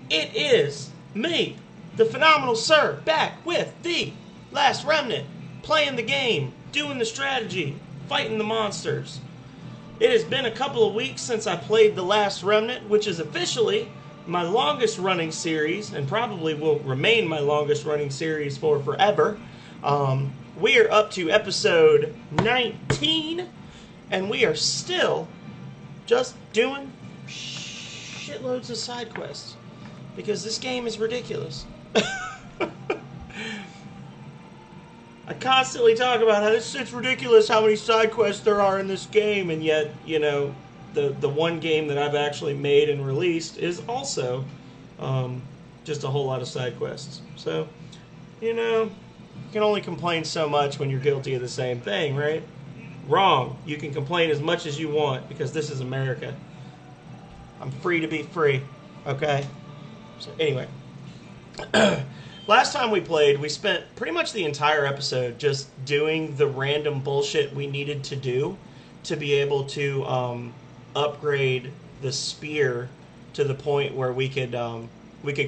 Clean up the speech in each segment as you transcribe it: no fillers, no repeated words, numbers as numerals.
It is me, the Phenomenal Sir, back with the Last Remnant, playing the game, doing the strategy, fighting the monsters. It has been a couple of weeks since I played the Last Remnant, which is officially my longest running series, and probably will remain my longest running series for forever. We are up to episode 19, and we are still just doing shitloads of side quests. Because this game is ridiculous. I constantly talk about how it's ridiculous how many side quests there are in this game, and yet, you know, the one game that I've actually made and released is also just a whole lot of side quests. So, you know, you can only complain so much when you're guilty of the same thing, right? Wrong. You can complain as much as you want because this is America. I'm free to be free, okay? So anyway, last time we played, we spent pretty much the entire episode just doing the random bullshit we needed to do to be able to upgrade the spear to the point where we could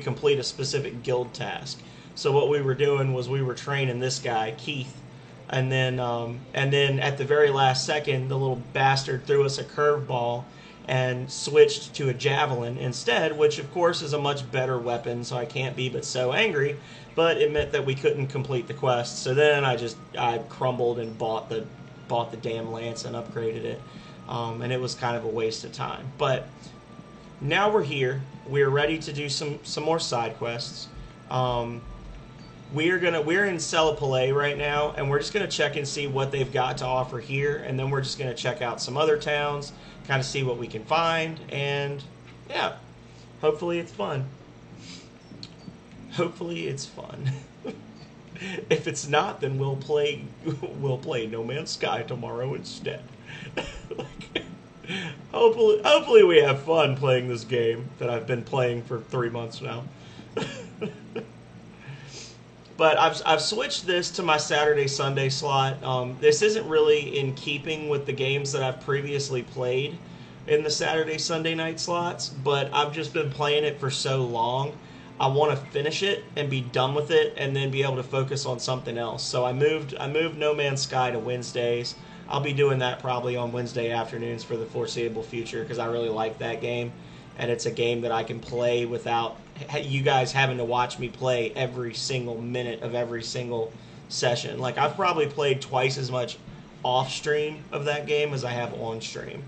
complete a specific guild task. So what we were doing was we were training this guy, Keith, and then at the very last second, the little bastard threw us a curveball and switched to a javelin instead, which of course is a much better weapon, so I can't be but so angry, but it meant that we couldn't complete the quest. So then I crumbled and bought the damn lance and upgraded it, and it was kind of a waste of time. But now we're here, we're ready to do some more side quests. We're in Selipole right now, and we're just gonna check and see what they've got to offer here, and then we're just gonna check out some other towns, kind of see what we can find, and yeah, hopefully it's fun. Hopefully it's fun. If it's not, then we'll play No Man's Sky tomorrow instead. Hopefully we have fun playing this game that I've been playing for 3 months now. But I've switched this to my Saturday-Sunday slot. This isn't really in keeping with the games that I've previously played in the Saturday-Sunday night slots, but I've just been playing it for so long, I want to finish it and be done with it and then be able to focus on something else. So I moved No Man's Sky to Wednesdays. I'll be doing that probably on Wednesday afternoons for the foreseeable future because I really like that game, and it's a game that I can play without you guys having to watch me play every single minute of every single session. Like, I've probably played twice as much off stream of that game as I have on stream.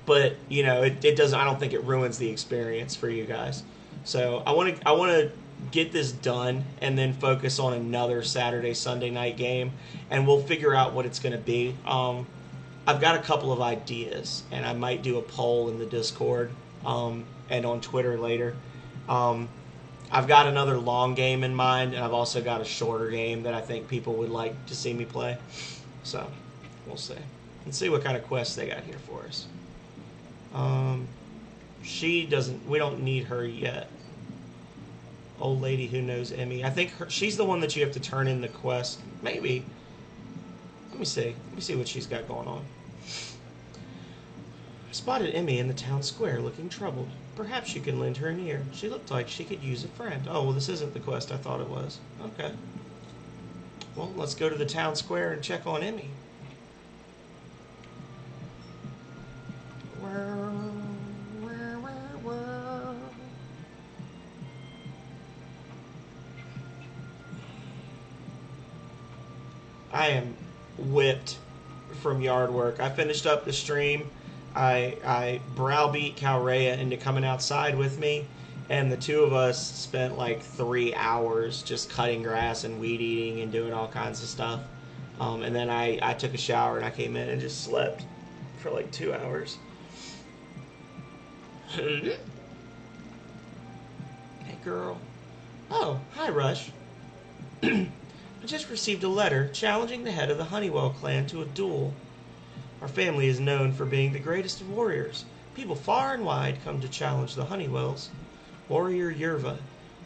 But you know, it doesn't. I don't think it ruins the experience for you guys. So I want to get this done and then focus on another Saturday Sunday night game, and we'll figure out what it's going to be. I've got a couple of ideas, and I might do a poll in the Discord and on Twitter later. I've got another long game in mind, and I've also got a shorter game that I think people would like to see me play. So, we'll see. Let's see what kind of quests they got here for us. We don't need her yet. Old lady who knows Emmy. I think she's the one that you have to turn in the quest. Maybe. Let me see what she's got going on. I spotted Emmy in the town square looking troubled. Perhaps you can lend her an ear. She looked like she could use a friend. Oh, well, this isn't the quest I thought it was. Okay. Well, let's go to the town square and check on Emmy. I am whipped from yard work. I finished up the stream. I browbeat Calrea into coming outside with me, and the two of us spent like 3 hours just cutting grass and weed eating and doing all kinds of stuff. And then I took a shower and I came in and just slept for like 2 hours. Hey, girl. Oh, hi, Rush. I just received a letter challenging the head of the Honeywell clan to a duel. Our family is known for being the greatest of warriors. People far and wide come to challenge the Honeywells. Warrior Yerva.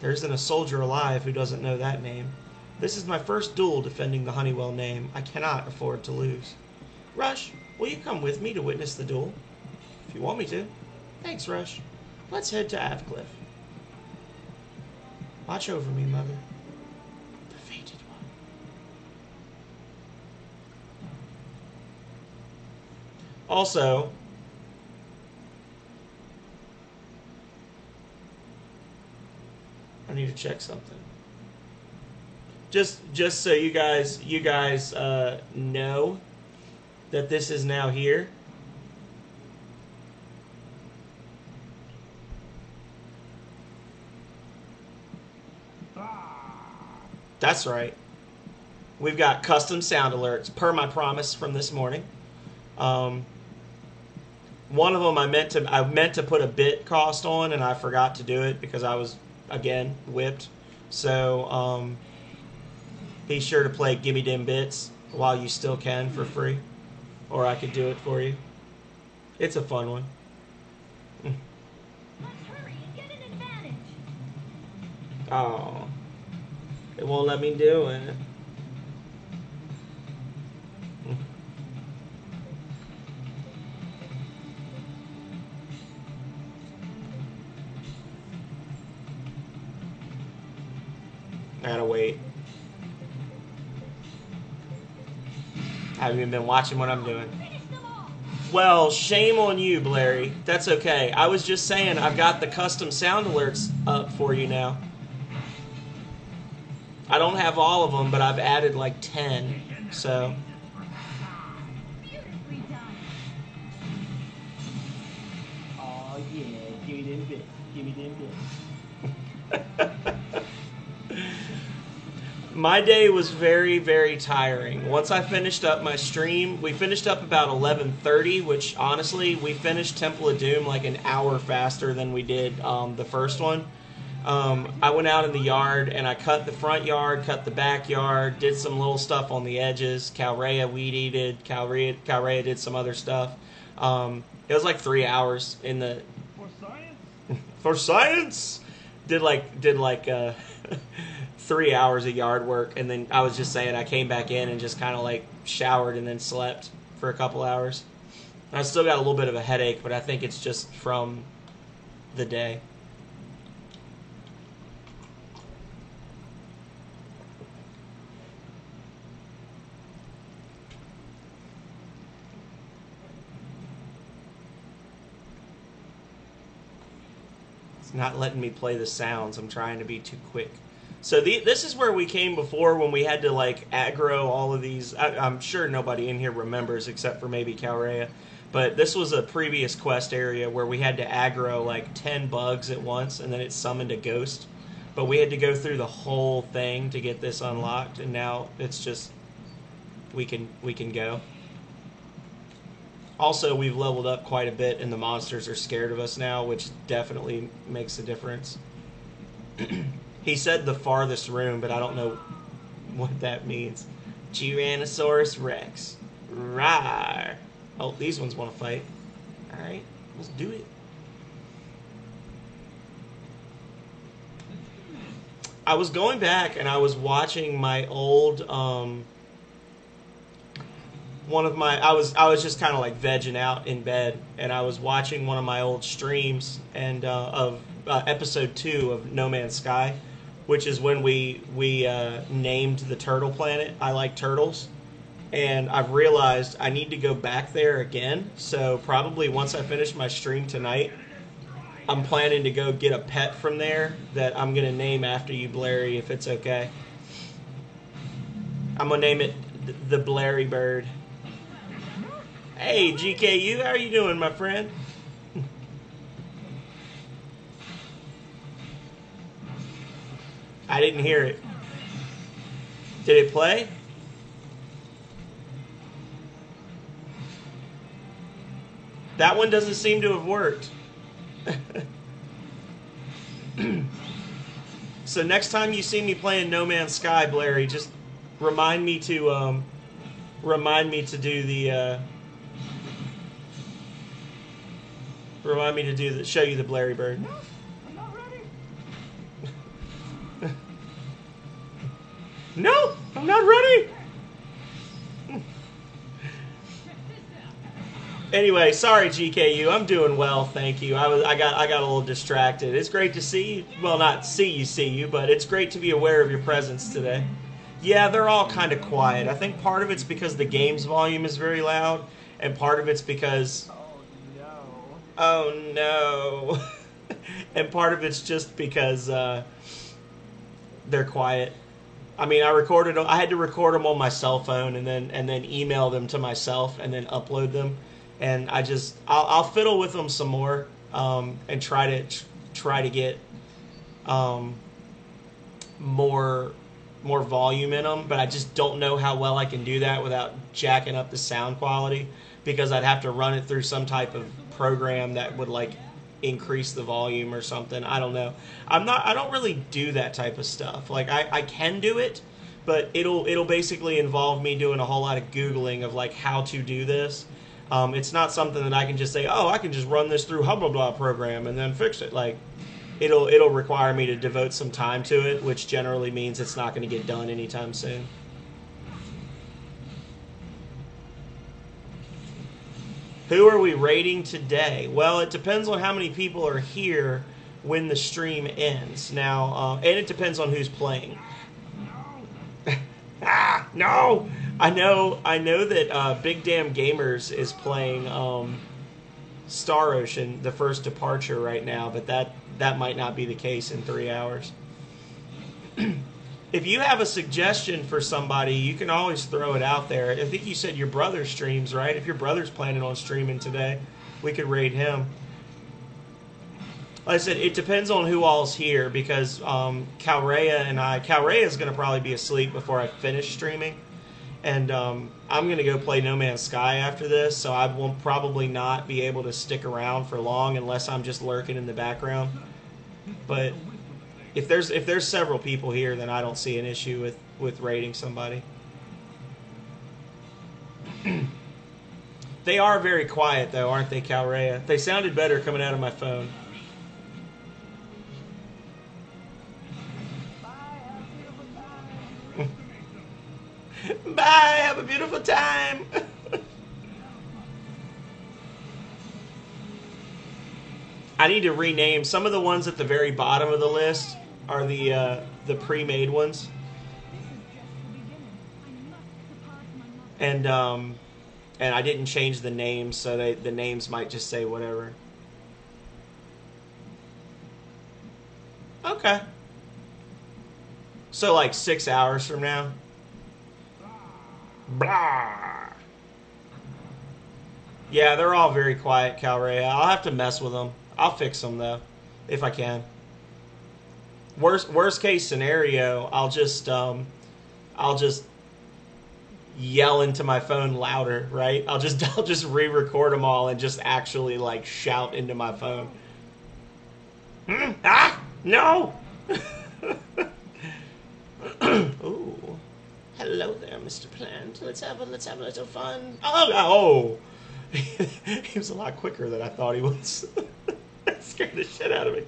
There isn't a soldier alive who doesn't know that name. This is my first duel defending the Honeywell name. I cannot afford to lose. Rush, will you come with me to witness the duel? If you want me to. Thanks, Rush. Let's head to Avcliff. Watch over me, Mother. The fated one. Also, I need to check something. Just so you guys know that this is now here. That's right. We've got custom sound alerts per my promise from this morning. One of them I meant to put a bit cost on, and I forgot to do it because I was again whipped. So be sure to play Gimme Dem Bits while you still can for free, or I could do it for you. It's a fun one. Let's hurry and get an advantage. Oh, it won't let me do it. I gotta wait. I haven't even been watching what I'm doing. Well, shame on you, Blairy. That's okay. I was just saying I've got the custom sound alerts up for you now. I don't have all of them, but I've added like 10. So. Beautifully done. Oh yeah, give me them bits. Give me them bits. My day was very, very tiring. Once I finished up my stream, we finished up about 11:30, which honestly, we finished Temple of Doom like an hour faster than we did the first one. I went out in the yard and I cut the front yard, cut the backyard, did some little stuff on the edges. Calrea weed-eated, Calrea did some other stuff. It was like 3 hours in the... For science? For science! Did like 3 hours of yard work, and then I was just saying I came back in and just kind of like showered and then slept for a couple hours. And I still got a little bit of a headache, but I think it's just from the day. It's not letting me play the sounds. I'm trying to be too quick. So this is where we came before when we had to like aggro all of these. I'm sure nobody in here remembers except for maybe Calrea. But this was a previous quest area where we had to aggro like 10 bugs at once and then it summoned a ghost. But we had to go through the whole thing to get this unlocked, and now it's just we can go. Also, we've leveled up quite a bit and the monsters are scared of us now, which definitely makes a difference. He said the farthest room, but I don't know what that means. Tyrannosaurus Rex. Rawr. Oh, these ones want to fight. Alright, let's do it. I was going back and I was watching my old, I was just kind of like vegging out in bed, and I was watching one of my old streams and of episode 2 of No Man's Sky, which is when we named the turtle planet. I like turtles, and I've realized I need to go back there again. So probably once I finish my stream tonight, I'm planning to go get a pet from there that I'm gonna name after you, Blairy, if it's okay. I'm gonna name it the Blairy Bird. Hey, GKU, how are you doing, my friend? I didn't hear it. Did it play? That one doesn't seem to have worked. So next time you see me playing No Man's Sky, Blairy, just remind me to do the show you the Blairy Bird. No, I'm not ready. No, I'm not ready. Anyway, sorry GKU. I'm doing well, thank you. I got a little distracted. It's great to see you. Well, not see you, but it's great to be aware of your presence today. Yeah, they're all kind of quiet. I think part of it's because the game's volume is very loud, and part of it's because oh no, and part of it's just because they're quiet. I mean, I had to record them on my cell phone and then email them to myself and then upload them. And I'll fiddle with them some more and try to get more volume in them. But I just don't know how well I can do that without jacking up the sound quality, because I'd have to run it through some type of program that would like increase the volume or something. I don't know. I don't really do that type of stuff. Like I can do it, but it'll basically involve me doing a whole lot of Googling of like how to do this. It's not something that I can just say, oh, I can just run this through blah blah program and then fix it. Like it'll require me to devote some time to it, which generally means it's not going to get done anytime soon. Who are we rating today? Well, it depends on how many people are here when the stream ends. Now, and it depends on who's playing. No! I know that Big Damn Gamers is playing Star Ocean, the first departure right now, but that might not be the case in 3 hours. If you have a suggestion for somebody, you can always throw it out there. I think you said your brother streams, right? If your brother's planning on streaming today, we could raid him. Like I said, it depends on who all's here, because Calrea is going to probably be asleep before I finish streaming. And I'm going to go play No Man's Sky after this, so I will probably not be able to stick around for long unless I'm just lurking in the background. But if there's several people here, then I don't see an issue with raiding somebody. They are very quiet, though, aren't they, Calrea? They sounded better coming out of my phone. Bye, have a beautiful time. I need to rename some of the ones at the very bottom of the list. Are the pre-made ones, and I didn't change the names, so the names might just say whatever. Okay. So like 6 hours from now. Blah. Yeah, they're all very quiet, Calrea. I'll have to mess with them. I'll fix them though, if I can. Worst case scenario, I'll just yell into my phone louder, right? I'll just re-record them all and just actually like shout into my phone. No. Ooh, hello there, Mr. Plant. Let's have a little fun. Oh. He was a lot quicker than I thought he was. That scared the shit out of me.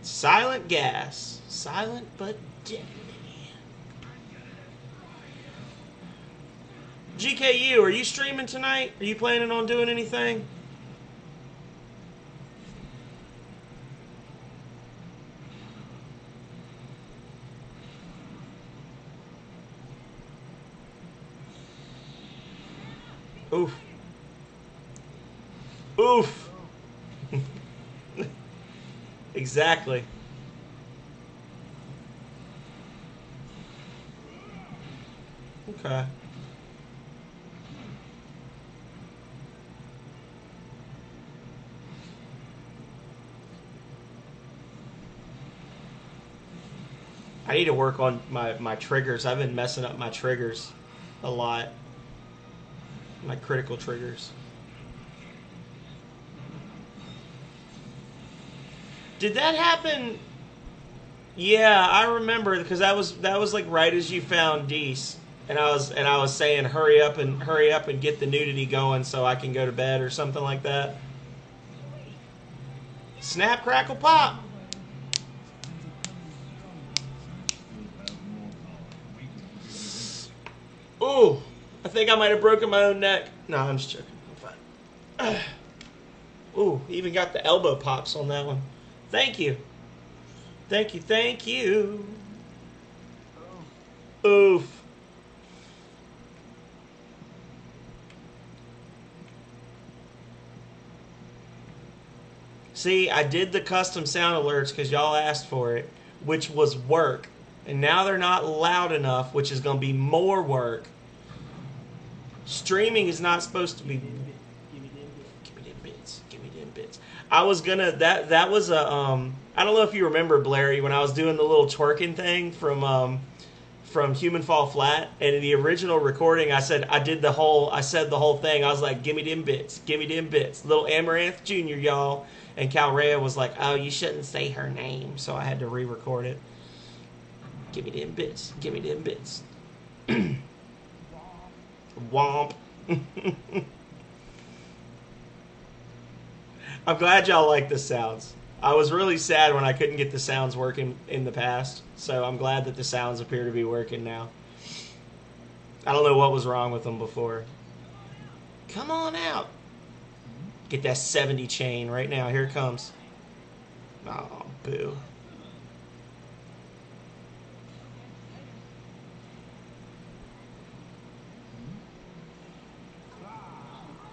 Silent gas. Silent but deadly. GKU, are you streaming tonight? Are you planning on doing anything? Oof. Oof. Exactly. Okay. I need to work on my triggers. I've been messing up my triggers a lot. My critical triggers. Did that happen? Yeah, I remember because that was like right as you found Dees, and I was saying hurry up and get the nudity going so I can go to bed or something like that. Snap, crackle, pop. Ooh, I think I might have broken my own neck. No, I'm just joking. I'm fine. Ooh, even got the elbow pops on that one. Thank you. Thank you, thank you. Oof. See, I did the custom sound alerts because y'all asked for it, which was work. And now they're not loud enough, which is going to be more work. Streaming is not supposed to be. Give me them bits. Give me them bits. Give me them bits. I was gonna. That was a. I don't know if you remember Blairy when I was doing the little twerking thing from Human Fall Flat, and in the original recording, I said the whole thing. I was like, "Give me them bits, give me them bits." Little Amaranth Jr., y'all, and Calrea was like, "Oh, you shouldn't say her name," so I had to re-record it. Give me them bits, give me them bits. Womp. I'm glad y'all like the sounds. I was really sad when I couldn't get the sounds working in the past, so I'm glad that the sounds appear to be working now. I don't know what was wrong with them before. Come on out. Get that 70 chain right now. Here it comes. Oh, boo.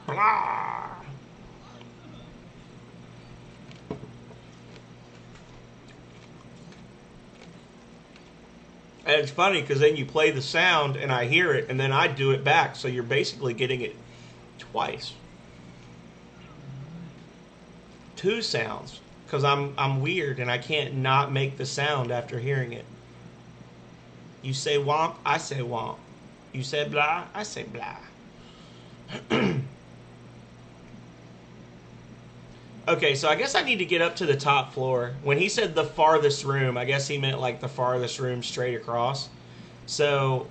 Blah. And it's funny because then you play the sound and I hear it and then I do it back. So you're basically getting it twice. Two sounds. Because I'm weird and I can't not make the sound after hearing it. You say womp, I say womp. You say blah, I say blah. Okay, so I guess I need to get up to the top floor. When he said the farthest room, I guess he meant like the farthest room straight across. So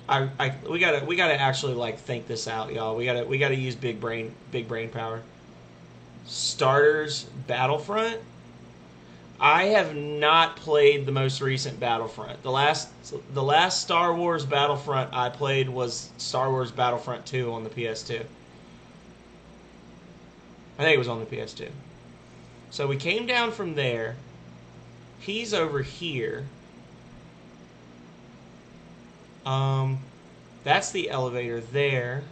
we gotta actually like think this out, y'all. We gotta use big brain power. Starters Battlefront. I have not played the most recent Battlefront. The last Star Wars Battlefront I played was Star Wars Battlefront 2 on the PS2. I think it was on the PS2. So we came down from there. He's over here. That's the elevator there.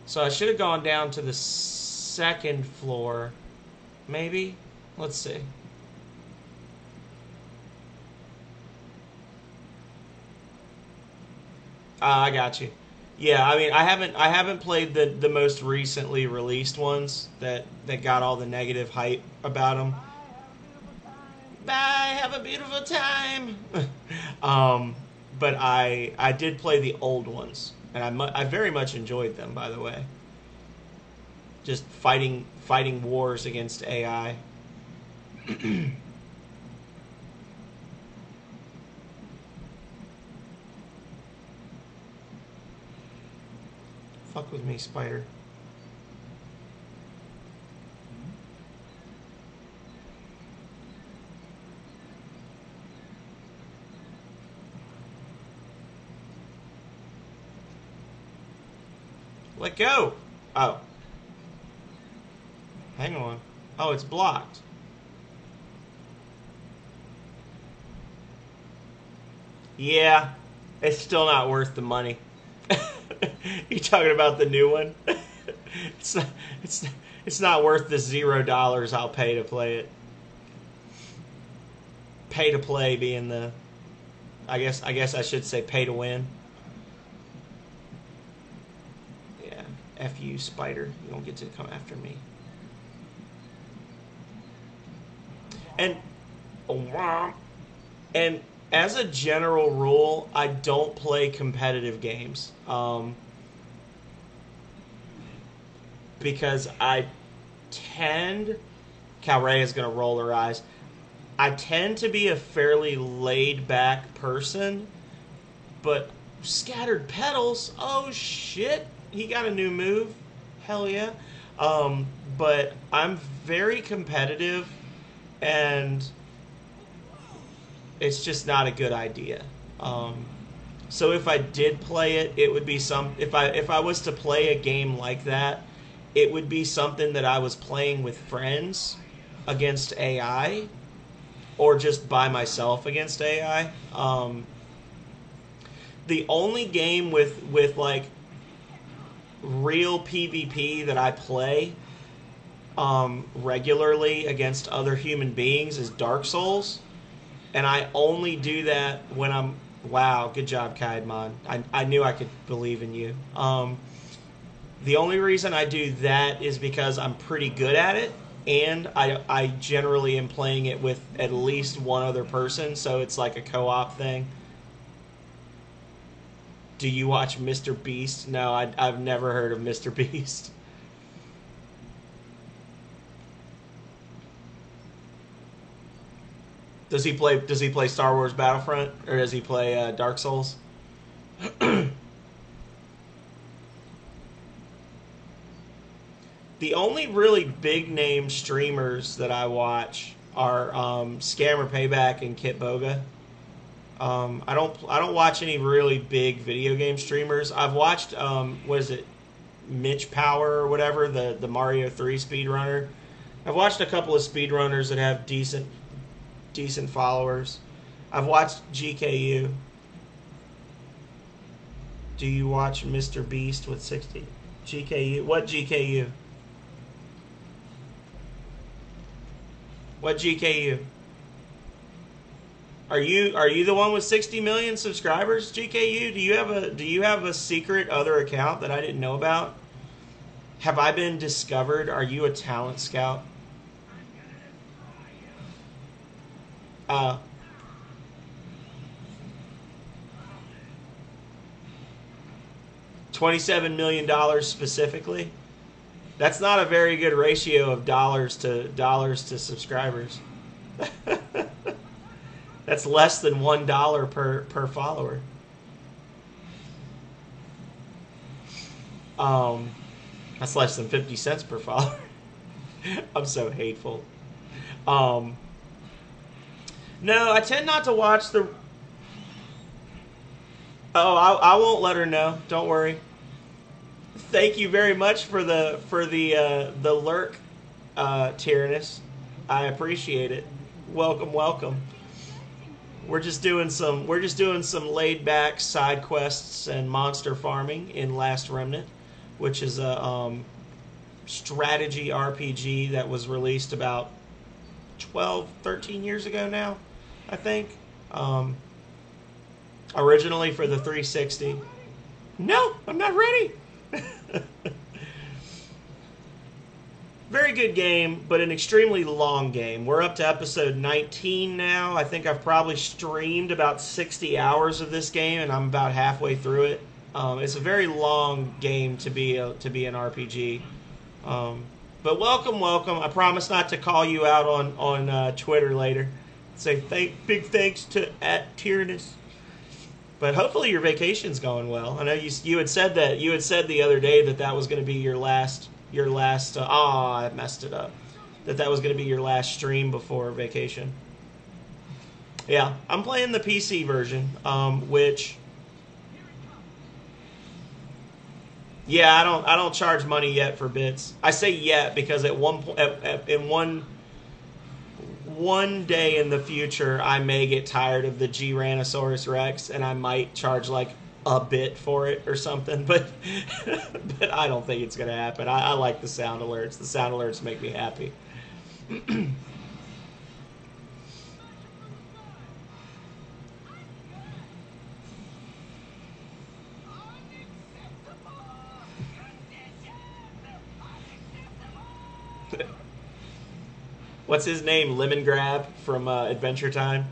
So I should have gone down to the second floor. Maybe? Let's see. I got you. Yeah, I mean, I haven't played the most recently released ones that got all the negative hype about them. Bye, have a beautiful time. But I did play the old ones, and I very much enjoyed them. By the way, just fighting wars against AI. Fuck with me, spider. Let go. Oh. Hang on. Oh, it's blocked. Yeah. It's still not worth the money. You talking about the new one? It's not worth the $0 I'll pay to play it. Pay to play being the I guess I should say pay to win. Yeah. F you, spider. You don't get to come after me. And and as a general rule, I don't play competitive games. Because I tend... Calrea is going to roll her eyes. I tend to be a fairly laid back person, but Scattered Petals, oh shit, he got a new move. Hell yeah. But I'm very competitive, and it's just not a good idea. So if I did play it, it would be if I was to play a game like that, it would be something that I was playing with friends against AI, or just by myself against AI. The only game with like real PvP that I play regularly against other human beings is Dark Souls, and I only do that when I'm... Wow, good job, Kaidmon. I knew I could believe in you. The only reason I do that is because I'm pretty good at it, and I generally am playing it with at least one other person, so it's like a co-op thing. Do you watch Mr. Beast? No, I've never heard of Mr. Beast. Does he play Star Wars Battlefront, or does he play Dark Souls? The only really big name streamers that I watch are Scammer Payback and Kitboga. I don't watch any really big video game streamers. I've watched what is it, Mitch Power or whatever, the Mario 3 speedrunner. I've watched a couple of speedrunners that have decent followers. I've watched GKU. Do you watch Mr. Beast with 60? GKU? What GKU? What GKU? Are you the one with 60 million subscribers, GKU? Do you have a secret other account that I didn't know about? Have I been discovered? Are you a talent scout? 27 million dollars specifically. That's not a very good ratio of dollars to subscribers. That's less than $1 per follower. That's less than 50 cents per follower. I'm so hateful. No, I tend not to watch the... Oh, I won't let her know. Don't worry. Thank you very much for the lurk, Tyrannus. I appreciate it. Welcome, welcome. We're just doing some laid back side quests and monster farming in Last Remnant, which is a strategy RPG that was released about 12, 13 years ago now, I think. Originally for the 360. No, I'm not ready. Very good game, but an extremely long game. We're up to episode 19 now. I think I've probably streamed about 60 hours of this game, and I'm about halfway through it. It's a very long game to be an RPG. But welcome. I promise not to call you out on Twitter later. Say big thanks to @Tyrannus. But hopefully your vacation's going well. I know you had said the other day that was going to be your last. I messed it up. That was going to be your last stream before vacation. Yeah, I'm playing the PC version, which. Yeah, I don't charge money yet for bits. I say yet because at one day in the future, I may get tired of the Tyrannosaurus Rex, and I might charge like a bit for it or something. But but I don't think it's gonna happen. I like the sound alerts. The sound alerts make me happy. What's his name? Lemon Grab from Adventure Time.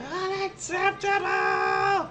Unacceptable!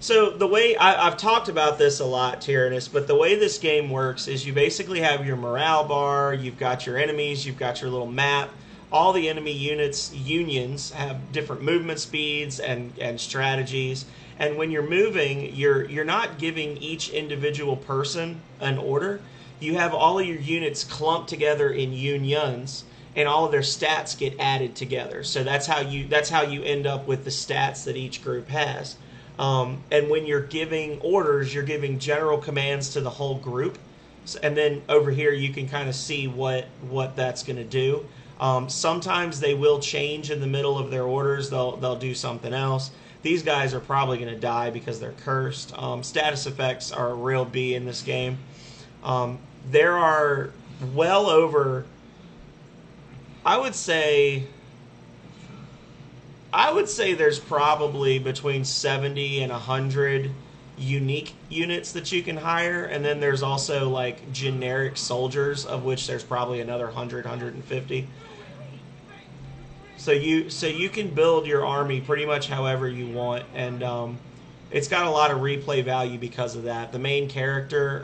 So the way I've talked about this a lot, Tyrannus, but the way this game works is you basically have your morale bar, you've got your enemies, you've got your little map. All the enemy unions have different movement speeds and strategies. And when you're moving, you're not giving each individual person an order. You have all of your units clumped together in unions, and all of their stats get added together. So that's how you end up with the stats that each group has. And when you're giving orders, you're giving general commands to the whole group. And then over here, you can kind of see what that's going to do. Sometimes they will change in the middle of their orders. They'll do something else. These guys are probably going to die because they're cursed. Status effects are a real B in this game. There are well over, I would say there's probably between 70 and 100 unique units that you can hire, and then there's also like generic soldiers, of which there's probably another 100, 150. So you can build your army pretty much however you want, and it's got a lot of replay value because of that. The main character,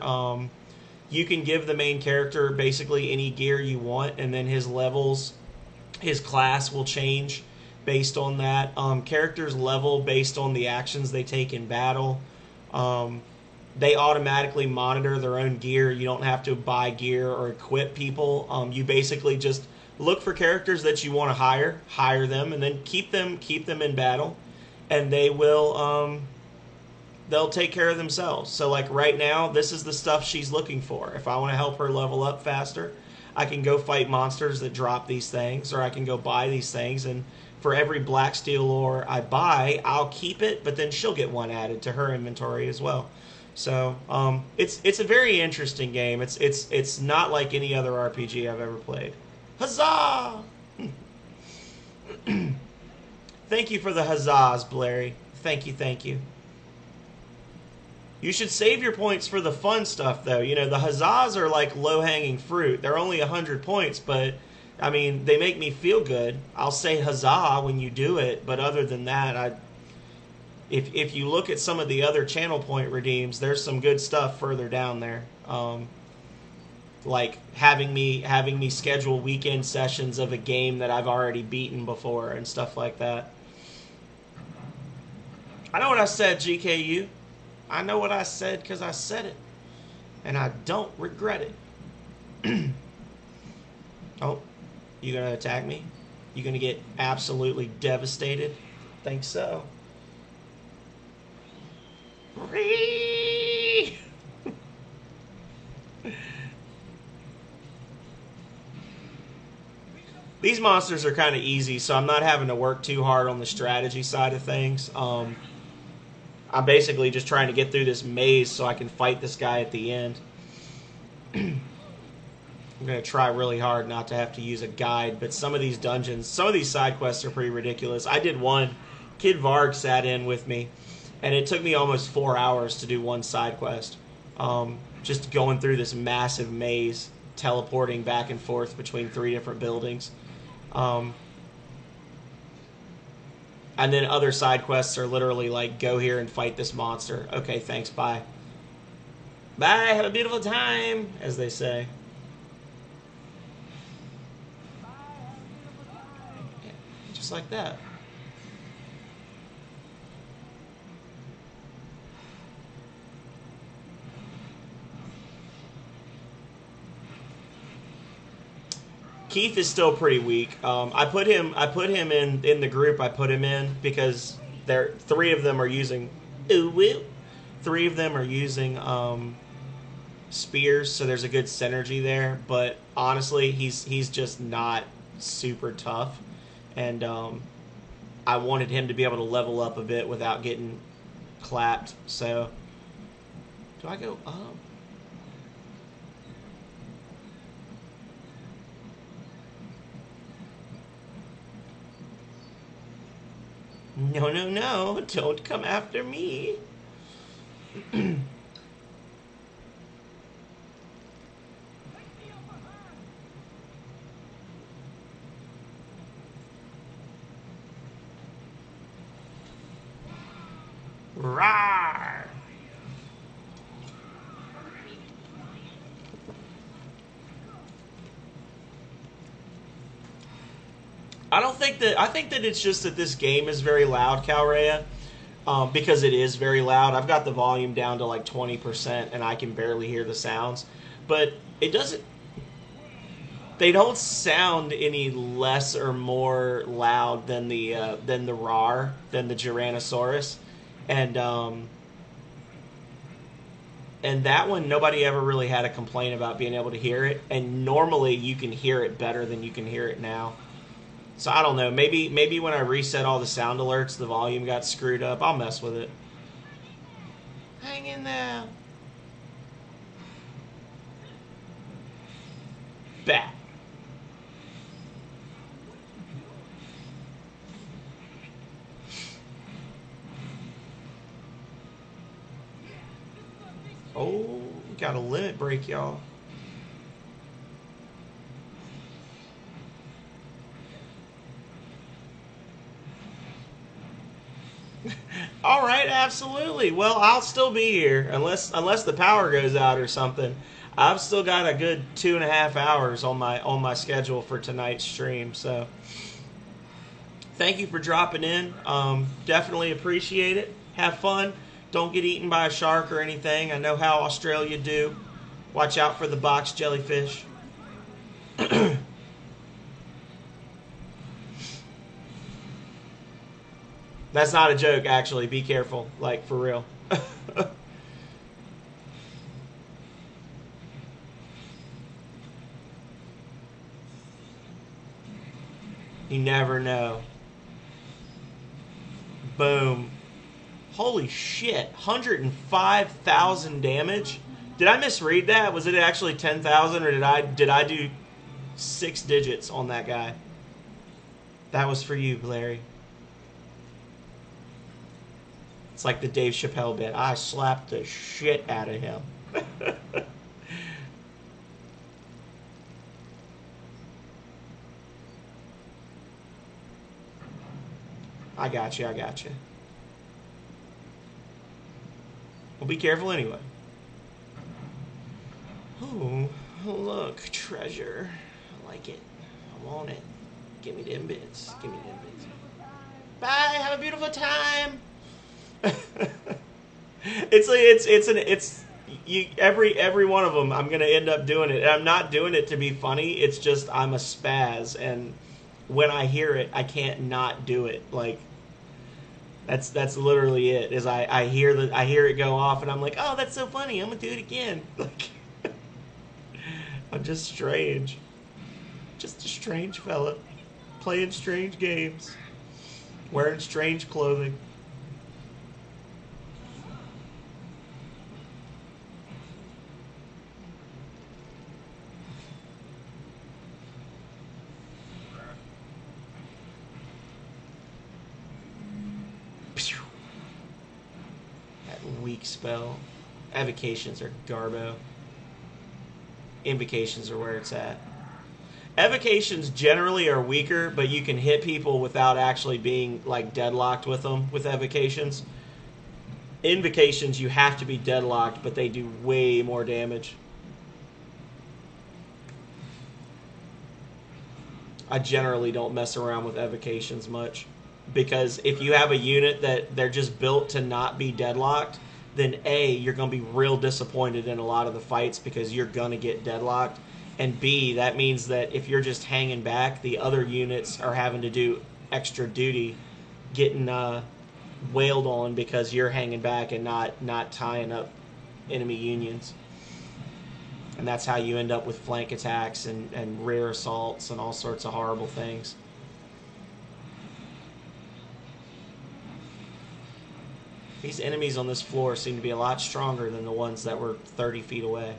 you can give the main character basically any gear you want, and then his levels, his class will change based on that. Characters level based on the actions they take in battle. They automatically monitor their own gear. You don't have to buy gear or equip people. You basically just look for characters that you want to hire them, and then keep them in battle, and they will they'll take care of themselves. So like right now, this is the stuff she's looking for. If I want to help her level up faster, I can go fight monsters that drop these things, or I can go buy these things, and for every black steel ore I buy, I'll keep it, but then she'll get one added to her inventory as well. So it's a very interesting game. It's not like any other RPG I've ever played. Huzzah! Thank you for the huzzahs, Blairy. Thank you. You should save your points for the fun stuff, though. You know, the huzzahs are like low-hanging fruit. They're only 100 points, but, I mean, they make me feel good. I'll say huzzah when you do it, but other than that, if you look at some of the other channel point redeems, there's some good stuff further down there. Like having me schedule weekend sessions of a game that I've already beaten before and stuff like that. I know what I said, GKU. I know what I said because I said it. And I don't regret it. Oh, you gonna attack me? You gonna get absolutely devastated? Think so. These monsters are kind of easy, so I'm not having to work too hard on the strategy side of things. I'm basically just trying to get through this maze so I can fight this guy at the end. I'm going to try really hard not to have to use a guide, but some of these dungeons, some of these side quests are pretty ridiculous. I did one. Kid Varg sat in with me, and it took me almost 4 hours to do one side quest. Just going through this massive maze, teleporting back and forth between 3 different buildings. And then other side quests are literally like, go here and fight this monster. Okay, thanks, bye. Bye, have a beautiful time, as they say. Yeah, just like that. Keith is still pretty weak. I put him in the group I put him in because 3 of them are using 3 of them are using spears, so there's a good synergy there. But honestly, he's just not super tough, and I wanted him to be able to level up a bit without getting clapped. So, do I go up? No, no, no, don't come after me. Rah! I don't think that. I think that it's just that this game is very loud, Calrea, because it is very loud. I've got the volume down to like 20%, and I can barely hear the sounds. But it doesn't. They don't sound any less or more loud than the RAR, than the Tyrannosaurus, and that one nobody ever really had a complaint about being able to hear it. And normally you can hear it better than you can hear it now. So I don't know. Maybe when I reset all the sound alerts, the volume got screwed up. I'll mess with it. Hang in there. Bat. Oh, got a limit break, y'all. All right, absolutely. Well, I'll still be here unless the power goes out or something. I've still got a good 2.5 hours on my schedule for tonight's stream. So, thank you for dropping in. Definitely appreciate it. Have fun. Don't get eaten by a shark or anything. I know how Australia do. Watch out for the box jellyfish. That's not a joke, actually. Be careful. Like, for real. You never know. Boom. Holy shit. 105,000 damage? Did I misread that? Was it actually 10,000, or did I do 6 digits on that guy? That was for you, Larry. It's like the Dave Chappelle bit. I slapped the shit out of him. I got you. Well, be careful anyway. Oh, look, treasure. I like it. I want it. Give me them bits. Bye. Have a beautiful time. Every one of them. I'm gonna end up doing it. And I'm not doing it to be funny. It's just I'm a spaz, and when I hear it, I can't not do it. Like, that's literally it. Is I hear it go off, and I'm like, oh, that's so funny. I'm gonna do it again. Like, I'm just strange. Just a strange fella, playing strange games, wearing strange clothing. Weak spell. Evocations are garbo. Invocations are where it's at. Evocations generally are weaker, but you can hit people without actually being like deadlocked with them with evocations. Invocations, you have to be deadlocked, but they do way more damage. I generally don't mess around with evocations much, because if you have a unit that they're just built to not be deadlocked, then A, you're going to be real disappointed in a lot of the fights because you're going to get deadlocked. And B, that means that if you're just hanging back, the other units are having to do extra duty getting wailed on because you're hanging back and not tying up enemy unions. And that's how you end up with flank attacks and rear assaults and all sorts of horrible things. These enemies on this floor seem to be a lot stronger than the ones that were 30 feet away.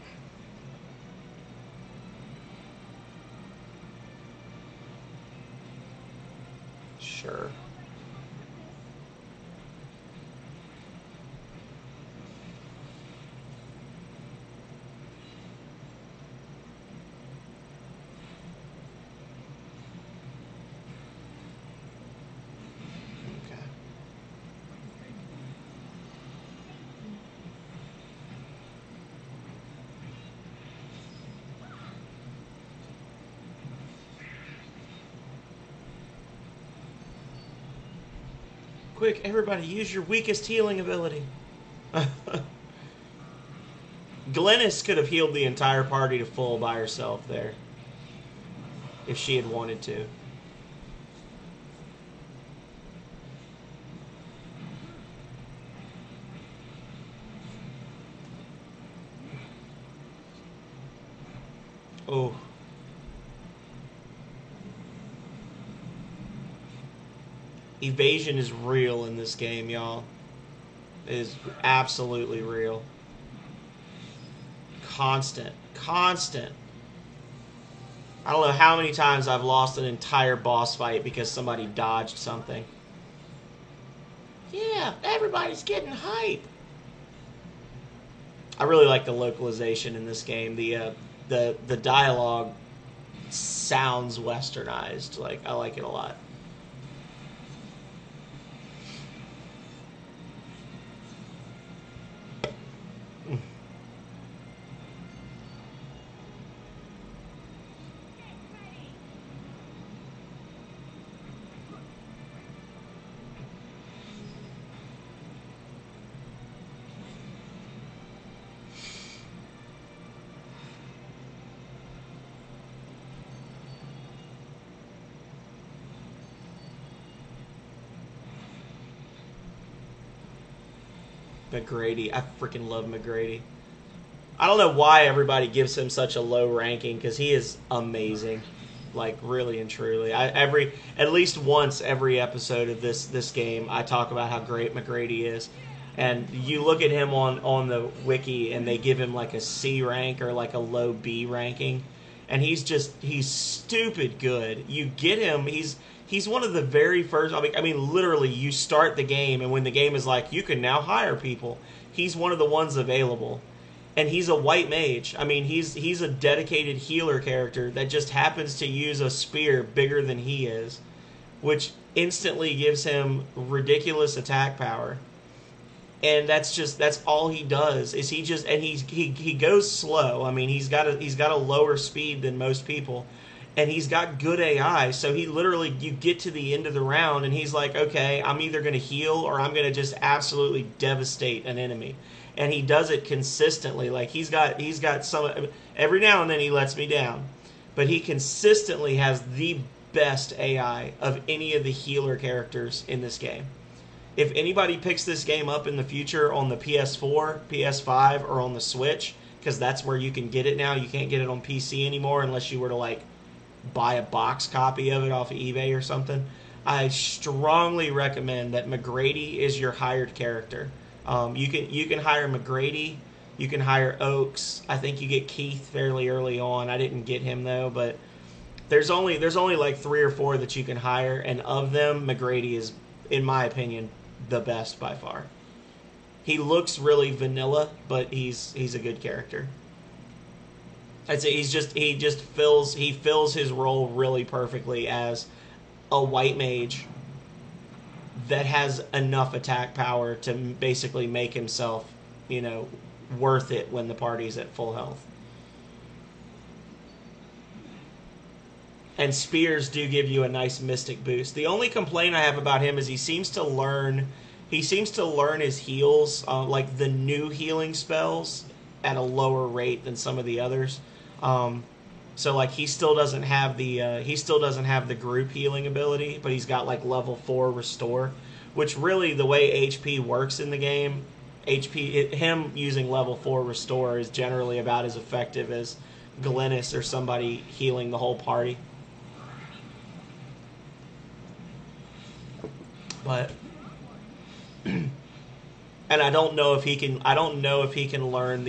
Sure. Quick, everybody, use your weakest healing ability. Glennis could have healed the entire party to full by herself there. If she had wanted to. Oh. Evasion is real in this game, y'all. It is absolutely real. Constant. Constant. I don't know how many times I've lost an entire boss fight because somebody dodged something. Yeah, everybody's getting hype. I really like the localization in this game. The dialogue sounds westernized. Like, I like it a lot. McGrady. I freaking love McGrady. I don't know why everybody gives him such a low ranking because he is amazing. Like, really and truly. At least once every episode of this game, I talk about how great McGrady is. And you look at him on the wiki and they give him like a C rank or like a low B ranking. And he's stupid good. You get him, he's one of the very first. I mean, literally, you start the game, and when the game is like, you can now hire people, he's one of the ones available, and he's a white mage. I mean, he's a dedicated healer character that just happens to use a spear bigger than he is, which instantly gives him ridiculous attack power. And that's all he does is he goes slow. I mean, he's got a lower speed than most people. And he's got good AI, so he literally, you get to the end of the round, and he's like, okay, I'm either going to heal or I'm going to just absolutely devastate an enemy. And he does it consistently. Like, he's got some, every now and then he lets me down. But he consistently has the best AI of any of the healer characters in this game. If anybody picks this game up in the future on the PS4, PS5, or on the Switch, because that's where you can get it now, you can't get it on PC anymore unless you were to, like, buy a box copy of it off of eBay or something, I strongly recommend that McGrady is your hired character. You can hire McGrady, you can hire Oaks. I think you get Keith fairly early on. I didn't get him though, but there's only like 3 or 4 that you can hire, and of them, McGrady is, in my opinion, the best by far. He looks really vanilla, but he's a good character. I'd say he fills his role really perfectly as a white mage that has enough attack power to basically make himself, worth it when the party's at full health. And spears do give you a nice mystic boost. The only complaint I have about him is he seems to learn his heals, like the new healing spells, at a lower rate than some of the others. So like he still doesn't have the group healing ability, but he's got like level 4 restore, which really the way HP works in the game, him using level 4 restore is generally about as effective as Glennis or somebody healing the whole party. But and I don't know if he can learn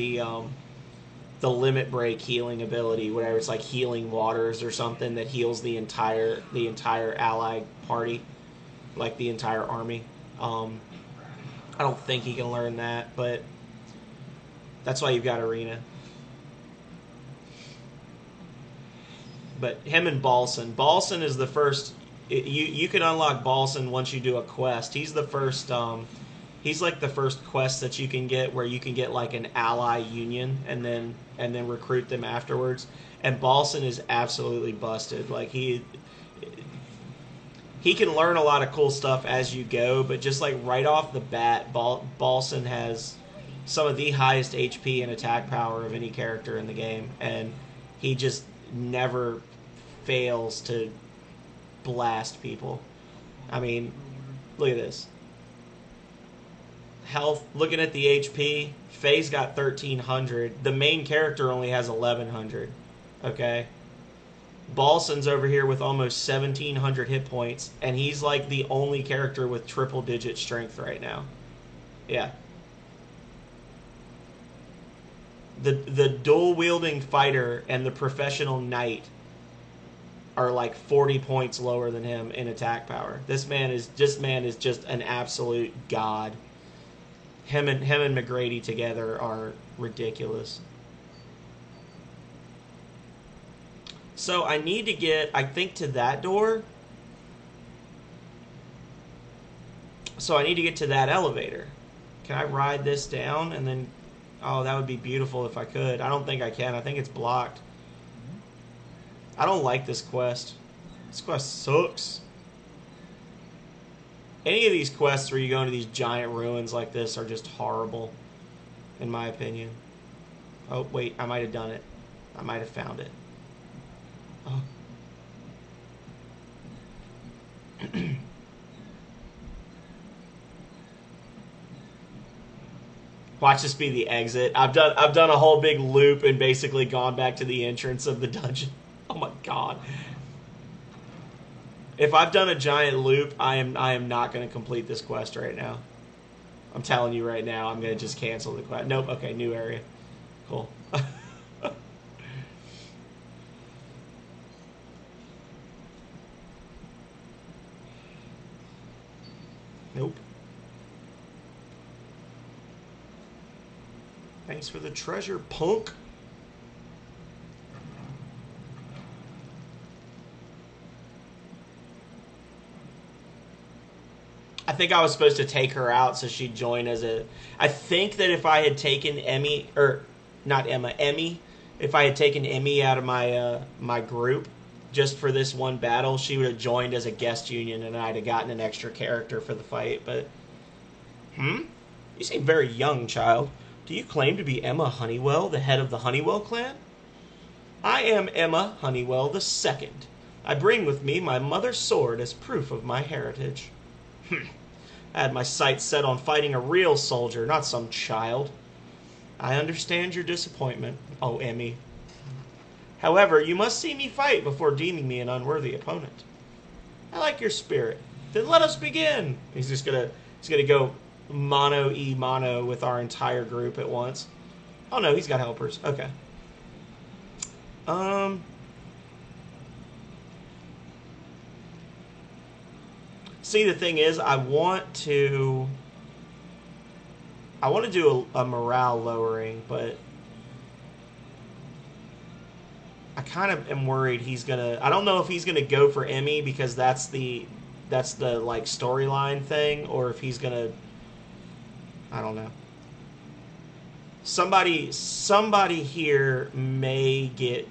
the limit break healing ability, whatever, it's like healing waters or something that heals the entire allied party, like the entire army. I don't think he can learn that, but that's why you've got Arena. But him and Balson is the first. You can unlock Balson once you do a quest. He's the first. He's like the first quest that you can get where you can get like an ally union and then recruit them afterwards. And Balson is absolutely busted. Like he can learn a lot of cool stuff as you go, but just like right off the bat, Balson has some of the highest HP and attack power of any character in the game, and he just never fails to blast people. I mean, look at this. Health, looking at the HP, Faye's got 1,300. The main character only has 1,100. Okay? Balson's over here with almost 1,700 hit points, and he's like the only character with triple-digit strength right now. Yeah. The dual-wielding fighter and the professional knight are like 40 points lower than him in attack power. This man is just an absolute god. Him and McGrady together are ridiculous. So I need to get, I think, to that door. So I need to get to that elevator. Can I ride this down and then... Oh, that would be beautiful if I could. I don't think I can. I think it's blocked. I don't like this quest. This quest sucks. Any of these quests where you go into these giant ruins like this are just horrible, in my opinion. Oh, wait. I might have done it. I might have found it. Oh. Watch this be the exit. I've done a whole big loop and basically gone back to the entrance of the dungeon. Oh my god. If I've done a giant loop, I am not going to complete this quest right now. I'm telling you right now, I'm going to just cancel the quest. Nope, okay, new area. Cool. Nope. Thanks for the treasure, punk. I think I was supposed to take her out so she'd join as a... I think that if I had taken Emmy, or not Emma, Emmy, if I had taken Emmy out of my my group just for this one battle, she would have joined as a guest union and I'd have gotten an extra character for the fight, but... You seem very young, child. Do you claim to be Emma Honeywell, the head of the Honeywell clan? I am Emma Honeywell the Second. I bring with me my mother's sword as proof of my heritage. I had my sights set on fighting a real soldier, not some child. I understand your disappointment, oh Emmy. However, you must see me fight before deeming me an unworthy opponent. I like your spirit. Then let us begin. He's gonna go mono with our entire group at once. Oh no, he's got helpers. Okay. See, the thing is, I want to do a morale lowering, but I kind of am worried he's gonna... I don't know if he's gonna go for Emmy because that's the like storyline thing, or if he's gonna... I don't know. Somebody here may get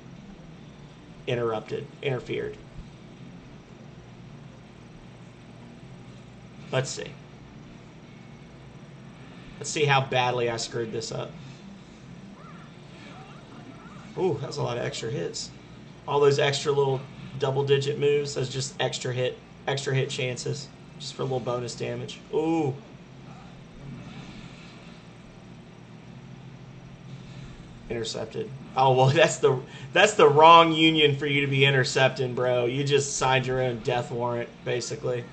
interfered. Let's see. Let's see how badly I screwed this up. Ooh, that's a lot of extra hits. All those extra little double-digit moves, that's just extra hit chances, just for a little bonus damage. Ooh. Intercepted. Oh well, that's the wrong union for you to be intercepting, bro. You just signed your own death warrant, basically.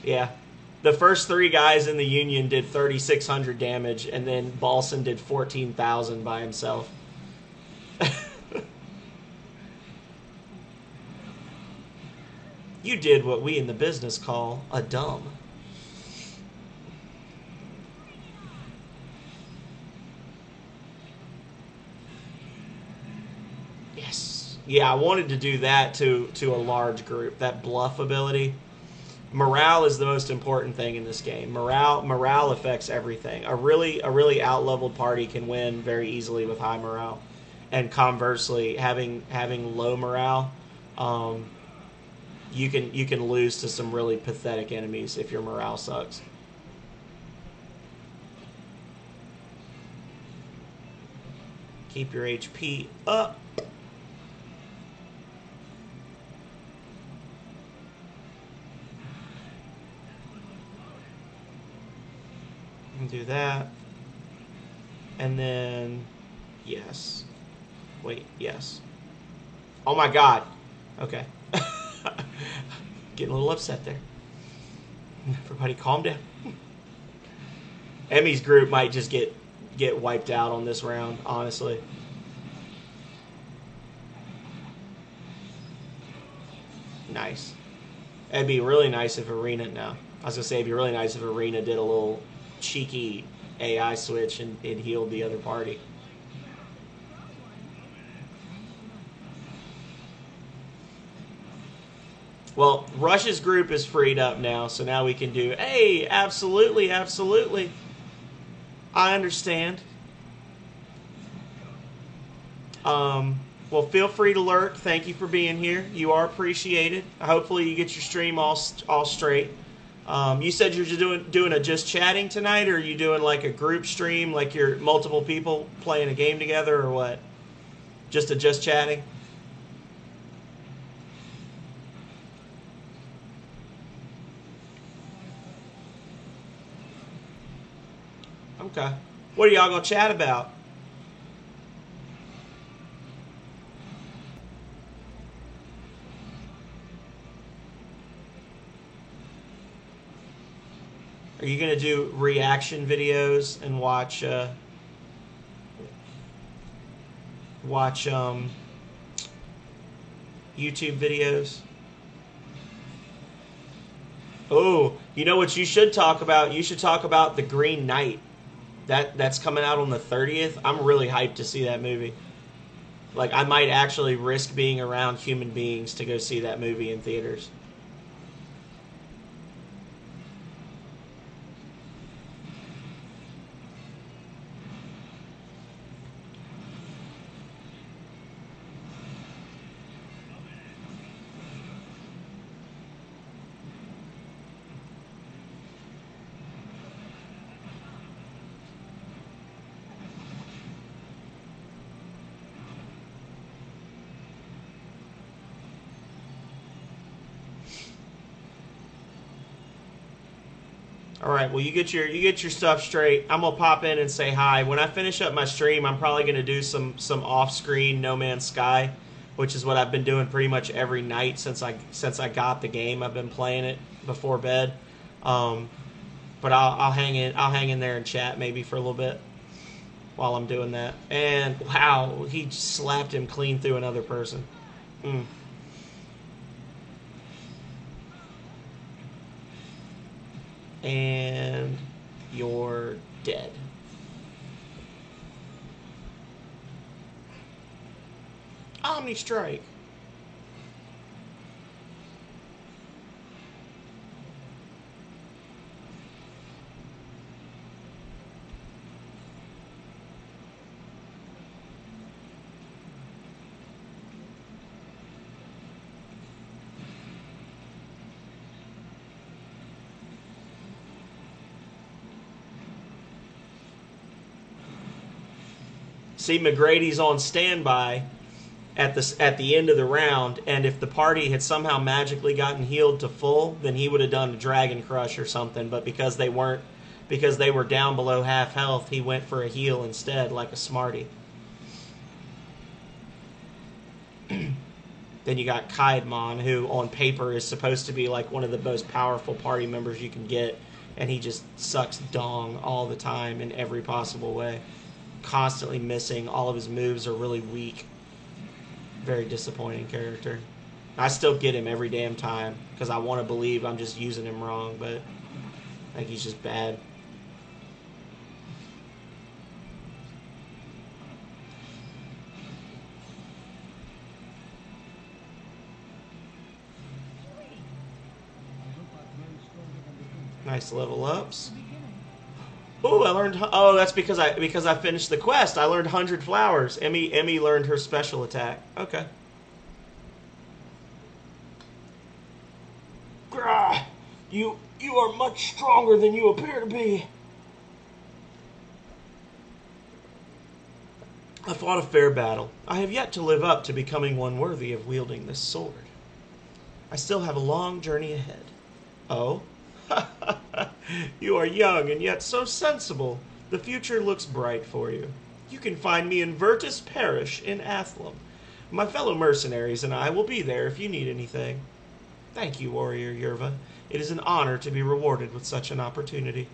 Yeah. The first 3 guys in the union did 3,600 damage, and then Balson did 14,000 by himself. You did what we in the business call a dumb. Yes. Yeah, I wanted to do that to a large group. That bluff ability. Morale is the most important thing in this game. Morale affects everything. A really out-leveled party can win very easily with high morale, and conversely, having low morale you can lose to some really pathetic enemies if your morale sucks. Keep your HP up. And do that. And then, yes. Wait, yes. Oh my god. Okay. Getting a little upset there. Everybody calm down. Emmy's group might just get wiped out on this round, honestly. Nice. It'd be really nice if Arena, no. I was going to say, it'd be really nice if Arena did a little cheeky AI switch and it healed the other party. Well, Rush's group is freed up now, so now we can do, hey, absolutely, absolutely. I understand. Well, feel free to lurk. Thank you for being here. You are appreciated. Hopefully you get your stream all straight. You said you're just doing a just chatting tonight, or are you doing like a group stream, like you're multiple people playing a game together, or what? Just a just chatting? Okay. What are y'all gonna chat about? Are you gonna do reaction videos and watch YouTube videos? Oh, you know what you should talk about? You should talk about The Green Knight. That's coming out on the 30th. I'm really hyped to see that movie. Like, I might actually risk being around human beings to go see that movie in theaters. All right, well, you get your stuff straight. I'm gonna pop in and say hi. When I finish up my stream, I'm probably gonna do some off-screen No Man's Sky, which is what I've been doing pretty much every night since I got the game. I've been playing it before bed, but I'll hang in there and chat maybe for a little bit while I'm doing that. And wow, he slapped him clean through another person. And you're dead. Omni Strike. See, McGrady's on standby at the end of the round, and if the party had somehow magically gotten healed to full, then he would have done a Dragon Crush or something. But because they were down below half health, he went for a heal instead, like a smarty. Then you got Kaidmon, who on paper is supposed to be like one of the most powerful party members you can get, and he just sucks dong all the time in every possible way. Constantly missing. All of his moves are really weak. Very disappointing character. I still get him every damn time because I want to believe I'm just using him wrong, but I think he's just bad. Nice level ups. Oh, I learned. Oh, that's because I finished the quest. I learned 100 flowers. Emmy learned her special attack. Okay. You are much stronger than you appear to be. I fought a fair battle. I have yet to live up to becoming one worthy of wielding this sword. I still have a long journey ahead. Oh? You are young and yet so sensible. The future looks bright for you. You can find me in Virtus Parish in Athlum. My fellow mercenaries and I will be there if you need anything. Thank you, Warrior Yerva. It is an honor to be rewarded with such an opportunity.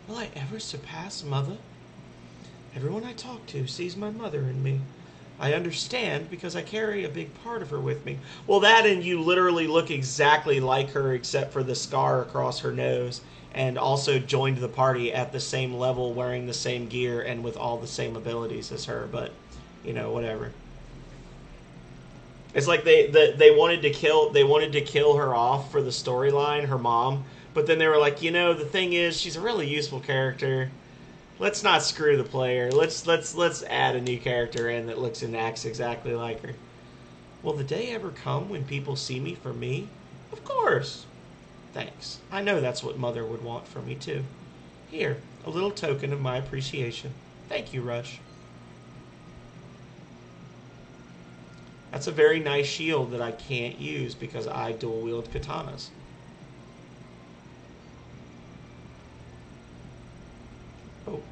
Will I ever surpass Mother? Everyone I talk to sees my mother in me. I understand because I carry a big part of her with me. Well, that and you literally look exactly like her except for the scar across her nose, and also joined the party at the same level wearing the same gear and with all the same abilities as her, but, you know, whatever. It's like they wanted to kill her off for the storyline, her mom, but then they were like, you know, the thing is, she's a really useful character. Let's not screw the player. Let's add a new character in that looks and acts exactly like her. Will the day ever come when people see me for me? Of course. Thanks. I know that's what Mother would want for me too. Here, a little token of my appreciation. Thank you, Rush. That's a very nice shield that I can't use because I dual wield katanas.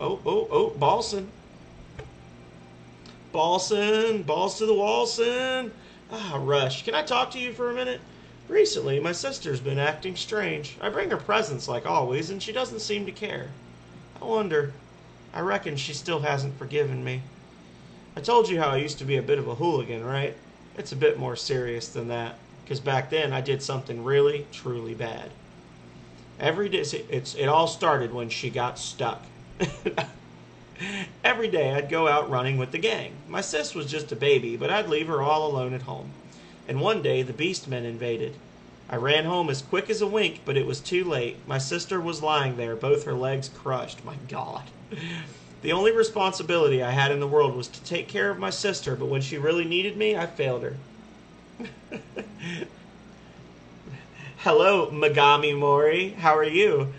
Oh, Balson. Balson, balls to the Walson. Ah, Rush, can I talk to you for a minute? Recently, my sister's been acting strange. I bring her presents like always, and she doesn't seem to care. I wonder. I reckon she still hasn't forgiven me. I told you how I used to be a bit of a hooligan, right? It's a bit more serious than that, because back then I did something really, truly bad. Every day, it all started when she got stuck. Every day I'd go out running with the gang. My sis was just a baby, but I'd leave her all alone at home. And one day the Beastmen invaded. I ran home as quick as a wink, but it was too late. My sister was lying there, both her legs crushed. My God. The only responsibility I had in the world was to take care of my sister, but when she really needed me, I failed her. Hello, Megami Mori. How are you?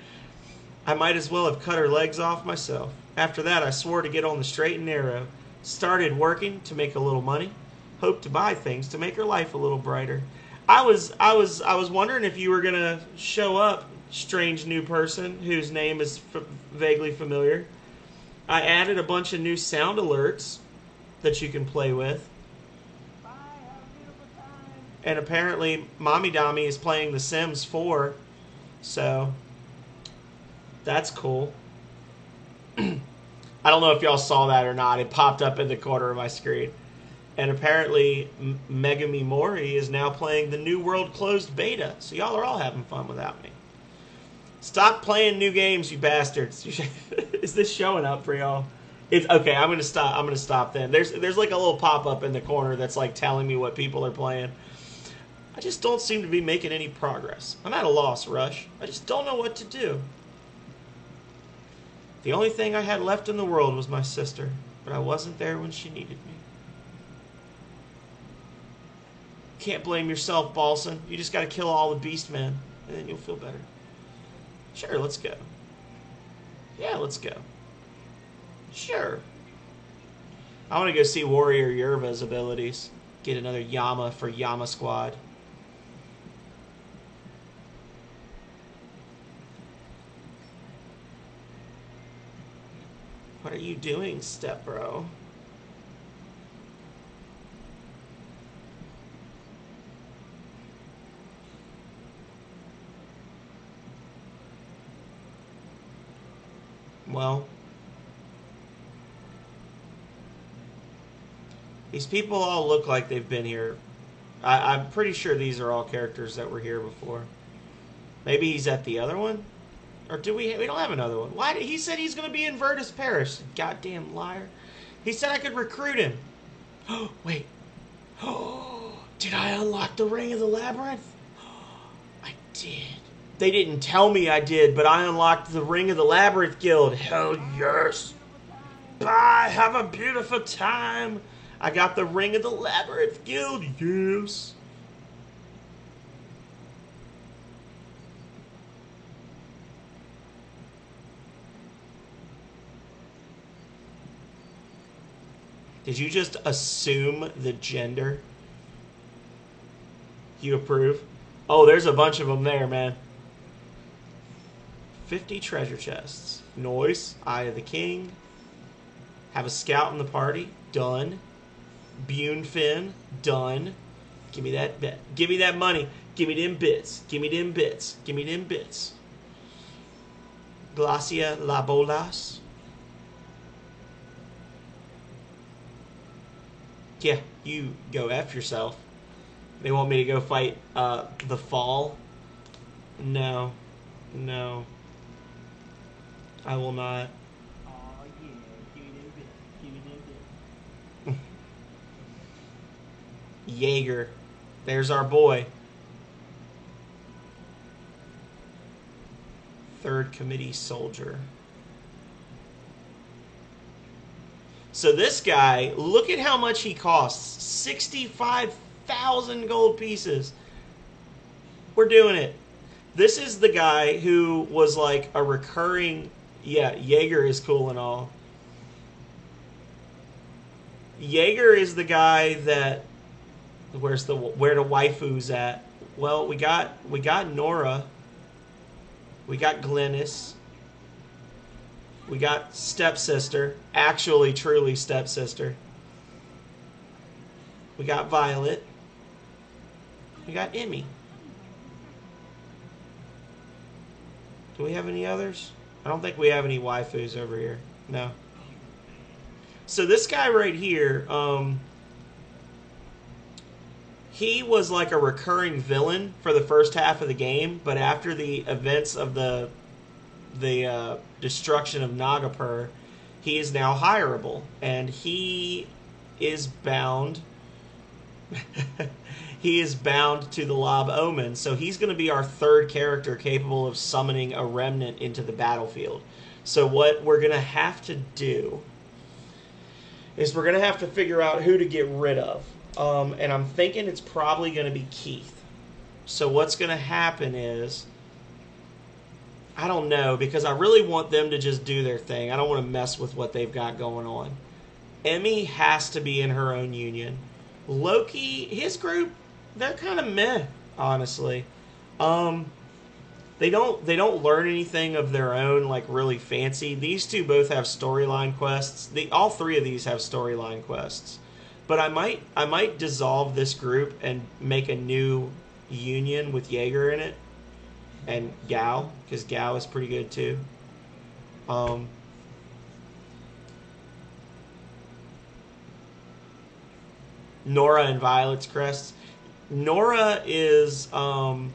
I might as well have cut her legs off myself. After that, I swore to get on the straight and narrow. Started working to make a little money. Hoped to buy things to make her life a little brighter. I was wondering if you were gonna show up, strange new person whose name is vaguely familiar. I added a bunch of new sound alerts that you can play with. Bye, have a beautiful time. And apparently, Mommy Dami is playing The Sims 4, so that's cool. I don't know if y'all saw that or not. It popped up in the corner of my screen. And apparently, Megami Mori is now playing the New World closed beta, so y'all are all having fun without me. Stop playing new games, you bastards. Is this showing up for y'all? It's okay. I'm gonna stop. I'm gonna stop then. There's like a little pop up in the corner that's like telling me what people are playing. I just don't seem to be making any progress. I'm at a loss, Rush. I just don't know what to do. The only thing I had left in the world was my sister, but I wasn't there when she needed me. Can't blame yourself, Balson. You just gotta kill all the Beastmen, and then you'll feel better. Sure, let's go. Yeah, let's go. Sure. I want to go see Warrior Yerva's abilities. Get another Yama for Yama Squad. What are you doing, step bro? Well, these people all look like they've been here. I'm pretty sure these are all characters that were here before. Maybe he's at the other one? Or do we don't have another one. Why he said he's going to be in Virtus Parish. Goddamn liar. He said I could recruit him. Oh, wait. Oh, did I unlock the Ring of the Labyrinth? I did. They didn't tell me I did, but I unlocked the Ring of the Labyrinth Guild. Hell yes. Bye. Have a beautiful time. I got the Ring of the Labyrinth Guild. Yes. Did you just assume the gender? You approve? Oh, there's a bunch of them there, man. 50 treasure chests. Noise. Eye of the King. Have a scout in the party. Done. Bunefin. Done. Give me that bet. Give me that money. Give me them bits. Give me them bits. Give me them bits. Glacia Labolas. Yeah, you go F yourself. They want me to go fight the Fall? No. No. I will not. Oh yeah, give me them bits. Give me them bits. Jaeger. There's our boy. Third Committee Soldier. So this guy, look at how much he costs. 65,000 gold pieces. We're doing it. This is the guy who was like a recurring... Yeah, Jaeger is cool and all. Jaeger is the guy that... Where the waifu's at? Well, we got Nora. We got Glennis. We got stepsister. Actually, truly stepsister. We got Violet. We got Emmy. Do we have any others? I don't think we have any waifus over here. No. So this guy right here, he was like a recurring villain for the first half of the game, but after the events of the destruction of Nagapur, he is now hireable, and he is bound. He is bound to the Lob Omen, so he's going to be our third character capable of summoning a remnant into the battlefield. So what we're going to have to do is we're going to have to figure out who to get rid of. And I'm thinking it's probably going to be Keith. So what's going to happen is, I don't know, because I really want them to just do their thing. I don't want to mess with what they've got going on. Emmy has to be in her own union. Loki, his group, they're kind of meh, honestly. They don't learn anything of their own, like, really fancy. These two both have storyline quests. All three of these have storyline quests. But I might dissolve this group and make a new union with Jaeger in it. And Gao, because Gao is pretty good too. Nora and Violet's crests. Nora is can't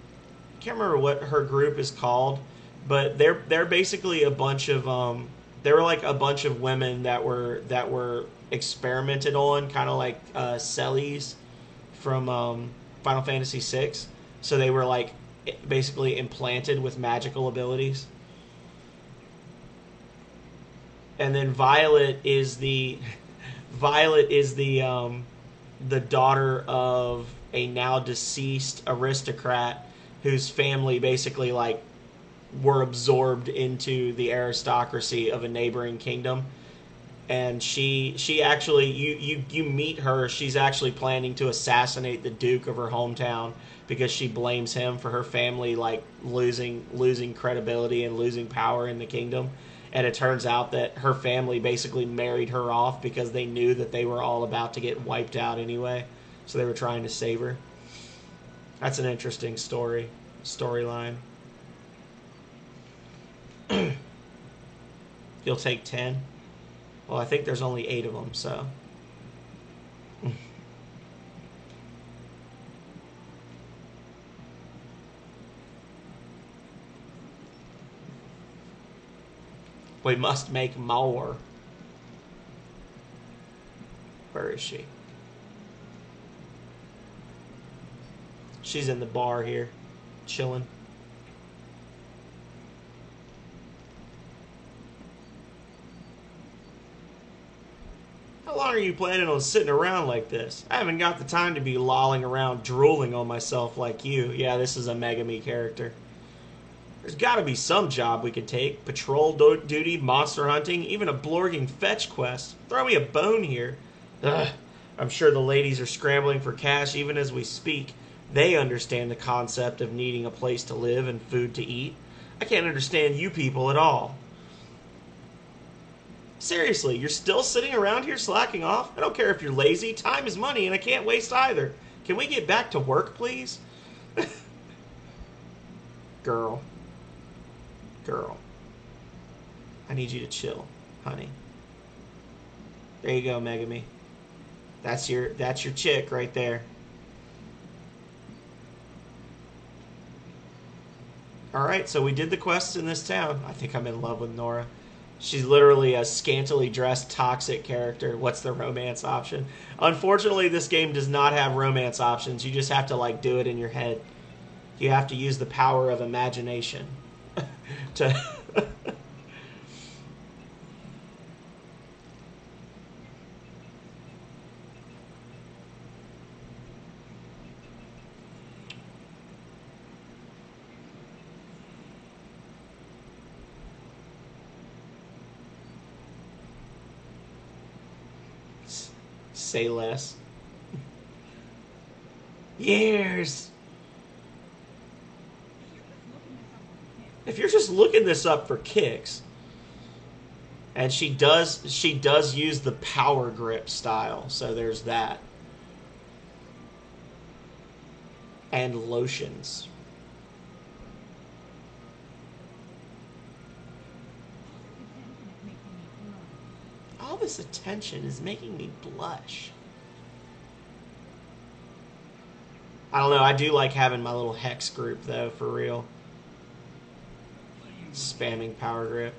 remember what her group is called, but they're basically a bunch of they were like a bunch of women that were experimented on, kind of like Celes from Final Fantasy VI. So they were like basically implanted with magical abilities. And then Violet is the daughter of a now deceased aristocrat whose family basically like were absorbed into the aristocracy of a neighboring kingdom. And she actually, you meet her, she's actually planning to assassinate the Duke of her hometown because she blames him for her family like losing credibility and losing power in the kingdom. And it turns out that her family basically married her off because they knew that they were all about to get wiped out anyway. So they were trying to save her. That's an interesting storyline. You'll take 10? Well, I think there's only 8 of them, so... We must make more. Where is she? She's in the bar here, chilling. How long are are you planning on sitting around like this? I haven't got the time to be lolling around drooling on myself like you. Yeah, this is a Megami character. There's gotta be some job we could take. Patrol duty, monster hunting, even a blorging fetch quest. Throw me a bone here. Ugh. I'm sure the ladies are scrambling for cash even as we speak. They understand the concept of needing a place to live and food to eat. I can't understand you people at all. Seriously, you're still sitting around here slacking off? I don't care if you're lazy. Time is money, and I can't waste either. Can we get back to work, please? Girl. I need you to chill, honey. There you go, Megami. That's your chick right there. Alright, so we did the quests in this town. I think I'm in love with Nora. She's literally a scantily dressed toxic character. What's the romance option? Unfortunately, this game does not have romance options. You just have to like do it in your head. You have to use the power of imagination to say less. Years. If you're just looking this up for kicks, and she does use the power grip style, so there's that. And lotions. All this attention is making me blush. I don't know, I do like having my little hex group though, for real. Spamming power grip.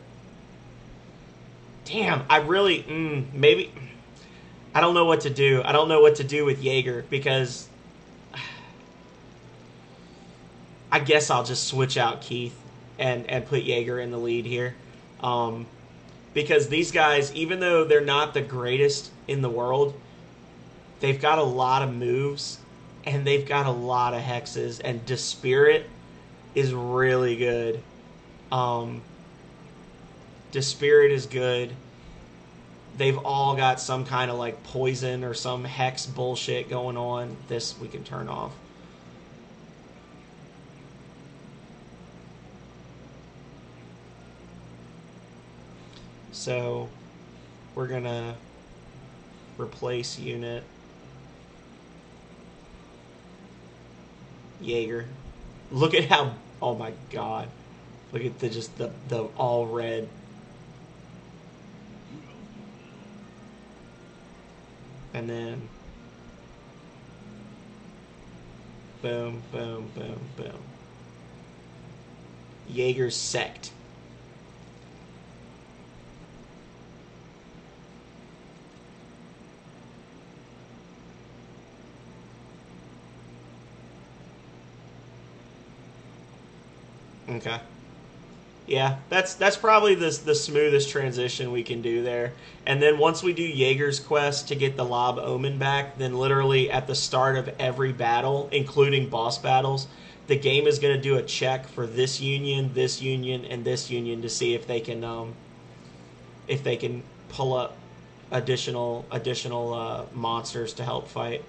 Damn, I really, maybe, I don't know what to do. I don't know what to do with Jaeger because I guess I'll just switch out Keith and put Jaeger in the lead here. Because these guys, even though they're not the greatest in the world, they've got a lot of moves and they've got a lot of hexes, and Dispirit is really good. Dispirit is good. They've all got some kind of like poison or some hex bullshit going on. This we can turn off. So we're gonna replace unit Jaeger. Look at how, oh my god. Look at the all red. And then boom, boom, boom, boom. Jaeger's sect. Okay. Yeah, that's probably the smoothest transition we can do there. And then once we do Jaeger's quest to get the Lob Omen back, then literally at the start of every battle, including boss battles, the game is going to do a check for this union, and this union to see if they can pull up additional monsters to help fight.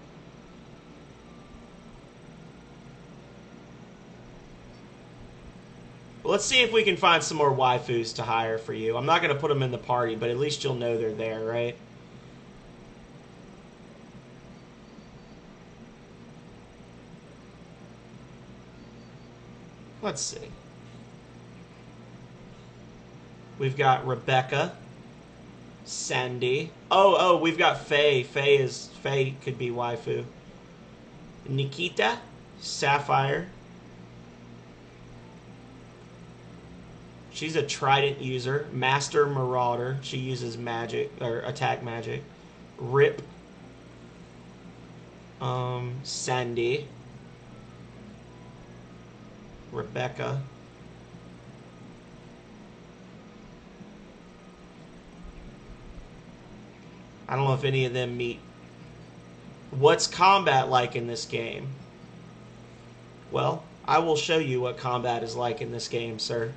Let's see if we can find some more waifus to hire for you. I'm not going to put them in the party, but at least you'll know they're there, right? Let's see. We've got Rebecca, Sandy. Oh, we've got Faye. Faye could be waifu. Nikita, Sapphire. She's a Trident user. Master Marauder. She uses magic, or attack magic. Rip. Sandy. Rebecca. I don't know if any of them meet. What's combat like in this game? Well, I will show you what combat is like in this game, sir.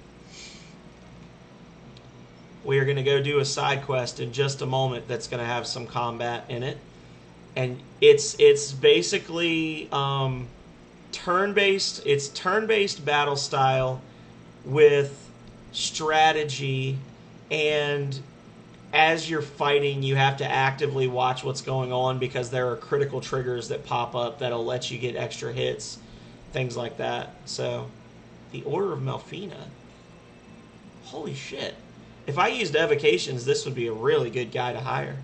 We are going to go do a side quest in just a moment that's going to have some combat in it. And it's basically turn-based. It's turn-based battle style with strategy, and as you're fighting, you have to actively watch what's going on because there are critical triggers that pop up that'll let you get extra hits, things like that. So, the Order of Melfina. Holy shit. If I used evocations, this would be a really good guy to hire.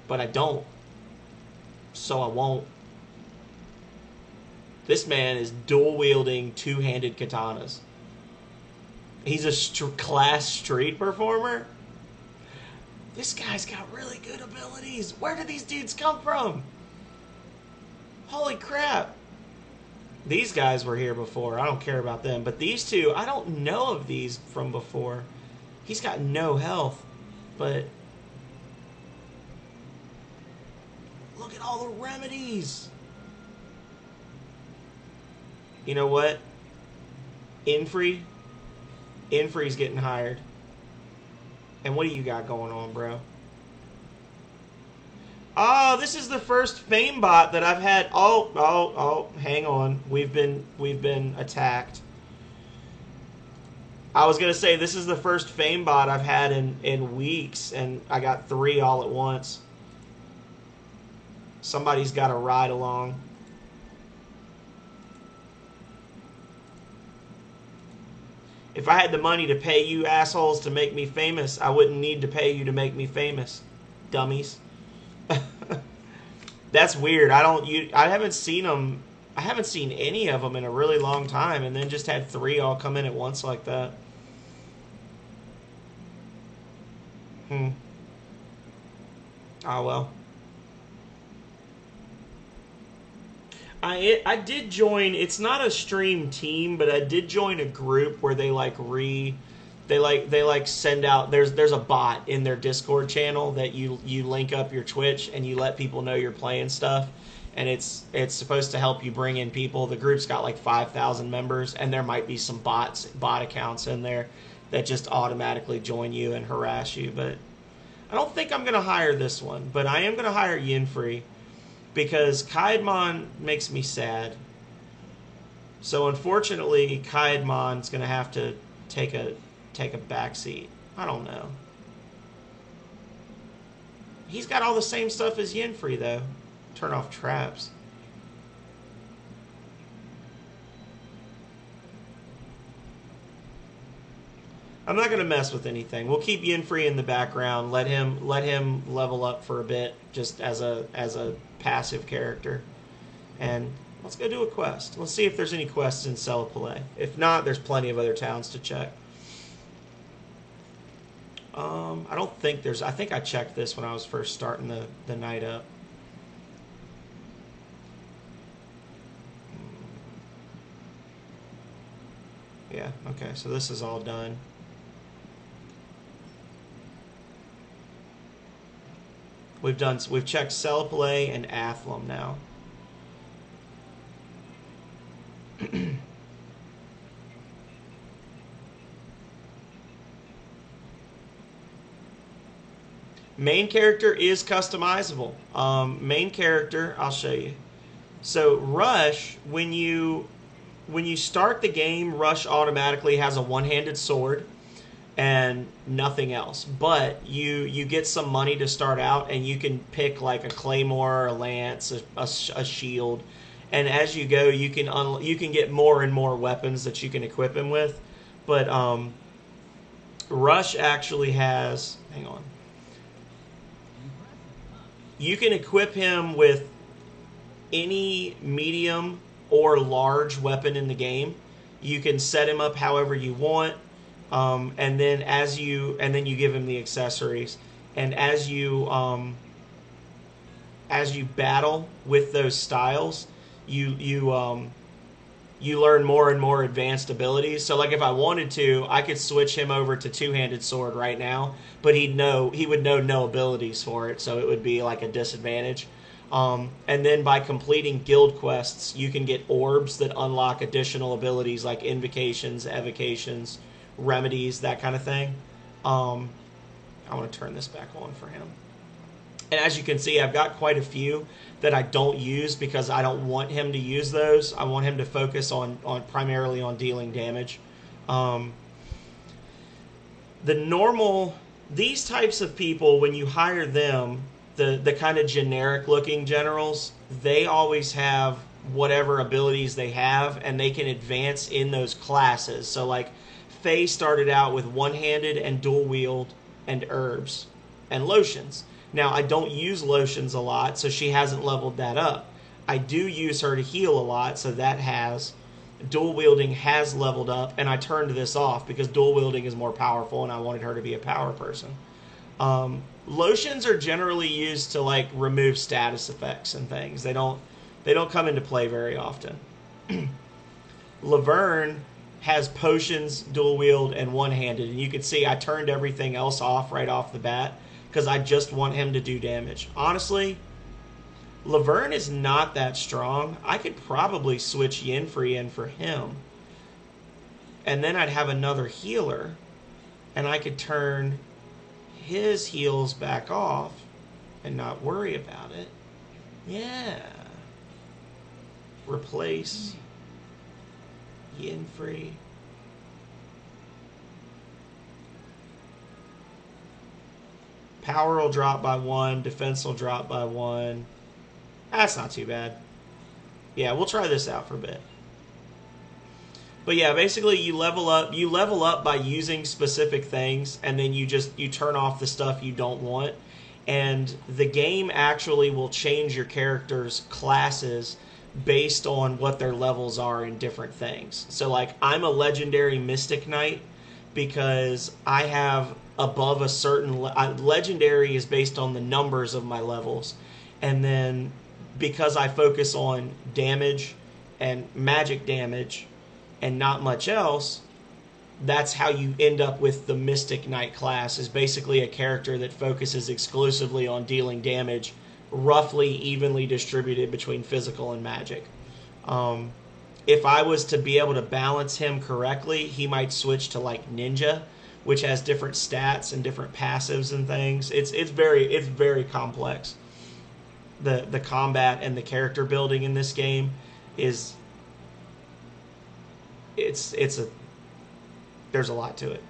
But I don't. So I won't. This man is dual-wielding two-handed katanas. He's a class street performer? This guy's got really good abilities. Where do these dudes come from? Holy crap. These guys were here before. I don't care about them. But these two, I don't know of these from before. He's got no health. But look at all the remedies. You know what? Infree Infree's getting hired. And what do you got going on, bro? Oh, this is the first fame bot that I've had. Oh, hang on. We've been attacked. I was gonna say this is the first fame bot I've had in weeks, and I got 3 all at once. Somebody's got to ride along. If I had the money to pay you assholes to make me famous, I wouldn't need to pay you to make me famous, dummies. That's weird. I haven't seen them. I haven't seen any of them in a really long time, and then just had 3 all come in at once like that. Oh well. I did join. It's not a stream team, but I did join a group where they send out. There's a bot in their Discord channel that you link up your Twitch and you let people know you're playing stuff, and it's supposed to help you bring in people. The group's got like 5,000 members, and there might be some bot accounts in there that just automatically join you and harass you. But I don't think I'm gonna hire this one, but I am gonna hire Yinfree. Because Kaedmon makes me sad. So unfortunately, Kaedmon's going to have to take a backseat. I don't know. He's got all the same stuff as Yinfree, though. Turn off traps. I'm not going to mess with anything. We'll keep Yinfree in the background. Let him level up for a bit, just as a passive character. And let's go do a quest. Let's see if there's any quests in Selipole. If not, there's plenty of other towns to check. I don't think there's... I think I checked this when I was first starting the night up. Yeah, okay, so this is all done. We've checked Selipole and Athlum now. Main character is customizable. Main character, I'll show you. So Rush, when you start the game, Rush automatically has a one-handed sword and nothing else. But you get some money to start out, and you can pick like a claymore, a lance, a shield, and as you go, you can get more and more weapons that you can equip him with. But Rush actually has, hang on, you can equip him with any medium or large weapon in the game. You can set him up however you want. And then you give him the accessories, and as you battle with those styles, you you learn more and more advanced abilities. So like if I wanted to, I could switch him over to two-handed sword right now, but he would know no abilities for it, so it would be like a disadvantage. And then by completing guild quests, you can get orbs that unlock additional abilities like invocations, evocations, remedies, that kind of thing. I want to turn this back on for him. And as you can see, I've got quite a few that I don't use because I don't want him to use those. I want him to focus on primarily on dealing damage. These types of people, when you hire them, the kind of generic looking generals, they always have whatever abilities they have, and they can advance in those classes. So like Faye started out with one-handed and dual wield and herbs and lotions. Now, I don't use lotions a lot, so she hasn't leveled that up. I do use her to heal a lot, so that has. Dual wielding has leveled up, and I turned this off because dual wielding is more powerful, and I wanted her to be a power person. Lotions are generally used to like remove status effects and things. They don't come into play very often. Laverne has potions, dual wield, and one-handed, and you can see I turned everything else off right off the bat, because I just want him to do damage. Honestly, Laverne is not that strong. I could probably switch Yenfree in for him. And then I'd have another healer. And I could turn his heals back off and not worry about it. Yeah. Replace Yenfree. Power will drop by 1. Defense will drop by 1. That's not too bad. Yeah, we'll try this out for a bit. But yeah, basically you level up. You level up by using specific things, and then you turn off the stuff you don't want. And the game actually will change your character's classes based on what their levels are in different things. So like I'm a legendary Mystic Knight because I have above a certain legendary is based on the numbers of my levels, and then because I focus on damage and magic damage and not much else, that's how you end up with the Mystic Knight class, is basically a character that focuses exclusively on dealing damage, roughly evenly distributed between physical and magic. If I was to be able to balance him correctly, he might switch to like Ninja, which has different stats and different passives and things. It's very complex. The combat and the character building in this game is there's a lot to it.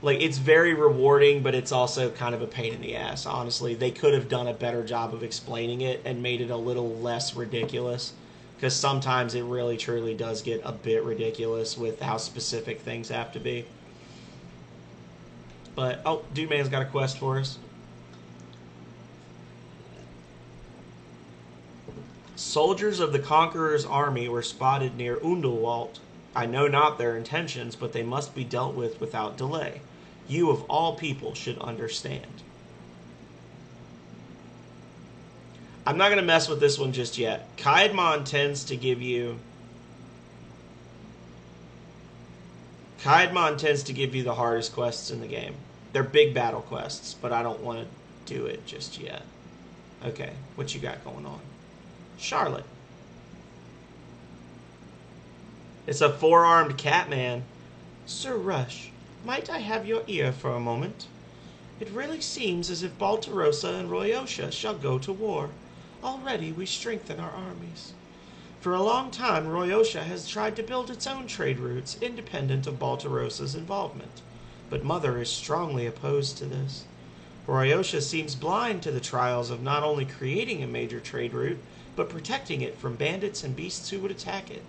Like it's very rewarding, but it's also kind of a pain in the ass. Honestly, they could have done a better job of explaining it and made it a little less ridiculous. Because sometimes it really, truly does get a bit ridiculous with how specific things have to be. But, oh, Dude Man's got a quest for us. Soldiers of the Conqueror's army were spotted near Undelwalt. I know not their intentions, but they must be dealt with without delay. You, of all people, should understand. I'm not going to mess with this one just yet. Caedmon tends to give you the hardest quests in the game. They're big battle quests, but I don't want to do it just yet. Okay, what you got going on? Charlotte. It's a four-armed cat man. Sir Rush, might I have your ear for a moment? It really seems as if Baltarosa and Royosha shall go to war. Already we strengthen our armies. For a long time, Royosha has tried to build its own trade routes independent of Baltarosa's involvement, but Mother is strongly opposed to this. Royosha seems blind to the trials of not only creating a major trade route, but protecting it from bandits and beasts who would attack it.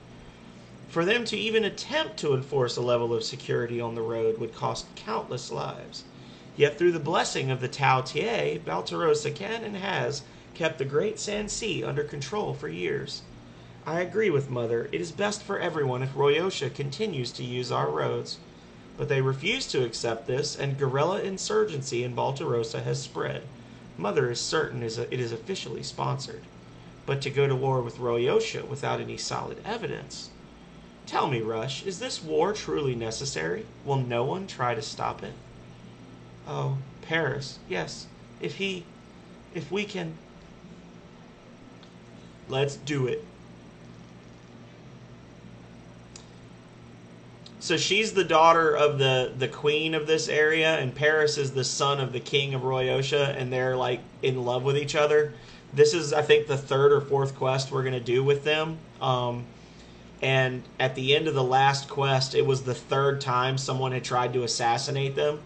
For them to even attempt to enforce a level of security on the road would cost countless lives. Yet through the blessing of the Tao Tie, Baltarosa can and has kept the Great Sand Sea under control for years. I agree with Mother. It is best for everyone if Royosha continues to use our roads. But they refuse to accept this, and guerrilla insurgency in Baltarosa has spread. Mother is certain it is officially sponsored. But to go to war with Royosha without any solid evidence. Tell me, Rush, is this war truly necessary? Will no one try to stop it? Oh, Paris, yes. If we can... Let's do it. So she's the daughter of the queen of this area, and Paris is the son of the king of Royosha, and they're like in love with each other. This is, I think, the third or fourth quest we're going to do with them. And at the end of the last quest, it was the third time someone had tried to assassinate them.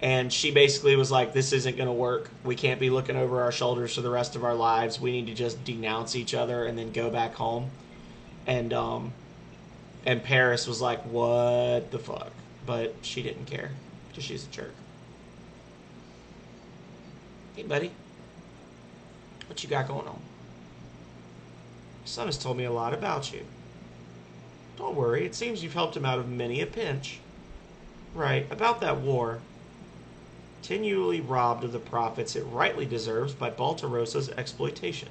And she basically was like, this isn't going to work. We can't be looking over our shoulders for the rest of our lives. We need to just denounce each other and then go back home. And Paris was like, what the fuck? But she didn't care, because she's a jerk. Hey, buddy. What you got going on? Your son has told me a lot about you. Don't worry, it seems you've helped him out of many a pinch. Right, about that war. Continually robbed of the profits it rightly deserves by Baltarosa's exploitation.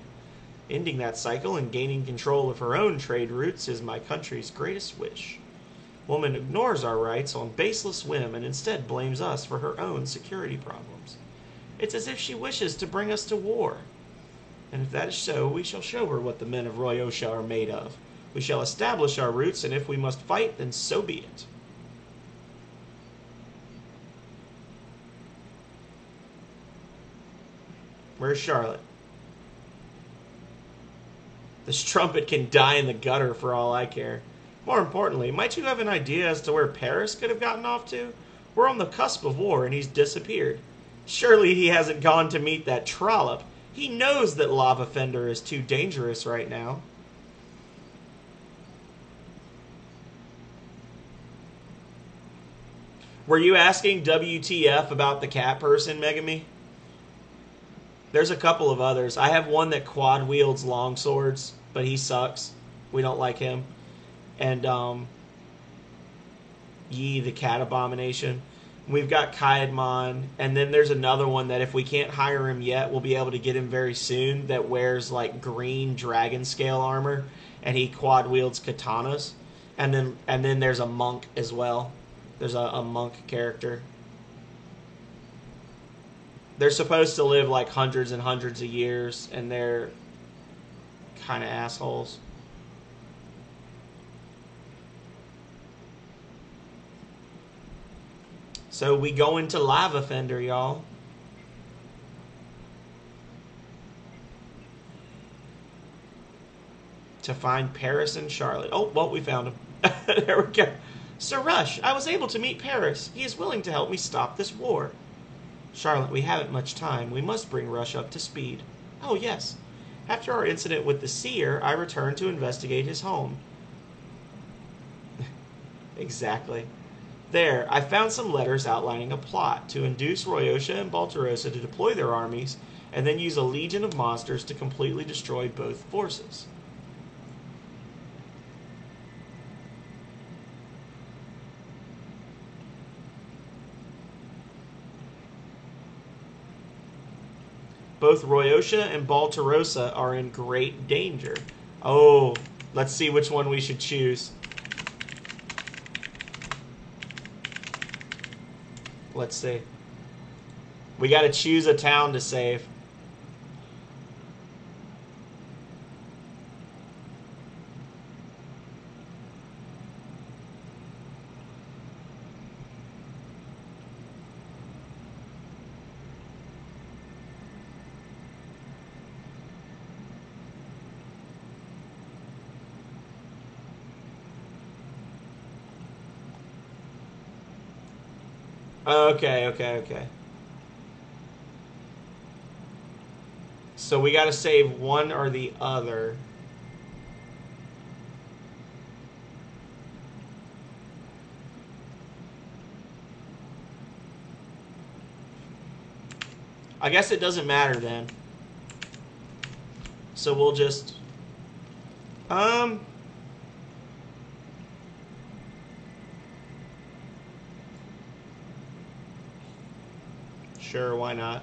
Ending that cycle and gaining control of her own trade routes is my country's greatest wish. Woman ignores our rights on baseless whim and instead blames us for her own security problems. It's as if she wishes to bring us to war. And if that is so, we shall show her what the men of Royosha are made of. We shall establish our roots, and if we must fight, then so be it. Where's Charlotte? This trumpet can die in the gutter for all I care. More importantly, might you have an idea as to where Paris could have gotten off to? We're on the cusp of war, and he's disappeared. Surely he hasn't gone to meet that trollop. He knows that Lava Fender is too dangerous right now. Were you asking WTF about the cat person, Megami? There's a couple of others. I have one that quad wields long swords, but he sucks. We don't like him. And Yi, the cat abomination. We've got Kaedmon, and then there's another one that if we can't hire him yet, we'll be able to get him very soon, that wears like green dragon scale armor, and he quad wields katanas. And then there's a monk as well. There's a monk character. They're supposed to live like hundreds and hundreds of years, and they're kind of assholes. So we go into Lava Fender, y'all. To find Paris and Charlotte. Oh, well, we found him. There we go. Sir Rush, I was able to meet Paris. He is willing to help me stop this war. Charlotte, we haven't much time. We must bring Rush up to speed. Oh, yes. After our incident with the seer, I returned to investigate his home. Exactly. There, I found some letters outlining a plot to induce Royosha and Baltarosa to deploy their armies and then use a legion of monsters to completely destroy both forces. Both Royosha and Baltarosa are in great danger. Oh, let's see which one we should choose. Let's see. We got to choose a town to save. Okay. So we got to save one or the other. I guess it doesn't matter then. So we'll just... Sure, why not?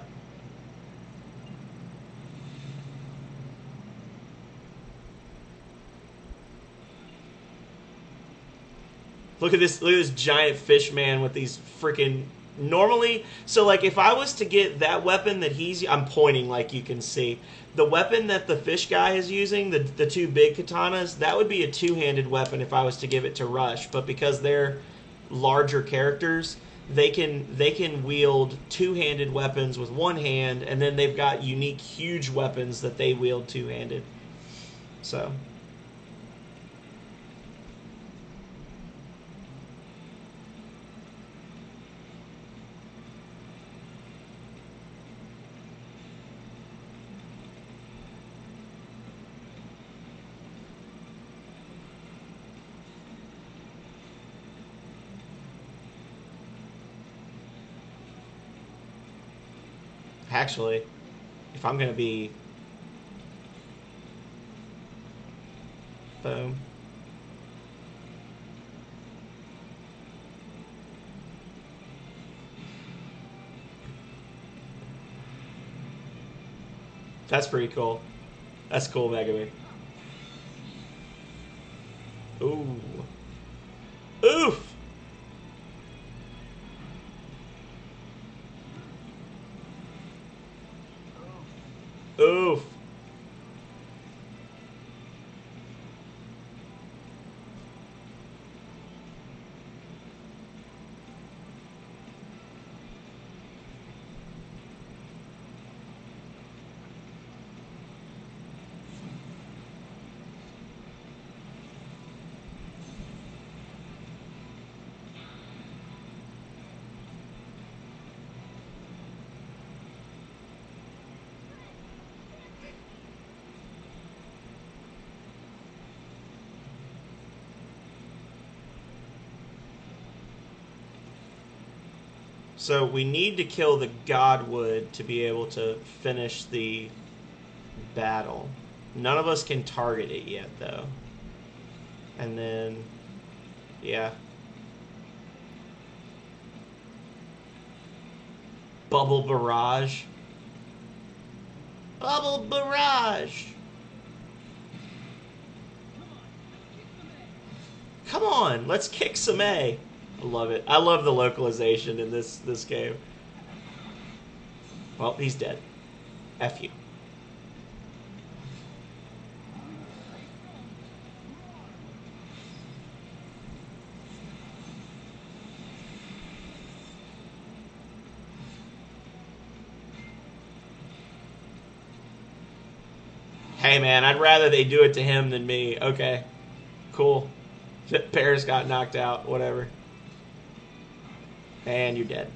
Look at this! Look at this giant fish man with these freaking. Normally, so like if I was to get that weapon that I'm pointing like you can see, the weapon that the fish guy is using, the two big katanas, that would be a two-handed weapon if I was to give it to Rush. But because they're larger characters, they can wield two-handed weapons with one hand, and then they've got unique huge weapons that they wield two-handed. So. Actually, if I'm going to be... Boom. That's pretty cool. That's cool, Megami. Ooh. Oof! Oof. So we need to kill the Godwood to be able to finish the battle. None of us can target it yet, though. And then, yeah. Bubble Barrage. Bubble Barrage! Come on, let's kick some A. I love it. I love the localization in this game. Well, he's dead. F you. Hey man, I'd rather they do it to him than me. Okay. Cool. Paris got knocked out. Whatever. And you're dead.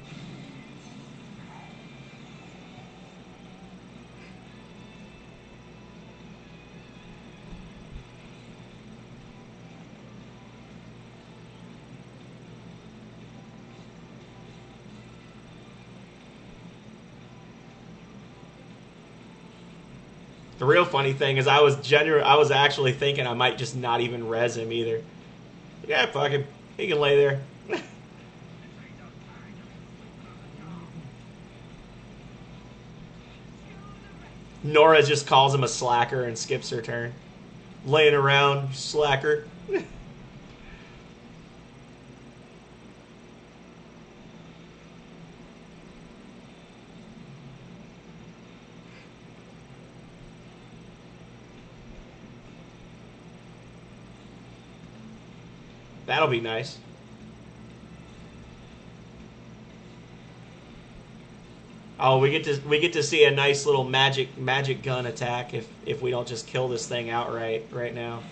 The real funny thing is I was actually thinking I might just not even res him either. Yeah, fuck him. He can lay there. Nora just calls him a slacker and skips her turn. Laying around, slacker. That'll be nice. Oh, we get to see a nice little magic gun attack if we don't just kill this thing outright right now.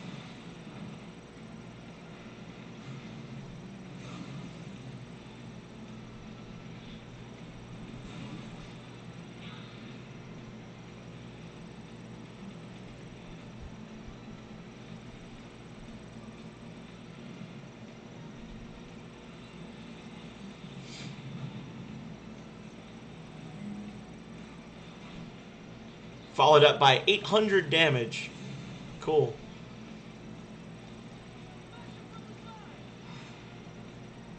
Followed up by 800 damage. Cool.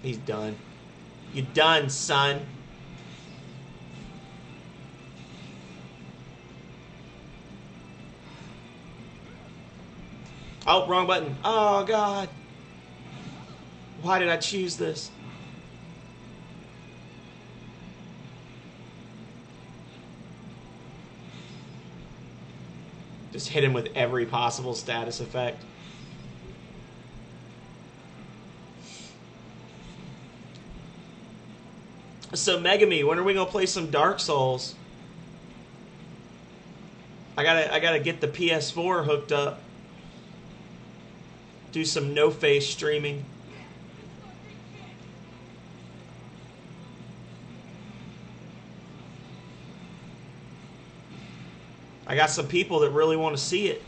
He's done. You done, son. Oh, wrong button. Oh, God. Why did I choose this? Just hit him with every possible status effect. So Megami, when are we gonna play some Dark Souls? I gotta get the PS4 hooked up. Do some no-face streaming. I got some people that really want to see it.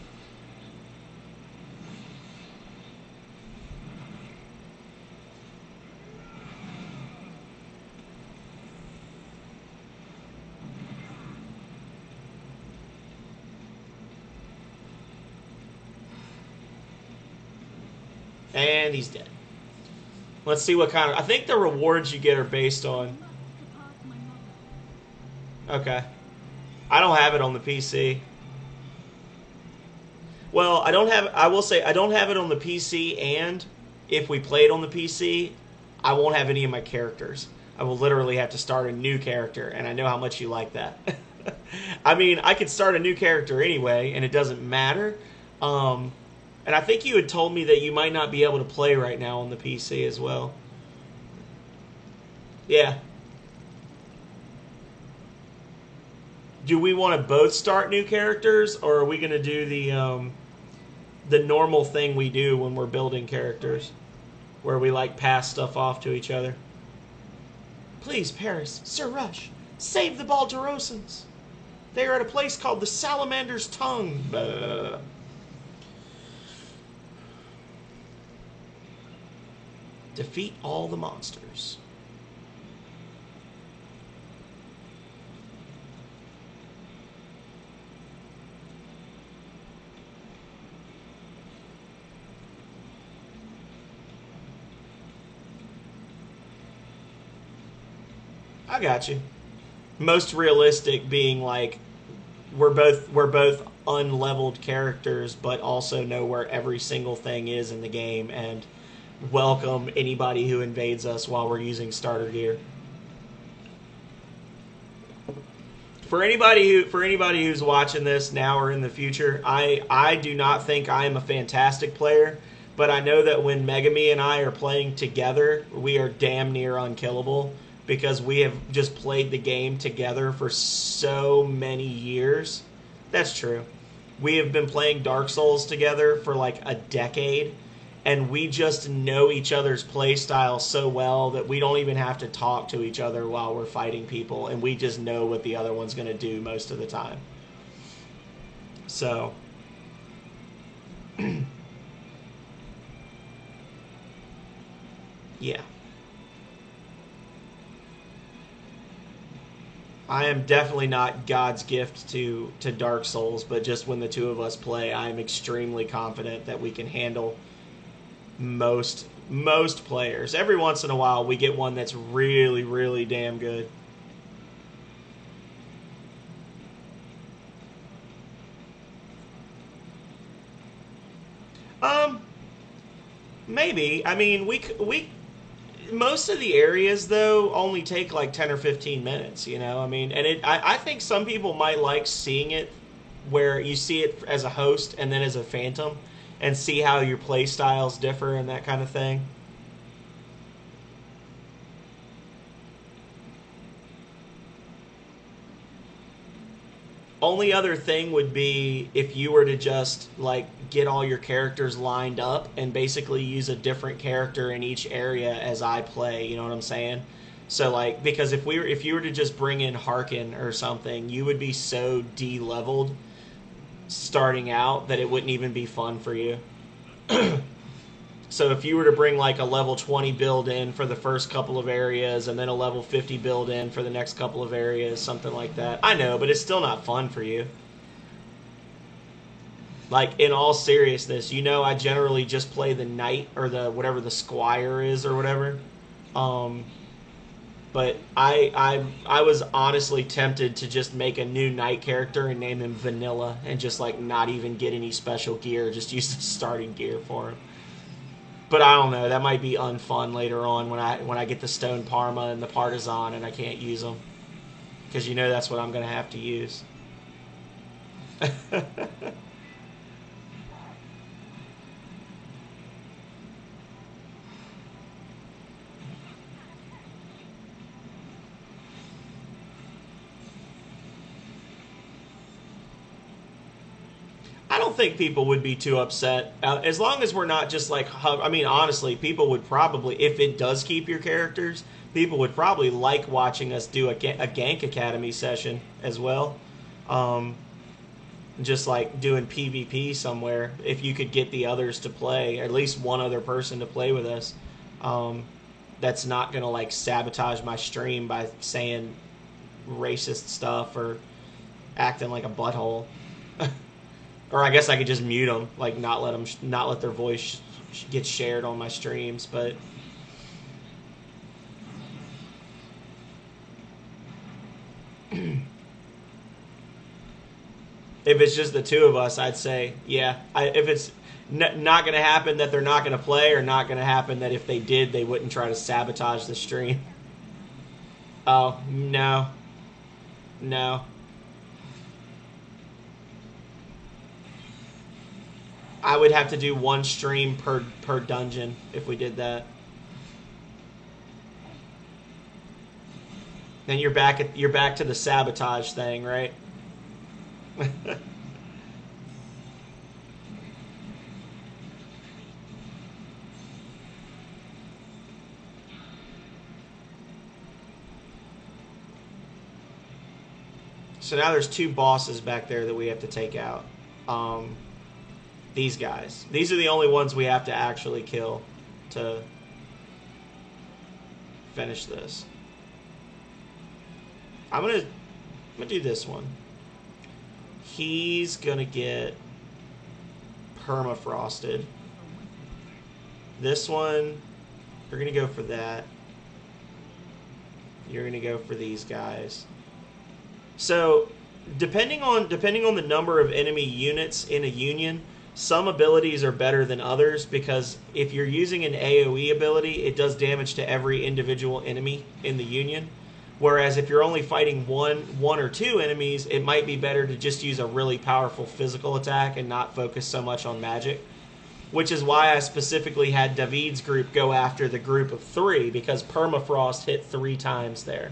And he's dead. Let's see what kind of... I think the rewards you get are based on... Okay. I don't have it on the PC. Well, I don't have... I will say, I don't have it on the PC, and if we play it on the PC, I won't have any of my characters. I will literally have to start a new character, and I know how much you like that. I mean, I could start a new character anyway, and it doesn't matter. And I think you had told me that you might not be able to play right now on the PC as well. Yeah. Do we want to both start new characters, or are we going to do the normal thing we do when we're building characters, where we like pass stuff off to each other? Please, Paris, Sir Rush, save the Balderosans. They are at a place called the Salamander's Tongue. Defeat all the monsters. I got you. Most realistic being like we're both unleveled characters, but also know where every single thing is in the game and welcome anybody who invades us while we're using starter gear. For anybody who's watching this now or in the future, I do not think I am a fantastic player, but I know that when Megami and I are playing together, we are damn near unkillable because we have just played the game together for so many years. That's true. We have been playing Dark Souls together for like a decade, and we just know each other's play style so well that we don't even have to talk to each other while we're fighting people, and we just know what the other one's going to do most of the time. So, yeah. I am definitely not God's gift to Dark Souls, but just when the two of us play, I am extremely confident that we can handle most players. Every once in a while, we get one that's really, really damn good. Maybe. I mean, we most of the areas, though, only take like 10 or 15 minutes, you know? I mean, and I think some people might like seeing it where you see it as a host and then as a phantom and see how your play styles differ and that kind of thing. Only other thing would be if you were to just like get all your characters lined up and basically use a different character in each area as I play, you know what I'm saying? So like, because if you were to just bring in Harkin or something, you would be so de-leveled starting out that it wouldn't even be fun for you. So if you were to bring like a level 20 build in for the first couple of areas and then a level 50 build in for the next couple of areas, something like that. I know, but it's still not fun for you. Like, in all seriousness, you know I generally just play the knight or the whatever the squire is or whatever. But I was honestly tempted to just make a new knight character and name him Vanilla and just like not even get any special gear, just use the starting gear for him. But I don't know. That might be unfun later on when I get the Stone Parma and the Partisan and I can't use them. Because you know that's what I'm going to have to use. I don't think people would be too upset as long as we're not just like. I mean, honestly, people would probably, if it does keep your characters, people would probably like watching us do a Gank Academy session as well. Just like doing PvP somewhere. If you could get the others to play, at least one other person to play with us, that's not gonna like sabotage my stream by saying racist stuff or acting like a butthole. Or I guess I could just mute them, like not let their voice get shared on my streams. But if it's just the two of us, I'd say yeah. If it's not going to happen that they're not going to play, or not going to happen that if they did, they wouldn't try to sabotage the stream. Oh no, no. I would have to do one stream per dungeon if we did that. Then you're back to the sabotage thing, right? So now there's two bosses back there that we have to take out. These guys. These are the only ones we have to actually kill to finish this. I'm gonna do this one. He's gonna get permafrosted. This one, you're gonna go for that. You're gonna go for these guys. So depending on the number of enemy units in a union, some abilities are better than others, because if you're using an AoE ability, it does damage to every individual enemy in the union. Whereas if you're only fighting one or two enemies, it might be better to just use a really powerful physical attack and not focus so much on magic. Which is why I specifically had David's group go after the group of 3, because Permafrost hit 3 times there.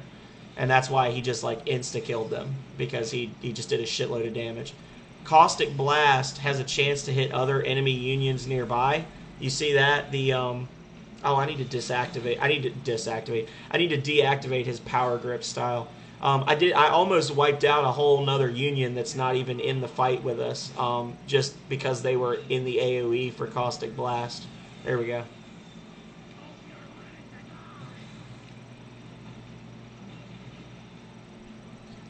And that's why he just like insta-killed them, because he just did a shitload of damage. Caustic Blast has a chance to hit other enemy unions nearby. You see that? The oh, I need to deactivate his power grip style. I almost wiped out a whole nother union that's not even in the fight with us, just because they were in the AoE for Caustic Blast. There we go.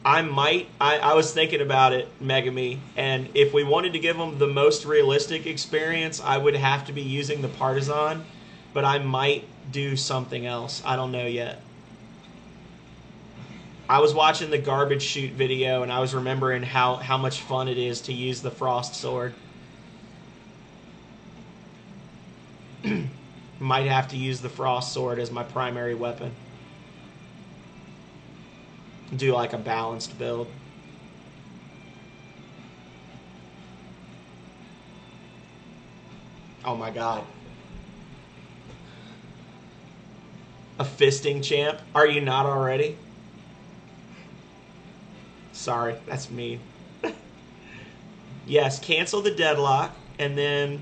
I was thinking about it, Megami, and if we wanted to give them the most realistic experience, I would have to be using the Partisan, but I might do something else. I don't know yet. I was watching the Garbage Chute video, and I was remembering how much fun it is to use the Frost Sword. Might have to use the Frost Sword as my primary weapon. Do like a balanced build. Oh my god. A fisting champ? Are you not already? Sorry, that's mean. Yes, cancel the deadlock, and then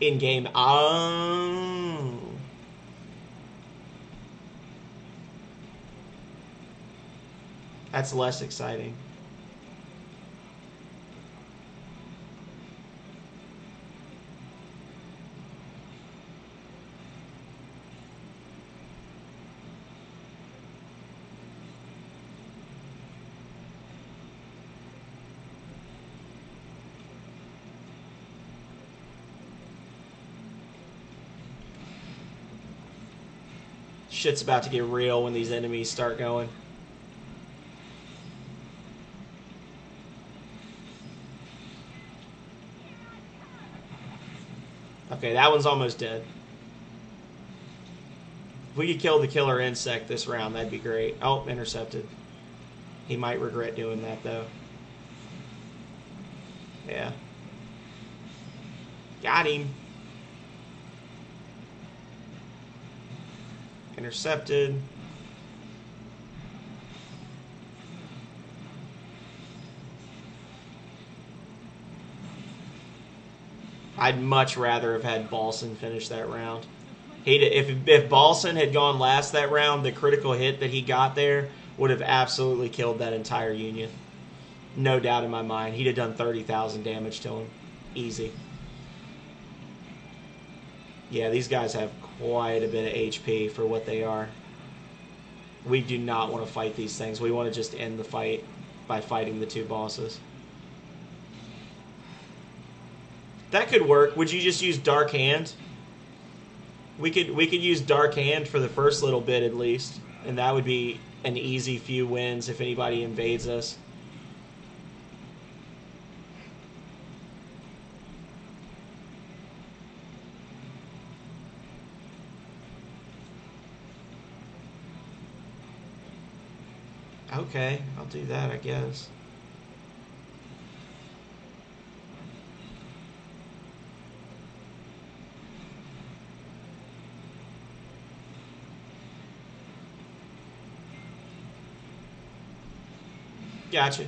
in-game. Oh. That's less exciting. Shit's about to get real when these enemies start going. Okay, that one's almost dead. If we could kill the killer insect this round, that'd be great. Oh, intercepted. He might regret doing that, though. Yeah. Got him. Intercepted. I'd much rather have had Balson finish that round. If Balson had gone last that round, the critical hit that he got there would have absolutely killed that entire Union. No doubt in my mind. He'd have done 30,000 damage to him. Easy. Yeah, these guys have quite a bit of HP for what they are. We do not want to fight these things. We want to just end the fight by fighting the two bosses. That could work. Would you just use Dark Hand? We could use Dark Hand for the first little bit at least, and that would be an easy few wins if anybody invades us. Okay, I'll do that, I guess. Gotcha.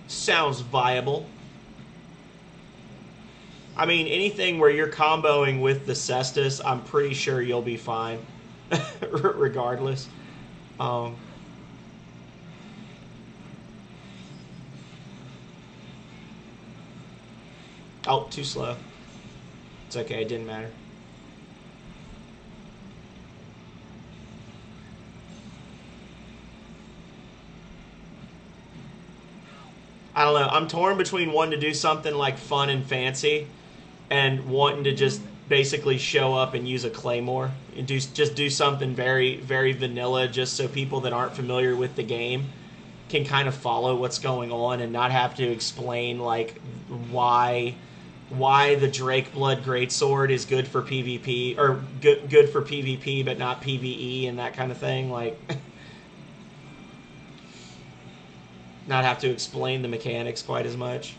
Sounds viable. I mean, anything where you're comboing with the Cestus, I'm pretty sure you'll be fine. Regardless. Oh, too slow. It's okay, it didn't matter. I don't know. I'm torn between wanting to do something like fun and fancy and wanting to just basically show up and use a claymore and just do something very, very vanilla just so people that aren't familiar with the game can kind of follow what's going on and not have to explain like why the Drakeblood Greatsword is good for PvP or good for PvP but not PvE and that kind of thing. Like not have to explain the mechanics quite as much.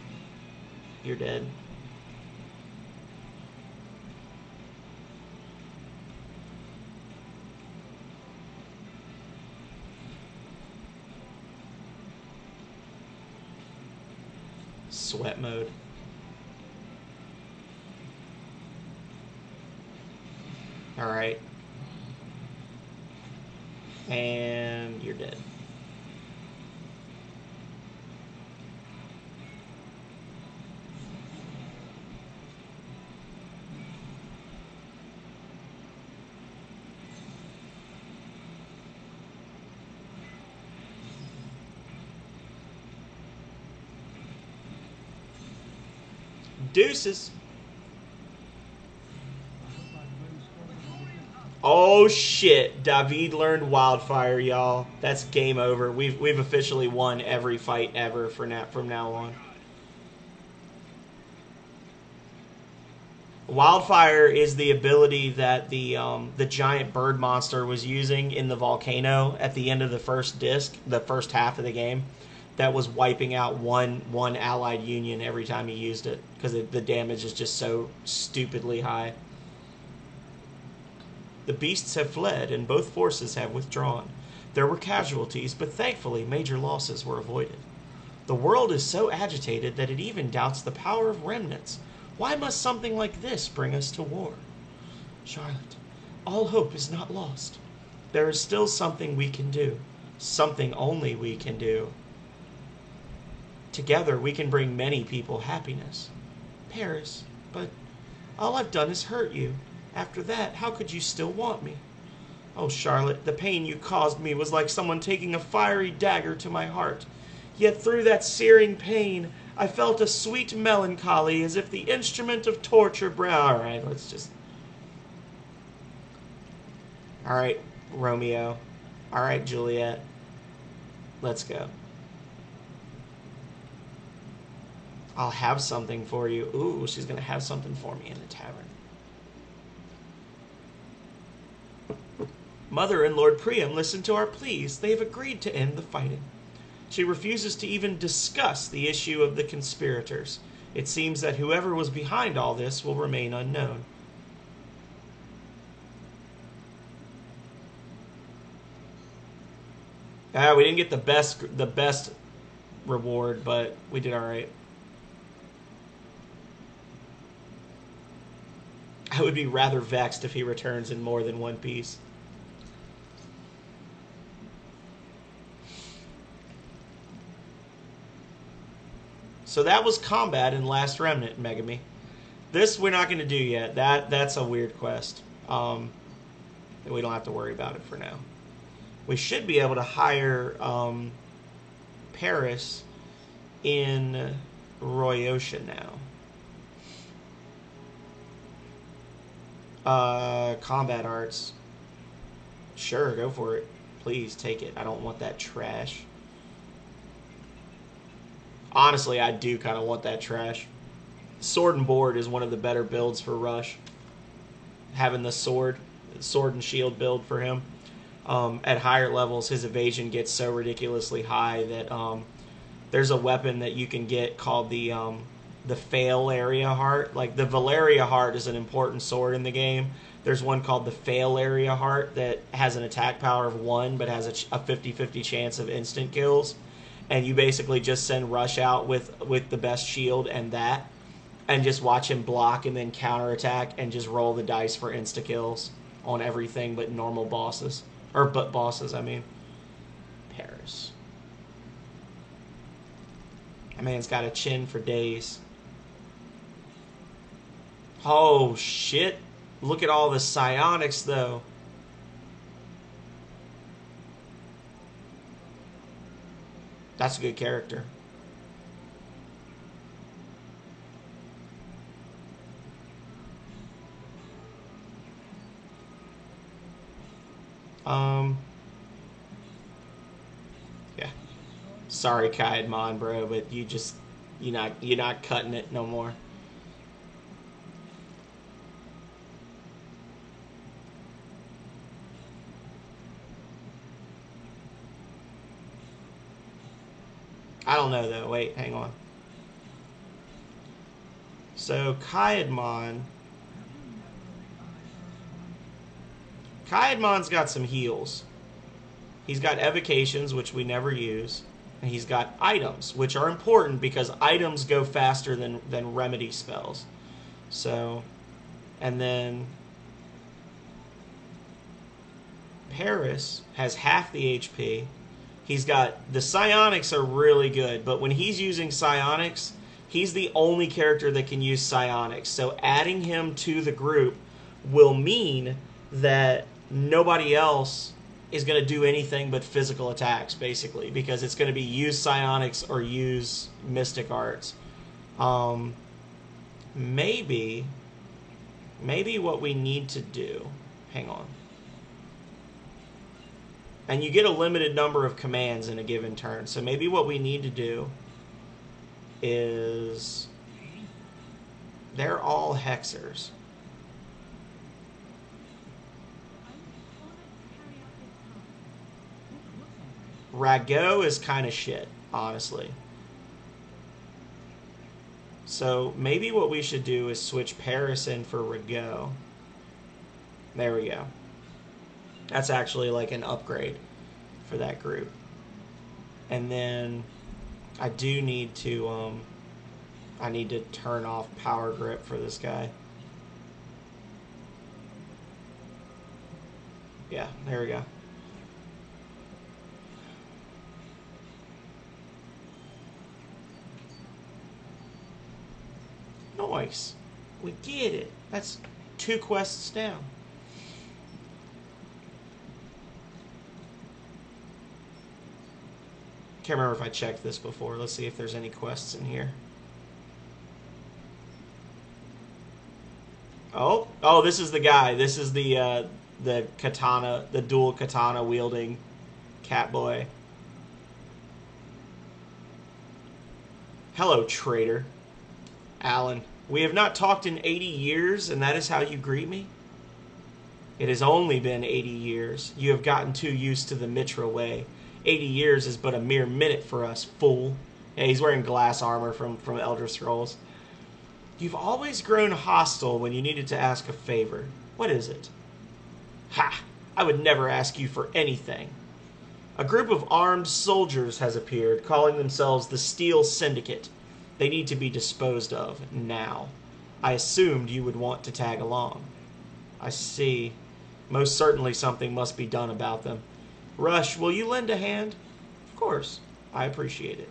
You're dead. Sweat mode. Alright. And you're dead. Deuces. Oh shit! David learned Wildfire, y'all. That's game over. We've officially won every fight ever from now on. Wildfire is the ability that the giant bird monster was using in the volcano at the end of the first disc, the first half of the game, that was wiping out one allied union every time he used it because the damage is just so stupidly high. The beasts have fled, and both forces have withdrawn. There were casualties, but thankfully major losses were avoided. The world is so agitated that it even doubts the power of remnants. Why must something like this bring us to war? Charlotte, all hope is not lost. There is still something we can do. Something only we can do. Together we can bring many people happiness. Paris, but all I've done is hurt you. After that, how could you still want me? Oh, Charlotte, the pain you caused me was like someone taking a fiery dagger to my heart. Yet through that searing pain, I felt a sweet melancholy as if the instrument of torture Alright, let's just... Alright, Romeo. Alright, Juliet. Let's go. I'll have something for you. Ooh, she's going to have something for me in the tavern. Mother and Lord Priam listen to our pleas. They have agreed to end the fighting. She refuses to even discuss the issue of the conspirators. It seems that whoever was behind all this will remain unknown. We didn't get the best reward, but we did all right. I would be rather vexed if he returns in more than one piece. So that was combat in Last Remnant, Megami. This we're not going to do yet. That's a weird quest. We don't have to worry about it for now. We should be able to hire Paris in Royosha now. Combat arts. Sure, go for it. Please take it. I don't want that trash. Honestly, I do kind of want that trash. Sword and board is one of the better builds for Rush. Having the sword and shield build for him. At higher levels, his evasion gets so ridiculously high that there's a weapon that you can get called the Fail Area Heart. Like, the Valeria Heart is an important sword in the game. There's one called the Fail Area Heart that has an attack power of 1 but has a 50-50 chance of instant kills. And you basically just send Rush out with the best shield and that, and just watch him block and then counterattack and just roll the dice for insta-kills on everything but normal bosses. But bosses, I mean. Paris. That man's got a chin for days. Oh, shit. Look at all the psionics, though. That's a good character. Yeah. Sorry, Kaedmon, bro, but you're not cutting it no more. I don't know, though. Wait, hang on. So, Kaedmon's got some heals. He's got evocations, which we never use. And he's got items, which are important because items go faster than remedy spells. So, and then Paris has half the HP. He's got... The psionics are really good, but when he's using psionics, he's the only character that can use psionics. So adding him to the group will mean that nobody else is going to do anything but physical attacks, basically, because it's going to be use psionics or use mystic arts. Maybe what we need to do... Hang on. And you get a limited number of commands in a given turn. So maybe what we need to do is... They're all hexers. Rago is kind of shit, honestly. So maybe what we should do is switch Paris in for Rago. There we go. That's actually like an upgrade for that group. And then I do need to I need to turn off power grip for this guy. Yeah, there we go. Nice. We did it. That's 2 quests down. Can't remember if I checked this before. Let's see if there's any quests in here. Oh, this is the guy. This is the katana, the dual katana wielding Catboy. Hello, traitor. Alan, we have not talked in 80 years, and that is how you greet me? It has only been 80 years. You have gotten too used to the Mitra way. 80 years is but a mere minute for us, fool. Yeah, he's wearing glass armor from Elder Scrolls. You've always grown hostile when you needed to ask a favor. What is it? Ha! I would never ask you for anything. A group of armed soldiers has appeared, calling themselves the Steel Syndicate. They need to be disposed of now. I assumed you would want to tag along. I see. Most certainly something must be done about them. Rush, will you lend a hand? Of course. I appreciate it.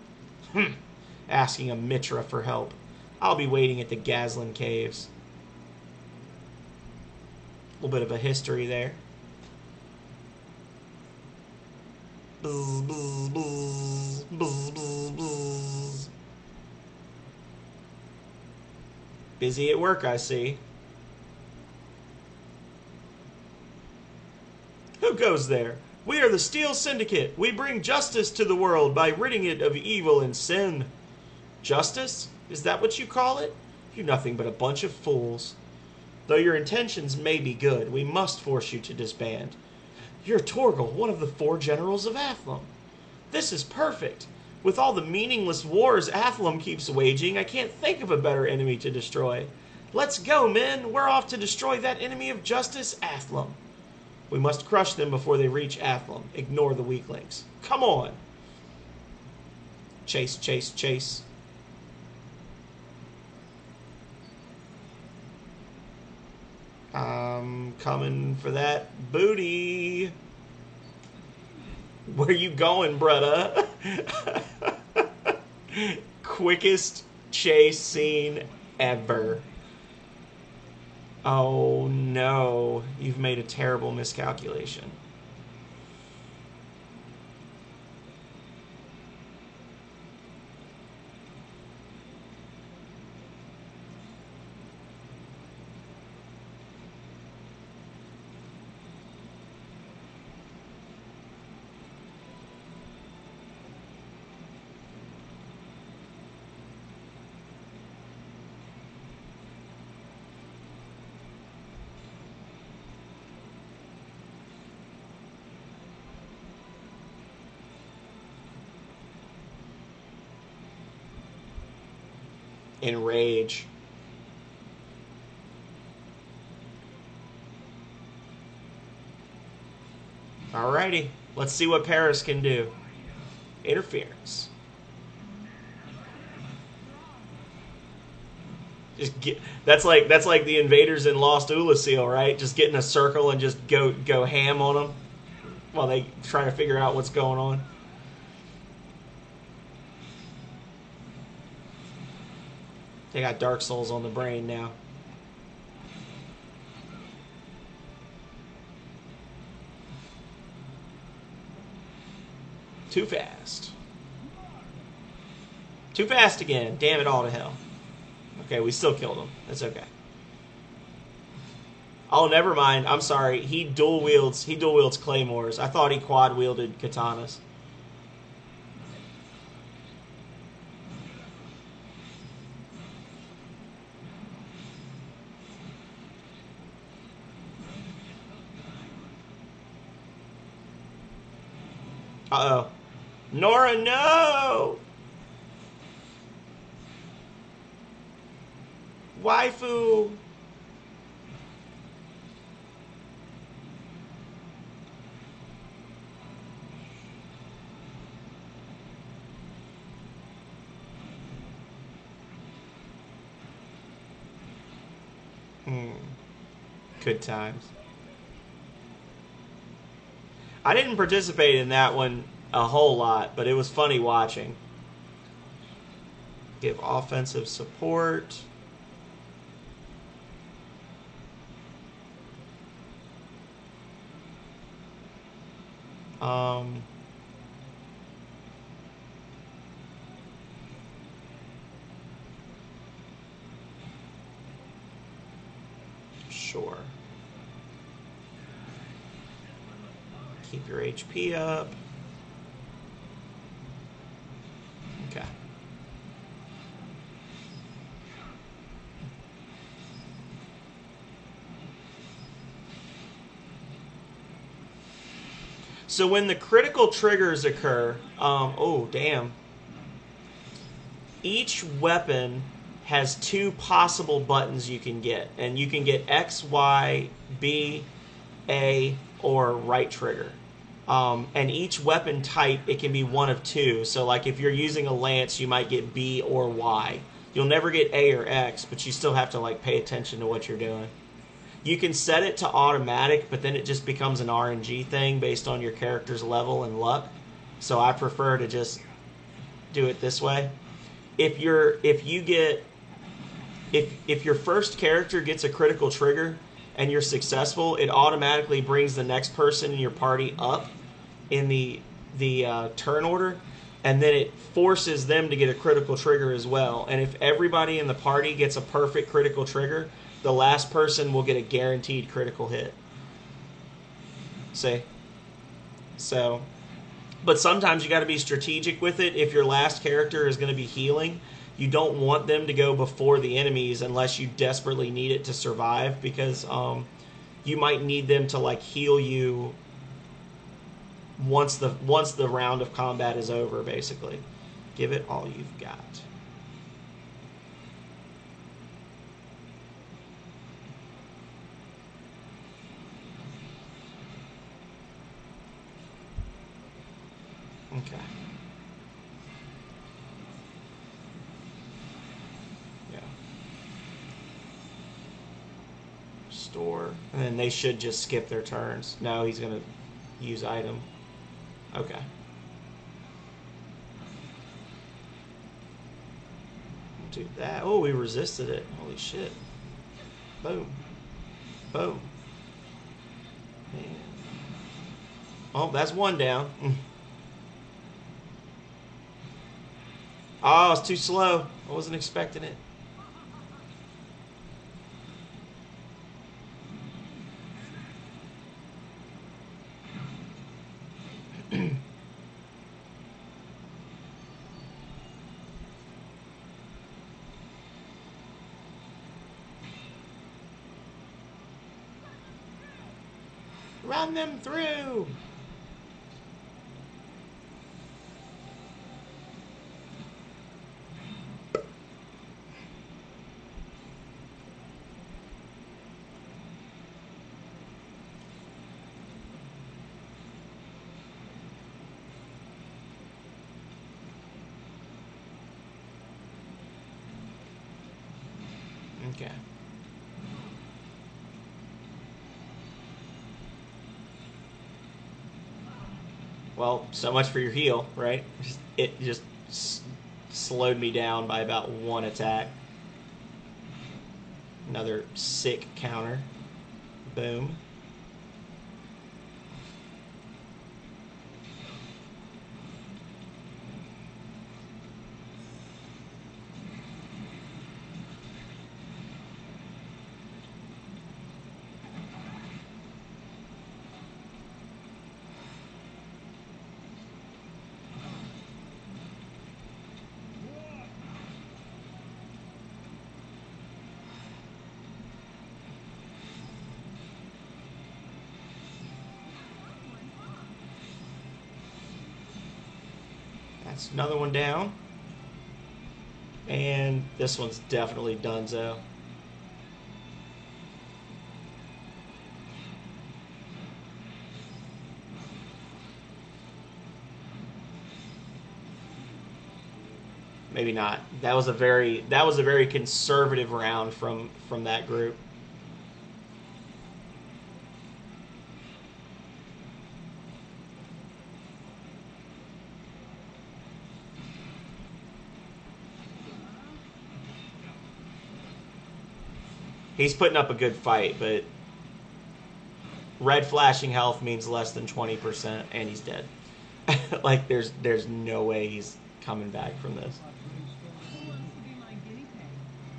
Asking a Mitra for help. I'll be waiting at the Gazlan Caves. A little bit of a history there. Buzz, buzz, buzz, buzz, buzz, buzz. Busy at work, I see. Who goes there? We are the Steel Syndicate. We bring justice to the world by ridding it of evil and sin. Justice? Is that what you call it? You're nothing but a bunch of fools. Though your intentions may be good, we must force you to disband. You're Torgal, one of the 4 generals of Athlum. This is perfect. With all the meaningless wars Athlum keeps waging, I can't think of a better enemy to destroy. Let's go, men. We're off to destroy that enemy of justice, Athlum. We must crush them before they reach Athlum. Ignore the weaklings. Come on. Chase, chase, chase. I'm coming for that booty. Where you going, brudda? Quickest chase scene ever. Oh no, you've made a terrible miscalculation. Enrage. Alrighty, let's see what Paris can do. Interference. Just get, that's like the invaders in Lost Ulasil, right? Just get in a circle and just go ham on them while they try to figure out what's going on. They got Dark Souls on the brain now. Too fast. Too fast again. Damn it all to hell. Okay, we still killed him. That's okay. Oh, never mind. I'm sorry. He dual wields claymores. I thought he quad wielded katanas. Uh-oh. Nora, no! Waifu! Good times. I didn't participate in that one a whole lot, but it was funny watching. Give offensive support. Sure. Keep your HP up. Okay. So when the critical triggers occur, oh damn. Each weapon has 2 possible buttons you can get, and you can get X, Y, B, A, or right trigger. And each weapon type, it can be one of 2. So like if you're using a lance, you might get B or Y. You'll never get A or X, but you still have to like pay attention to what you're doing. You can set it to automatic, but then it just becomes an RNG thing based on your character's level and luck. So I prefer to just do it this way. If your first character gets a critical trigger and you're successful, it automatically brings the next person in your party up in the turn order, and then it forces them to get a critical trigger as well. And if everybody in the party gets a perfect critical trigger, the last person will get a guaranteed critical hit. See? So, but sometimes you got to be strategic with it. If your last character is going to be healing, you don't want them to go before the enemies unless you desperately need it to survive, because you might need them to like heal you once the round of combat is over, basically. Give it all you've got. Okay. Yeah. Store. And then they should just skip their turns. No, he's going to use item. Okay. Do that. Oh, we resisted it. Holy shit. Boom. Boom. Man. Oh, that's one down. Oh, it's too slow. I wasn't expecting it. Run them through. Okay. Well, so much for your heal, right? It just slowed me down by about 1 attack. Another sick counter. Boom. That's another one down. And this one's definitely donezo. Maybe not. That was a very conservative round from that group. He's putting up a good fight, but red flashing health means less than 20%, and he's dead. Like, there's no way he's coming back from this.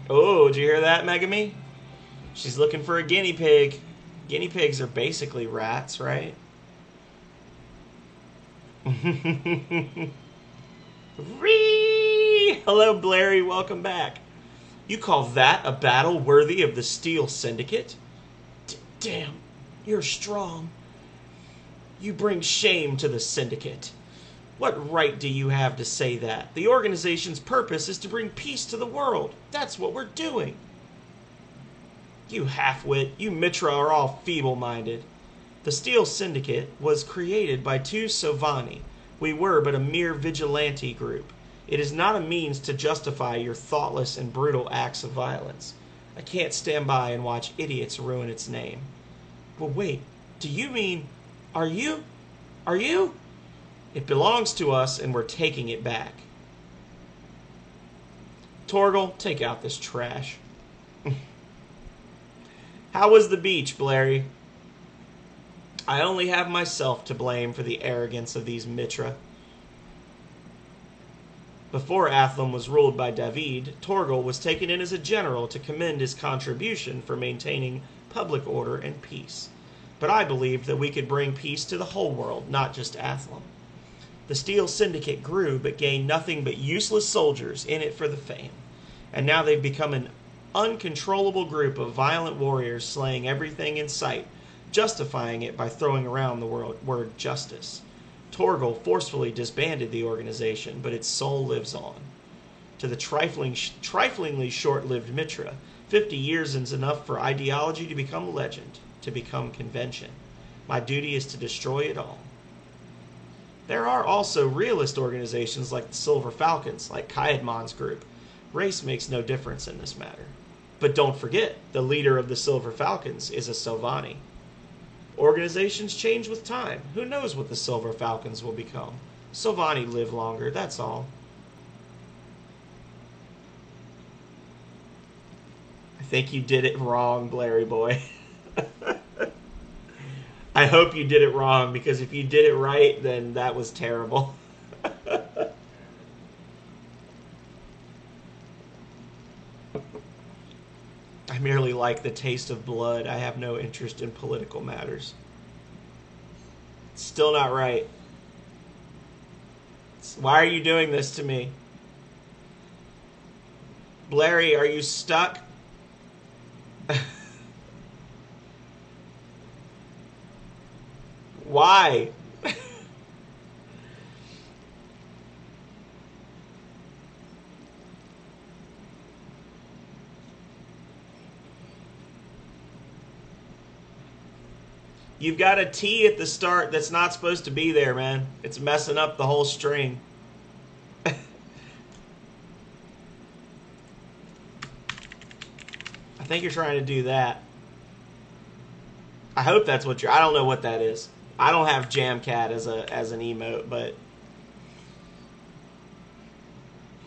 Oh, did you hear that, Megami? She's looking for a guinea pig. Guinea pigs are basically rats, right? Hello, Blairy. Welcome back. You call that a battle worthy of the Steel Syndicate? Damn, you're strong. You bring shame to the Syndicate. What right do you have to say that? The organization's purpose is to bring peace to the world. That's what we're doing. You half-wit, you Mitra are all feeble-minded. The Steel Syndicate was created by two Sovani. We were but a mere vigilante group. It is not a means to justify your thoughtless and brutal acts of violence. I can't stand by and watch idiots ruin its name. Well, wait, do you mean... Are you? It belongs to us, and we're taking it back. Torgal, take out this trash. How was the beach, Blairy? I only have myself to blame for the arrogance of these Mitra. Before Athlum was ruled by David, Torgal was taken in as a general to commend his contribution for maintaining public order and peace. But I believed that we could bring peace to the whole world, not just Athlum. The Steel Syndicate grew, but gained nothing but useless soldiers in it for the fame. And now they've become an uncontrollable group of violent warriors slaying everything in sight, justifying it by throwing around the word justice. Torgal forcefully disbanded the organization, but its soul lives on. To the triflingly short-lived Mitra, 50 years is enough for ideology to become legend, to become convention. My duty is to destroy it all. There are also realist organizations like the Silver Falcons, like Kaedmon's group. Race makes no difference in this matter. But don't forget, the leader of the Silver Falcons is a Sovani. Organizations change with time. Who knows what the Silver Falcons will become? Sovani live longer, that's all. I think you did it wrong, Blairy boy. I hope you did it wrong, because if you did it right, then that was terrible. I merely like the taste of blood. I have no interest in political matters. It's still not right. Why are you doing this to me? Blairy, are you stuck? Why? You've got a T at the start that's not supposed to be there, man. It's messing up the whole string. I think you're trying to do that. I hope that's what you're... I don't know what that is. I don't have Jamcat as an emote, but...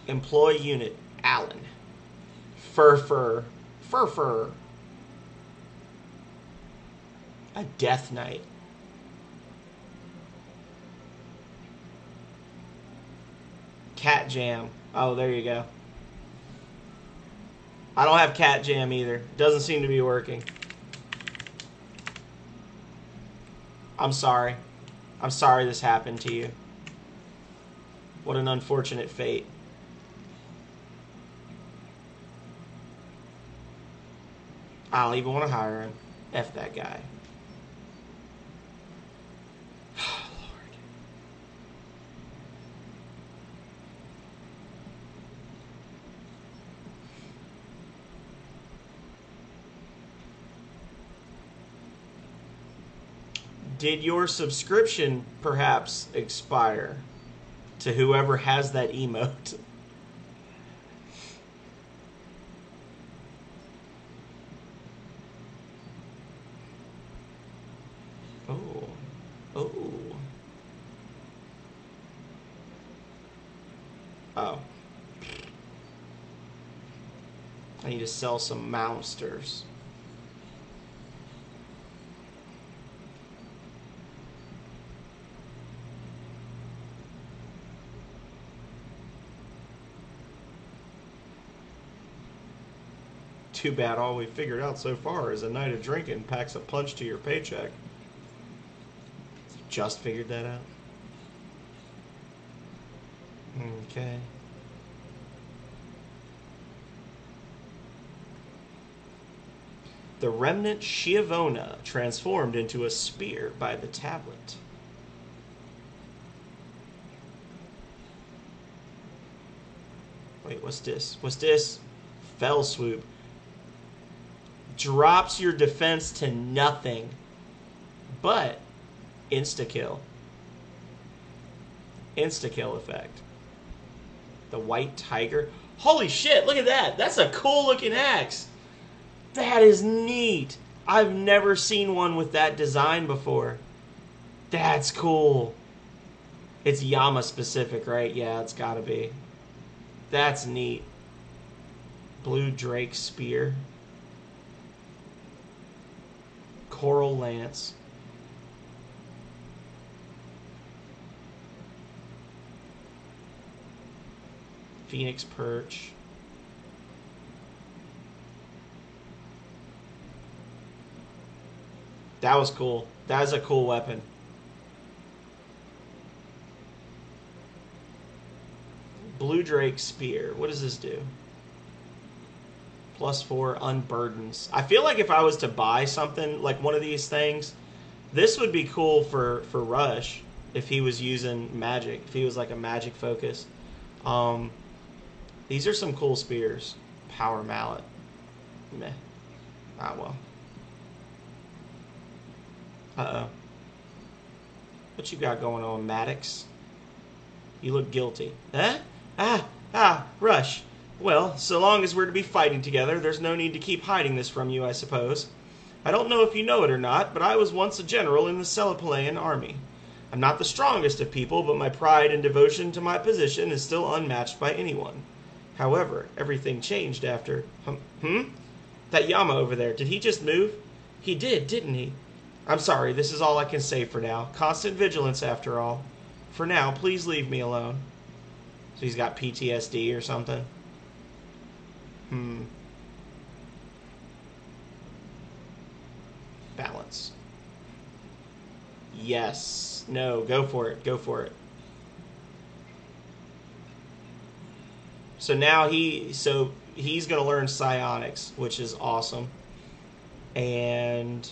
Employ unit, Allen. Fur. A Death Knight. Cat Jam. Oh, there you go. I don't have Cat Jam either. Doesn't seem to be working. I'm sorry. I'm sorry this happened to you. What an unfortunate fate. I don't even want to hire him. F that guy. Lord. Did your subscription perhaps expire to whoever has that emote? Oh. I need to sell some monsters. Too bad all we figured out so far is a night of drinking packs a punch to your paycheck. Just figured that out. Okay. The remnant Schiavona transformed into a spear by the tablet. Wait, what's this? What's this? Fell Swoop. Drops your defense to nothing. But insta-kill. Insta-kill effect. The White Tiger. Holy shit, look at that. That's a cool looking axe. That is neat. I've never seen one with that design before. That's cool. It's Yama specific, right? Yeah, it's gotta be. That's neat. Blue Drake Spear. Coral Lance. Phoenix Perch. That was cool. That is a cool weapon. Blue Drake Spear. What does this do? +4 unburdens. I feel like if I was to buy something like one of these things, this would be cool for Rush if he was using magic. If he was like a magic focus. These are some cool spears. Power Mallet. Meh. Ah, well. Uh-oh. What you got going on, Maddox? You look guilty. Huh? Rush. Well, so long as we're to be fighting together, there's no need to keep hiding this from you, I suppose. I don't know if you know it or not, but I was once a general in the Celepolean army. I'm not the strongest of people, but my pride and devotion to my position is still unmatched by anyone. However, everything changed after... That Yama over there, did he just move? He did, didn't he? I'm sorry, this is all I can say for now. Constant vigilance, after all. For now, please leave me alone. So he's got PTSD or something? Balance. Yes. No, go for it. Go for it. So now he's going to learn psionics, which is awesome. And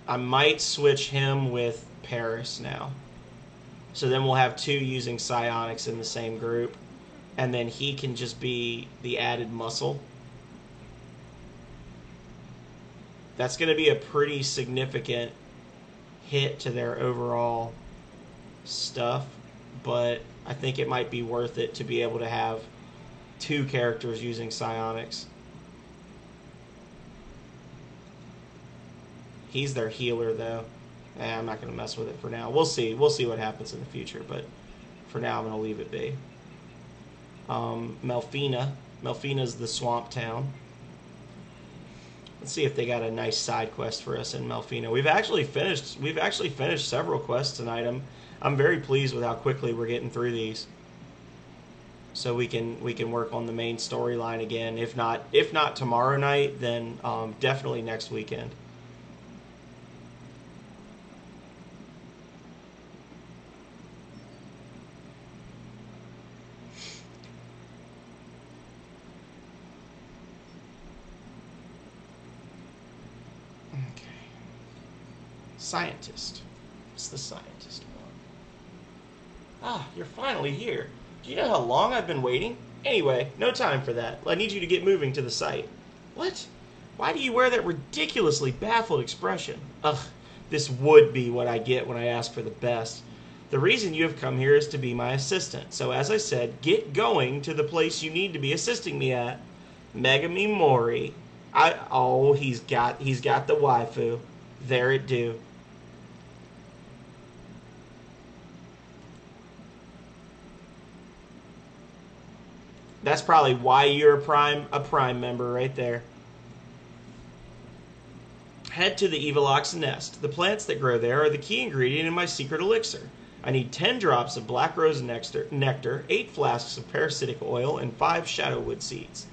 I might switch him with Paris now. So then we'll have two using psionics in the same group. And then he can just be the added muscle. That's going to be a pretty significant hit to their overall stuff. But I think it might be worth it to be able to have two characters using psionics. He's their healer, though. I'm not going to mess with it for now. We'll see. We'll see what happens in the future. But for now, I'm going to leave it be. Melfina. Melfina's the swamp town. Let's see if they got a nice side quest for us in Melfina. We've actually finished several quests tonight. I'm very pleased with how quickly we're getting through these. So we can work on the main storyline again. If not tomorrow night, then definitely next weekend. Scientist. It's the scientist one. Ah, you're finally here. Do you know how long I've been waiting? Anyway, no time for that. I need you to get moving to the site. What? Why do you wear that ridiculously baffled expression? Ugh, this would be what I get when I ask for the best. The reason you have come here is to be my assistant. So as I said, get going to the place you need to be assisting me at. Megami Mori. He's got the waifu. There it do. That's probably why you're a prime member right there. Head to the Evilox nest. The plants that grow there are the key ingredient in my secret elixir. I need 10 drops of black rose nectar, 8 flasks of parasitic oil, and 5 shadowwood seeds.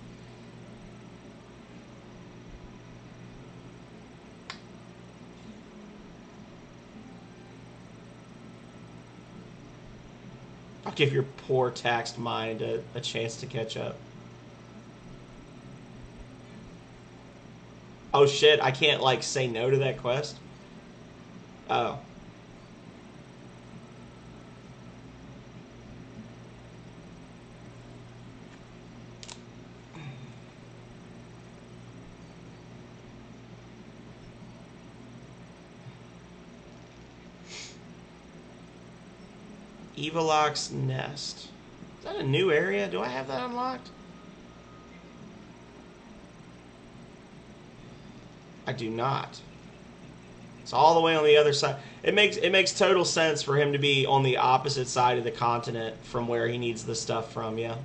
I'll give your poor taxed mind a chance to catch up. Oh shit, I can't like say no to that quest? Oh. Evoloc's Nest. Is that a new area? Do I have that unlocked? I do not. It's all the way on the other side. It makes total sense for him to be on the opposite side of the continent from where he needs the stuff from, yeah.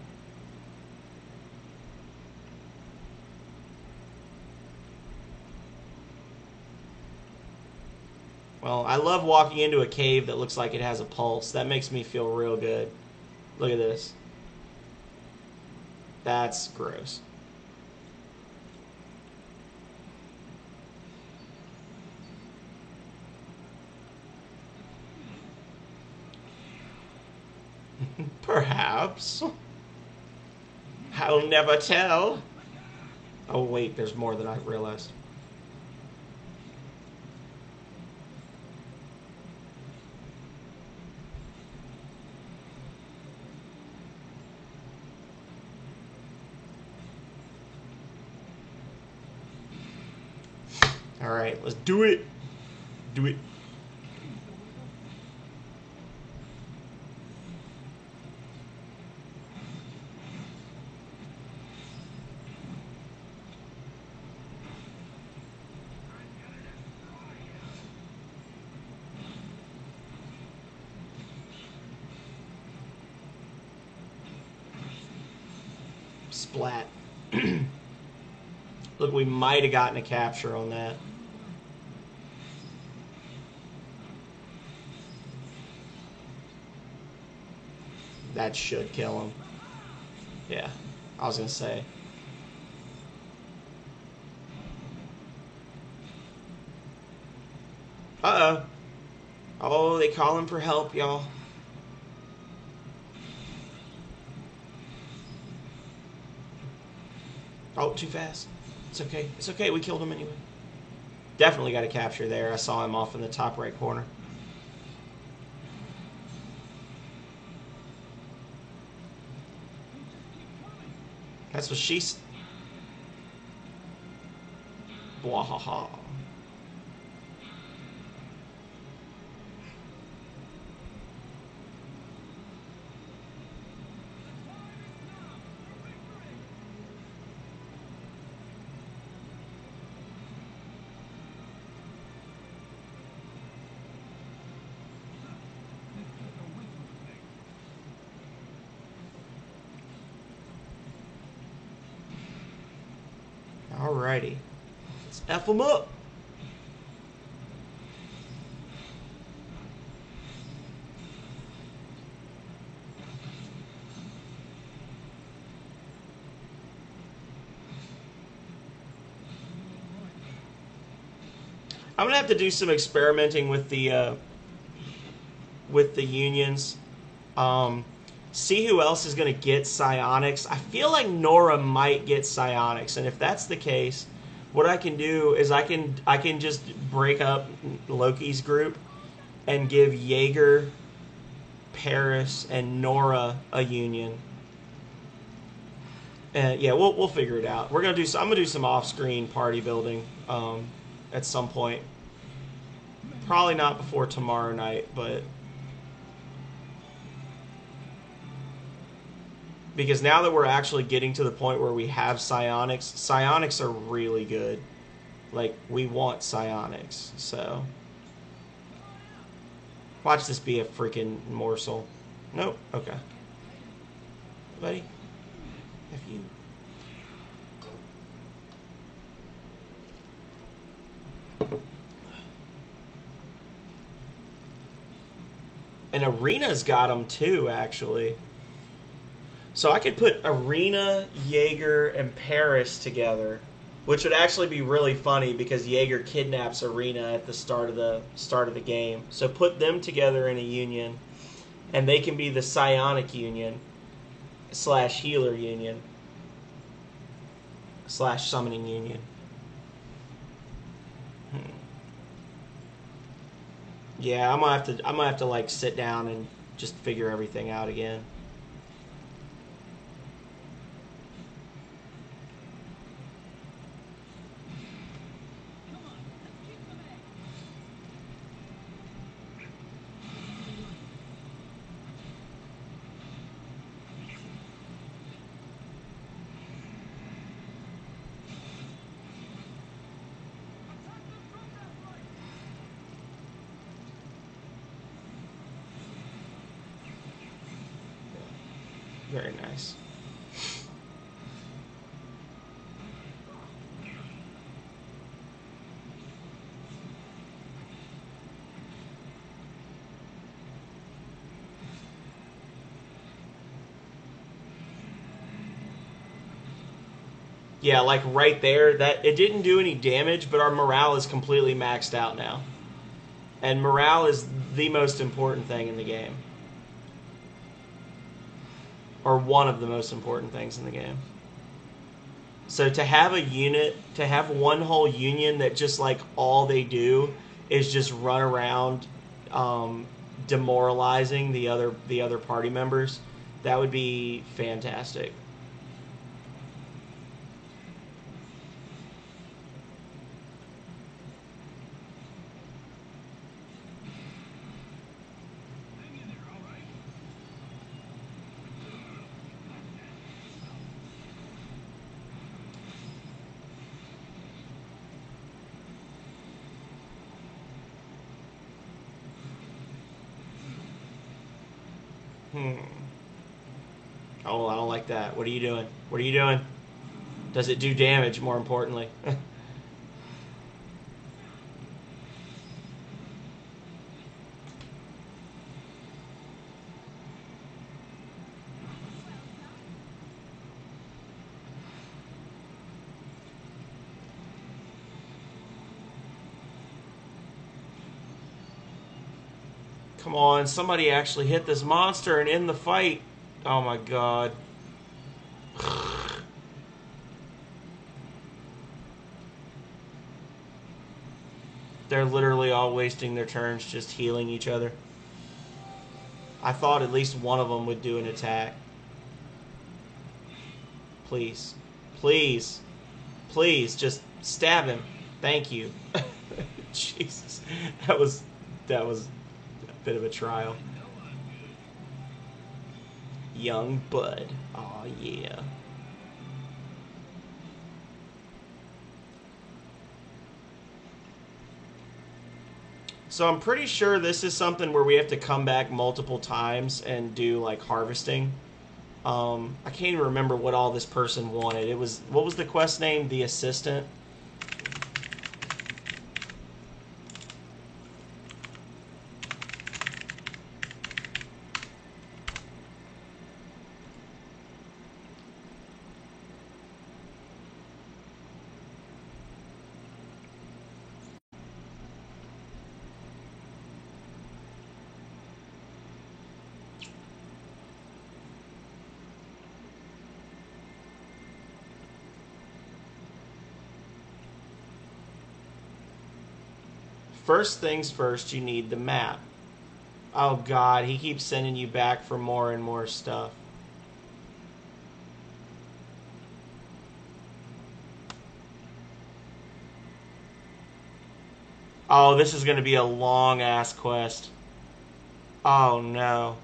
Well, I love walking into a cave that looks like it has a pulse. That makes me feel real good. Look at this. That's gross. Perhaps. I'll never tell. Oh, wait, there's more than I realized. All right, let's do it. Do it. Splat. Look, we might have gotten a capture on that. That should kill him. Yeah, I was gonna say. Uh-oh. Oh, they calling for help, y'all. Oh, too fast. It's okay. It's okay. We killed him anyway. Definitely got a capture there. I saw him off in the top right corner. That's what she's... Bwahaha. Alrighty. Let's F them up. I'm gonna have to do some experimenting with the unions. See who else is going to get psionics. I feel like Nora might get psionics, and if that's the case, what I can do is I can just break up Loki's group and give Jaeger, Paris, and Nora a union. And yeah, we'll figure it out. I'm gonna do some off-screen party building at some point. Probably not before tomorrow night, but. Because now that we're actually getting to the point where we have psionics are really good. Like, we want psionics, so. Watch this be a freaking morsel. Nope, okay. Buddy, F you. And Arena's got them too, actually. So I could put Arena, Jaeger, and Paris together, which would actually be really funny because Jaeger kidnaps Arena at the start of the game. So put them together in a union, and they can be the Psionic Union / Healer Union / Summoning Union. Yeah, I'm gonna have to like sit down and just figure everything out again. Very nice. Yeah, like right there, that it didn't do any damage, but our morale is completely maxed out now. And morale is the most important thing in the game. Or one of the most important things in the game. So to have a unit, to have one whole union that just like all they do is just run around demoralizing the other party members, that would be fantastic. Oh, I don't like that. What are you doing? What are you doing? Does it do damage, more importantly? Come on, somebody actually hit this monster and end the fight. Oh my god. They're literally all wasting their turns just healing each other. I thought at least one of them would do an attack. Please. Please. Please, just stab him. Thank you. Jesus. That was a bit of a trial. Young Bud. Aw, yeah. So I'm pretty sure this is something where we have to come back multiple times and do like harvesting. I can't even remember what all this person wanted. It was, what was the quest name? The Assistant. First things first, you need the map. Oh god, he keeps sending you back for more and more stuff. Oh, this is going to be a long-ass quest. Oh no.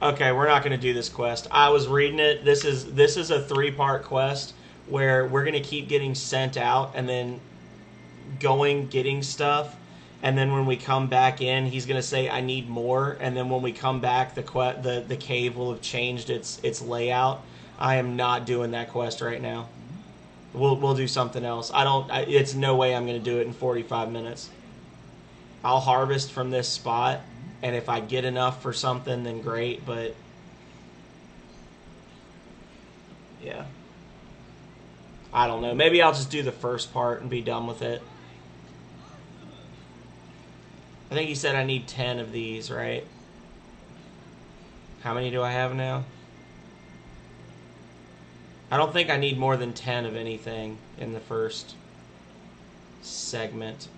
Okay, we're not going to do this quest. I was reading it. This is a 3-part quest where we're going to keep getting sent out and then getting stuff, and then when we come back in, he's going to say I need more, and then when we come back, the cave will have changed its layout. I am not doing that quest right now. We'll do something else. It's no way I'm going to do it in 45 minutes. I'll harvest from this spot, and if I get enough for something, then great, but yeah. I don't know. Maybe I'll just do the first part and be done with it. I think he said I need 10 of these, right? How many do I have now? I don't think I need more than 10 of anything in the first segment.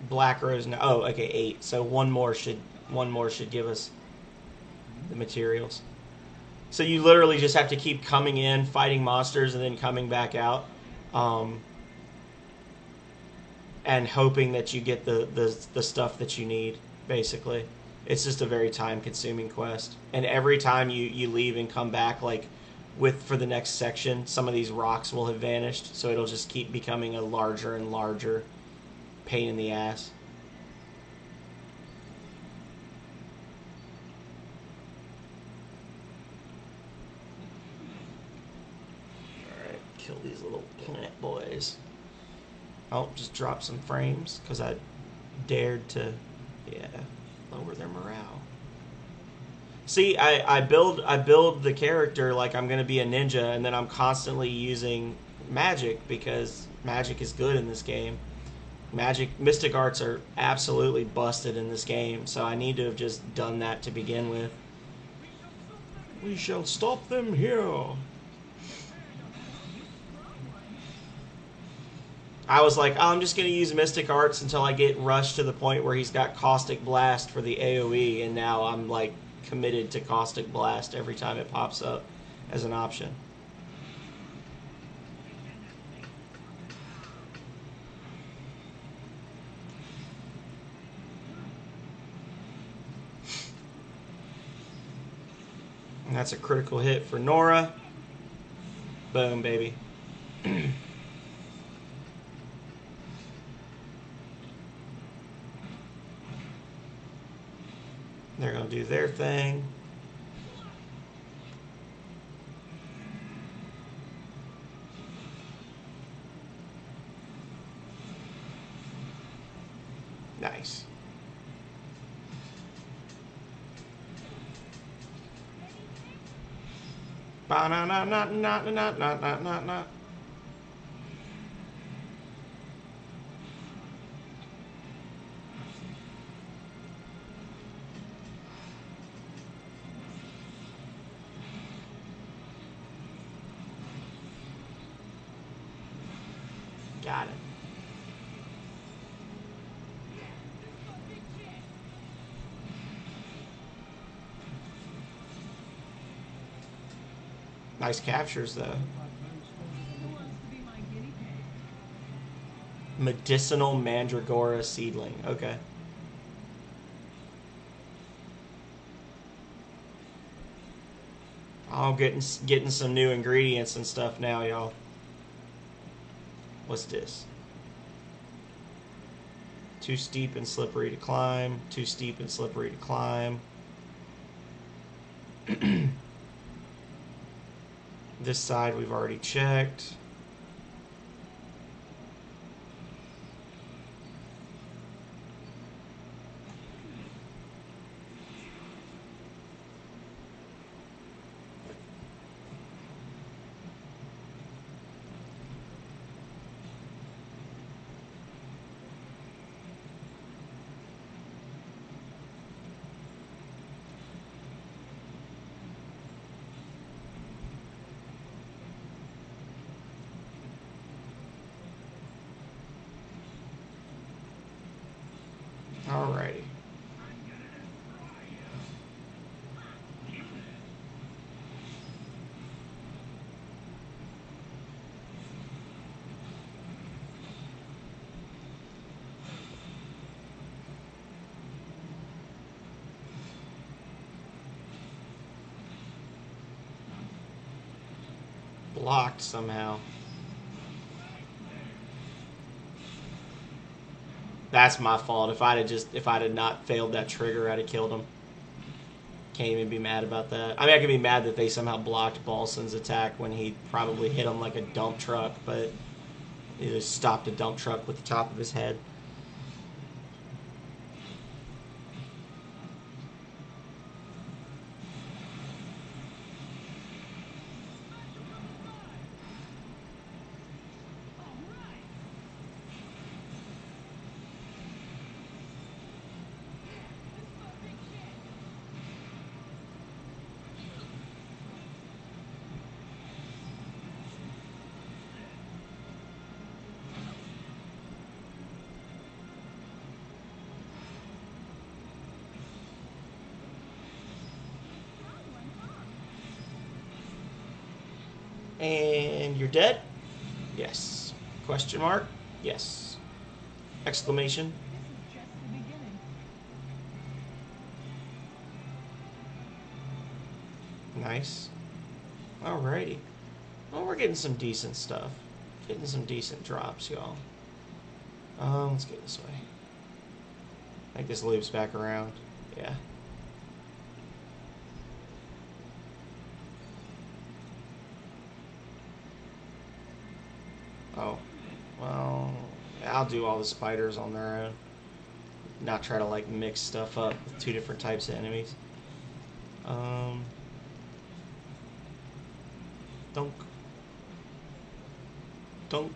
Black Rose. No, oh, okay, 8. So one more should give us the materials. So you literally just have to keep coming in, fighting monsters, and then coming back out. and hoping that you get the stuff that you need, basically. It's just a very time consuming quest. And every time you leave and come back, like for the next section, some of these rocks will have vanished, so it'll just keep becoming a larger and larger pain in the ass. Alright, kill these little plant boys. Oh, just drop some frames because I dared to, yeah, lower their morale. See, I build the character like I'm gonna be a ninja, and then I'm constantly using magic because magic is good in this game. Mystic arts are absolutely busted in this game, so I need to have just done that to begin with. We shall stop them here. I was like, oh, I'm just going to use Mystic Arts until I get rushed to the point where he's got Caustic Blast for the AoE, and now I'm like committed to Caustic Blast every time it pops up as an option. And that's a critical hit for Nora. Boom, baby. They're going to do their thing. Nice. Ba-na-na-na-na-na-na-na-na-na. Got it. Nice captures, though. Medicinal Mandragora seedling. Okay. I'm getting some new ingredients and stuff now, y'all. What's this? Too steep and slippery to climb. Too steep and slippery to climb. This side we've already checked. Alrighty. Blocked somehow. That's my fault. If I'd have not failed that trigger, I'd have killed him. Can't even be mad about that. I mean, I can be mad that they somehow blocked Balson's attack when he probably hit him like a dump truck, but he just stopped a dump truck with the top of his head. And you're dead? Yes. Question mark? Yes. Exclamation. This is just the beginning. Nice. Alrighty. Well, we're getting some decent stuff. Getting some decent drops, y'all. Let's get this way. I think this loops back around. Yeah. Oh. Well, I'll do all the spiders on their own. Not try to, like, mix stuff up with two different types of enemies. Dunk. Dunk.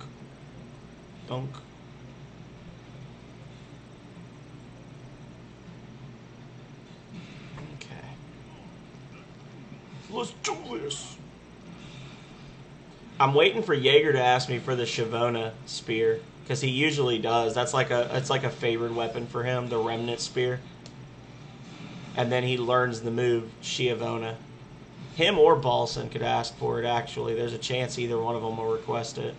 Dunk. Okay. Let's do this. I'm waiting for Jaeger to ask me for the Shavona spear, because he usually does. It's like a favored weapon for him, the Remnant spear. And then he learns the move Shavona. Him or Balson could ask for it, actually. There's a chance either one of them will request it.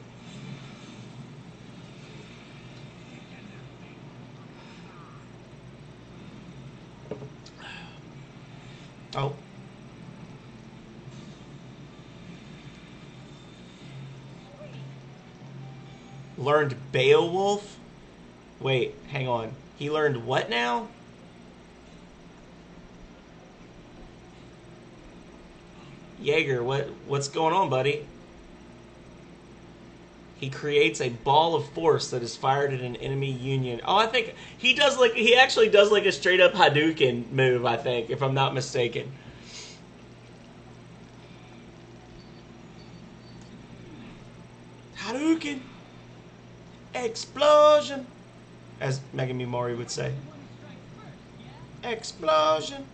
Oh. Learned Beowulf? Wait, hang on. He learned what now? Jaeger, what's going on, buddy? He creates a ball of force that is fired at an enemy union. Oh, I think he actually does like a straight up Hadouken move, I think, if I'm not mistaken. Hadouken! Explosion! As Megami Mori would say. Explosion!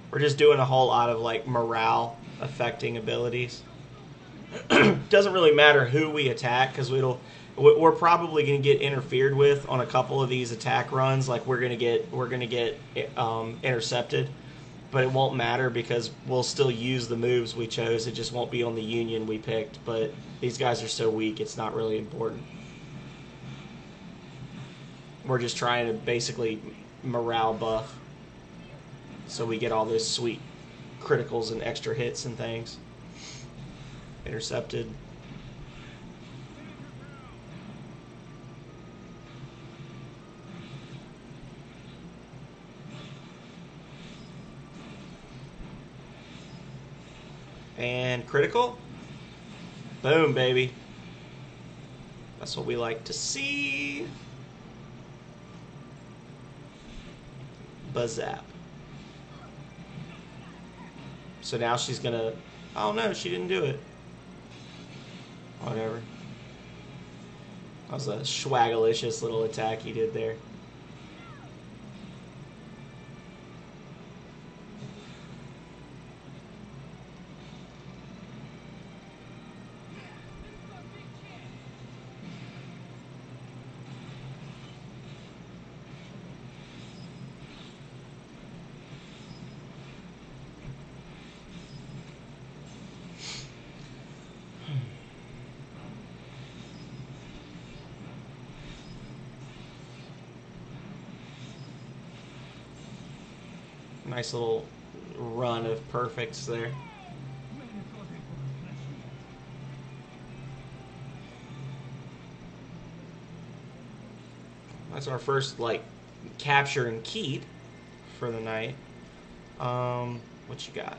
We're just doing a whole lot of like morale affecting abilities. Doesn't really matter who we attack, because we're probably going to get interfered with on a couple of these attack runs. Like we're going to get intercepted, but it won't matter because we'll still use the moves we chose. It just won't be on the union we picked. But these guys are so weak, it's not really important. We're just trying to basically morale buff, so we get all those sweet criticals and extra hits and things. Intercepted. And critical. Boom, baby. That's what we like to see. Buzzap. So now she's gonna... Oh no, she didn't do it. Whatever. That was a schwagalicious little attack he did there. Nice little run of perfects there. That's our first, like, capture and keep for the night. What you got?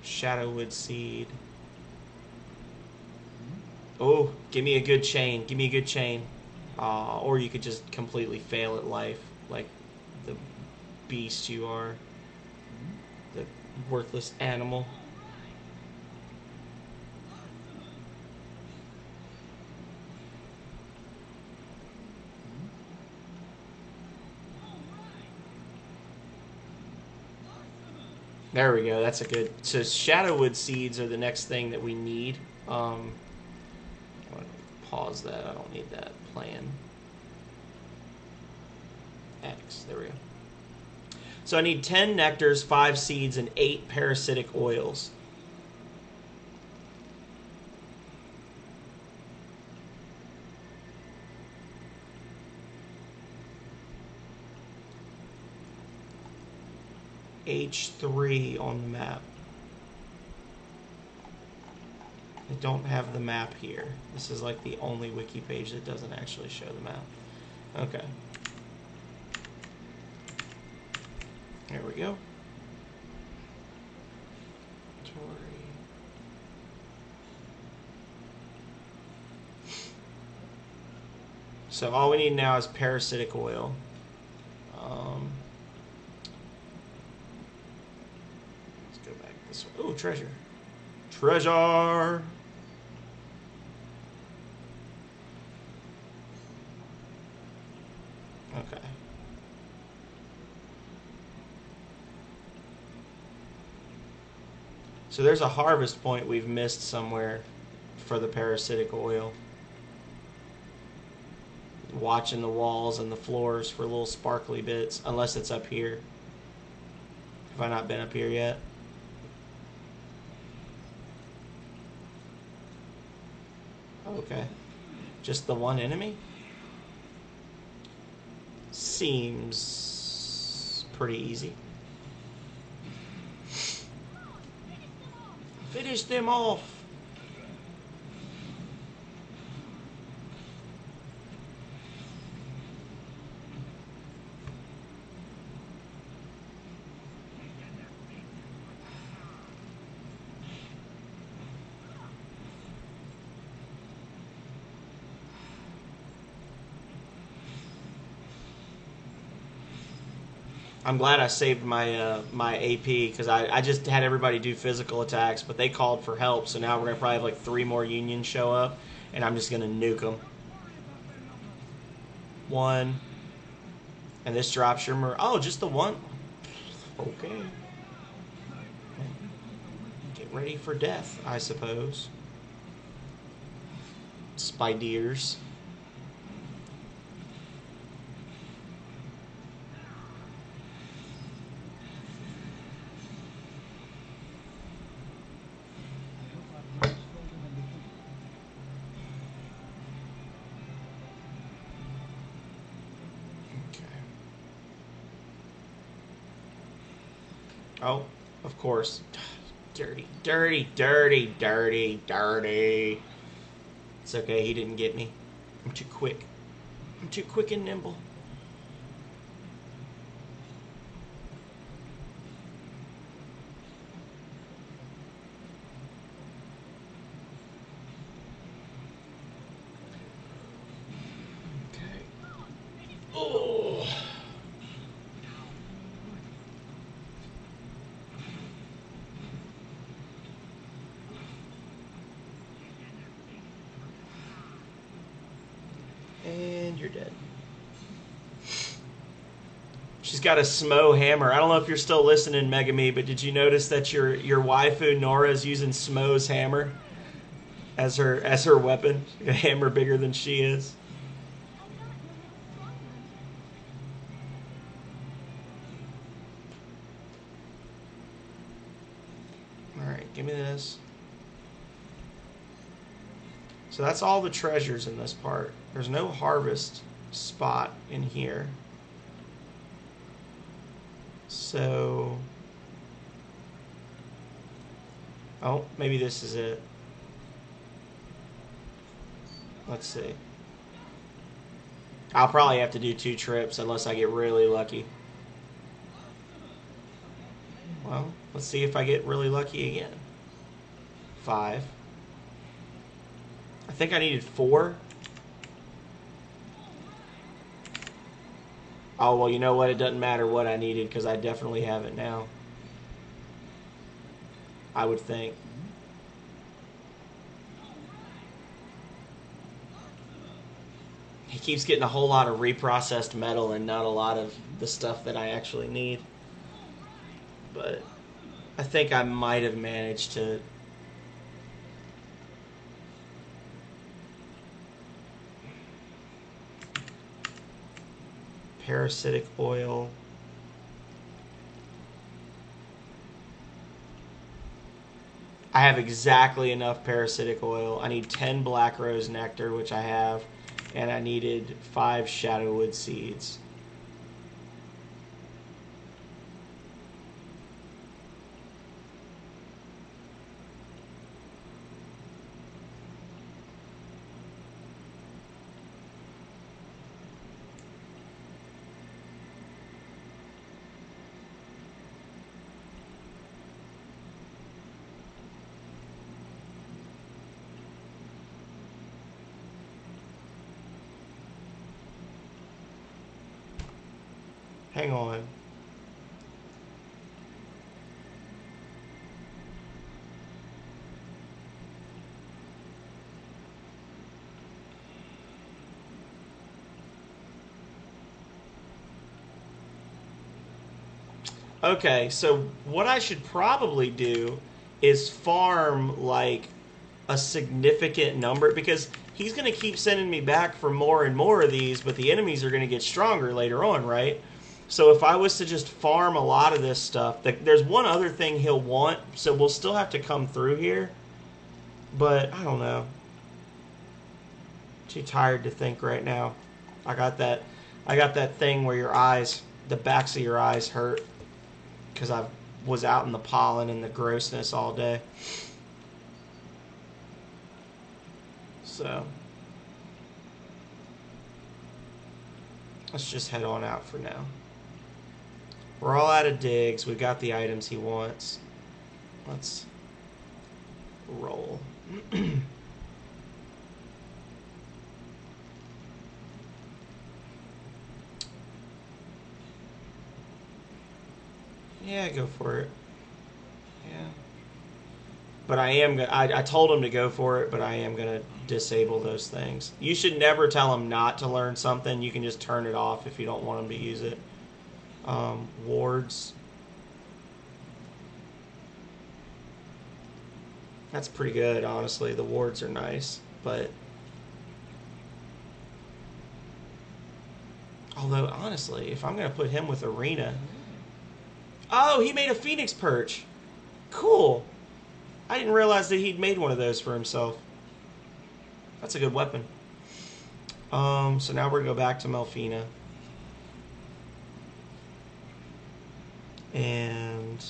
Shadowwood Seed. Oh, give me a good chain. Give me a good chain. Or you could just completely fail at life, like the beast you are. The worthless animal. There we go. That's a good... So Shadowwood seeds are the next thing that we need. I'm going to pause that. I don't need that. Plan. X. There we go. So I need 10 nectars, 5 seeds, and 8 parasitic oils. H3 on the map. I don't have the map here. This is like the only wiki page that doesn't actually show the map. Okay. There we go. So all we need now is parasitic oil. Let's go back this way. Oh, treasure. Treasure! Okay. So there's a harvest point we've missed somewhere for the parasitic oil. Watching the walls and the floors for little sparkly bits, unless it's up here. Have I not been up here yet? Okay. Just the one enemy? Seems pretty easy. Finish them off! I'm glad I saved my my AP because I just had everybody do physical attacks, but they called for help, so now we're gonna probably have like 3 more unions show up, and I'm just gonna nuke them. 1, and this drops your oh, just the 1. Okay. Get ready for death, I suppose. Spiders. Oh, of course. Dirty, dirty, dirty, dirty, dirty. It's okay, he didn't get me. I'm too quick. I'm too quick and nimble. Okay. Oh. And you're dead. She's got a Smo hammer. I don't know if you're still listening, Megami, but did you notice that your waifu Nora is using Smo's hammer as her weapon? A hammer bigger than she is. All right, give me this. So that's all the treasures in this part. There's no harvest spot in here. So... oh, maybe this is it. Let's see. I'll probably have to do 2 trips unless I get really lucky. Well, let's see if I get really lucky again. 5. I think I needed 4. Oh, well, you know what? It doesn't matter what I needed because I definitely have it now. I would think. He keeps getting a whole lot of reprocessed metal and not a lot of the stuff that I actually need. But I think I might have managed to... Parasitic oil. I have exactly enough parasitic oil. I need 10 black rose nectar, which I have, and I needed 5 shadowwood seeds. Hang on. Okay, so what I should probably do is farm like a significant number, because he's going to keep sending me back for more and more of these, but the enemies are going to get stronger later on, right? So if I was to just farm a lot of this stuff, there's one other thing he'll want, so we'll still have to come through here. But I don't know. Too tired to think right now. I got that thing where your eyes, the backs of your eyes hurt because I was out in the pollen and the grossness all day. So let's just head on out for now. We're all out of digs. We've got the items he wants. Let's roll. Yeah, go for it. Yeah. But I am gonna, I told him to go for it, but I am going to disable those things. You should never tell him not to learn something. You can just turn it off if you don't want him to use it. Wards. That's pretty good, honestly. The wards are nice, but... Although, honestly, if I'm going to put him with Arena... Oh, he made a Phoenix Perch. Cool. I didn't realize that he'd made one of those for himself. That's a good weapon. So now we're going to go back to Melfina. And...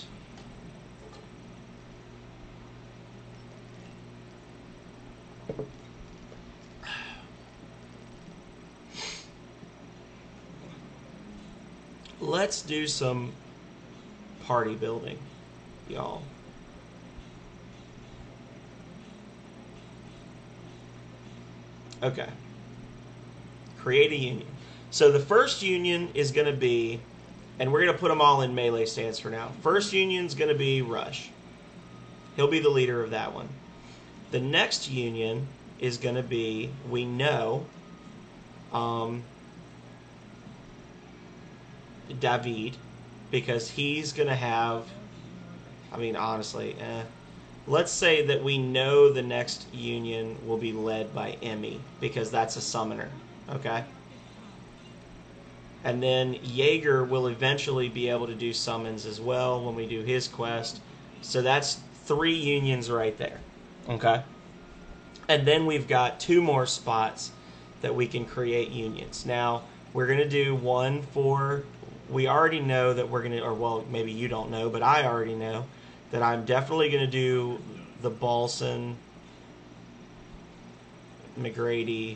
let's do some party building, y'all. Okay. Create a union. So the first union is going to be, and we're going to put them all in melee stance for now. First union's going to be Rush. He'll be the leader of that one. The next union is going to be, we know, David, because he's going to have, I mean, honestly, let's say that we know the next union will be led by Emmy, because that's a summoner, okay? And then Jaeger will eventually be able to do summons as well when we do his quest. So that's 3 unions right there, okay? And then we've got 2 more spots that we can create unions. Now, we're going to do one for... We already know that we're going to... Or, well, maybe you don't know, but I already know that I'm definitely going to do the Balson, McGrady,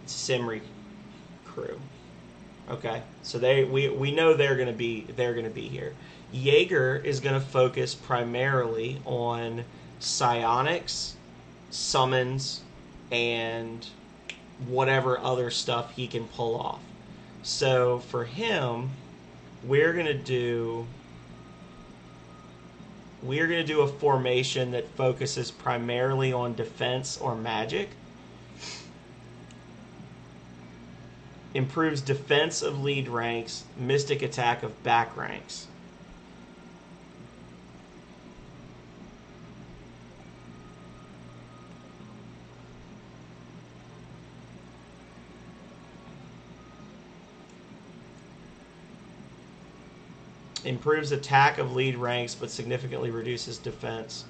Simri crew. Okay, so we know they're going to be here. Jaeger is going to focus primarily on psionics, summons, and whatever other stuff he can pull off. So for him, we're going to do a formation that focuses primarily on defense or magic. Improves defense of lead ranks, mystic attack of back ranks. Improves attack of lead ranks, but significantly reduces defense.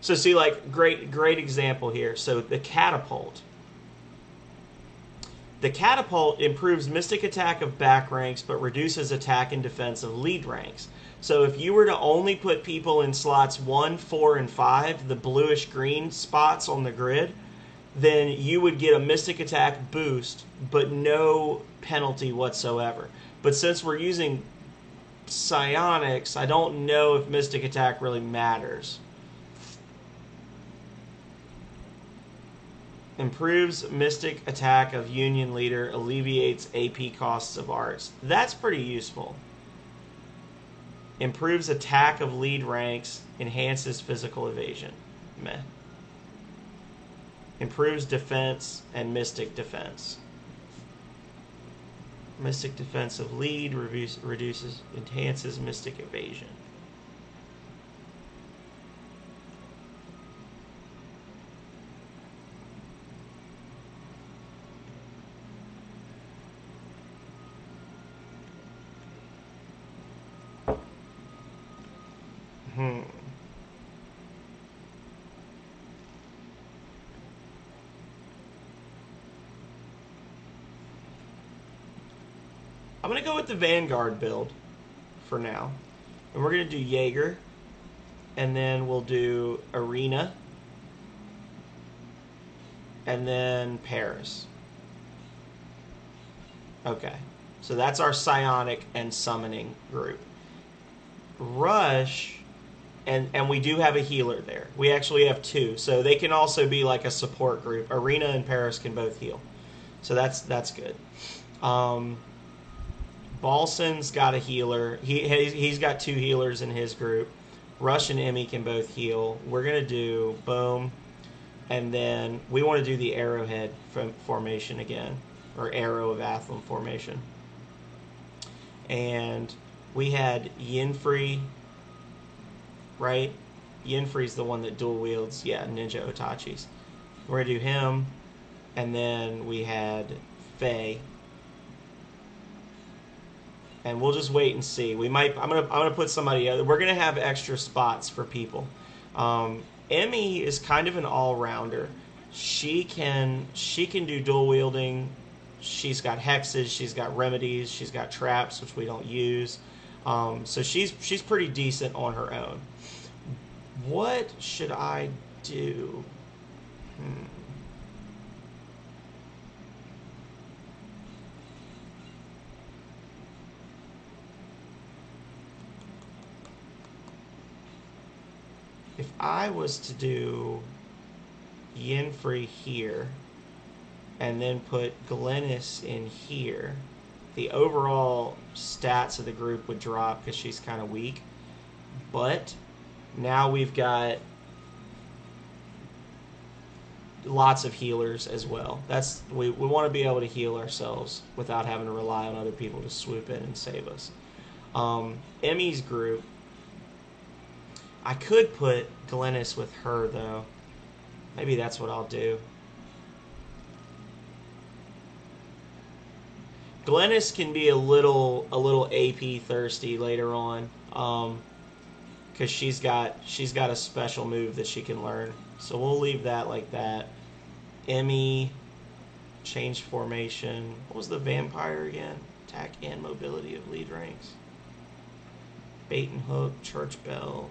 So see, like, great example here. So the catapult. The catapult improves mystic attack of back ranks, but reduces attack and defense of lead ranks. So if you were to only put people in slots 1, 4, and 5, the bluish-green spots on the grid, then you would get a mystic attack boost, but no penalty whatsoever. But since we're using psionics, I don't know if mystic attack really matters. Improves mystic attack of union leader, alleviates AP costs of arts. That's pretty useful. Improves attack of lead ranks, enhances physical evasion. Meh. Improves defense and mystic defense. Mystic defense of lead reduces, enhances mystic evasion. I'm going to go with the Vanguard build for now. And we're going to do Jaeger. And then we'll do Arena. And then Paris. Okay. So that's our psionic and summoning group. Rush, and we do have a healer there. We actually have 2. So they can also be like a support group. Arena and Paris can both heal. So that's good. Balson's got a healer. He's got 2 healers in his group. Rush and Emmy can both heal. We're going to do boom. And then we want to do the arrowhead formation again. Or Arrow of Athlon formation. And we had Yinfree, right? Yinfree's the one that dual wields, yeah, Ninja Otachis. We're going to do him. And then we had Faye. And we'll just wait and see. We might. I'm gonna put somebody other. We're gonna have extra spots for people. Emmy is kind of an all-rounder. She can do dual wielding. She's got hexes. She's got remedies. She's got traps, which we don't use. So she's pretty decent on her own. What should I do? If I was to do Yinfree here and then put Glennis in here, the overall stats of the group would drop because she's kind of weak. But now we've got lots of healers as well. We want to be able to heal ourselves without having to rely on other people to swoop in and save us. Emmy's group, I could put Glennis with her, though. Maybe that's what I'll do. Glennis can be a little AP thirsty later on, because she's got a special move that she can learn. So we'll leave that like that. Emmy, change formation. What was the vampire again? Attack and mobility of lead ranks. Bait and hook, church bell.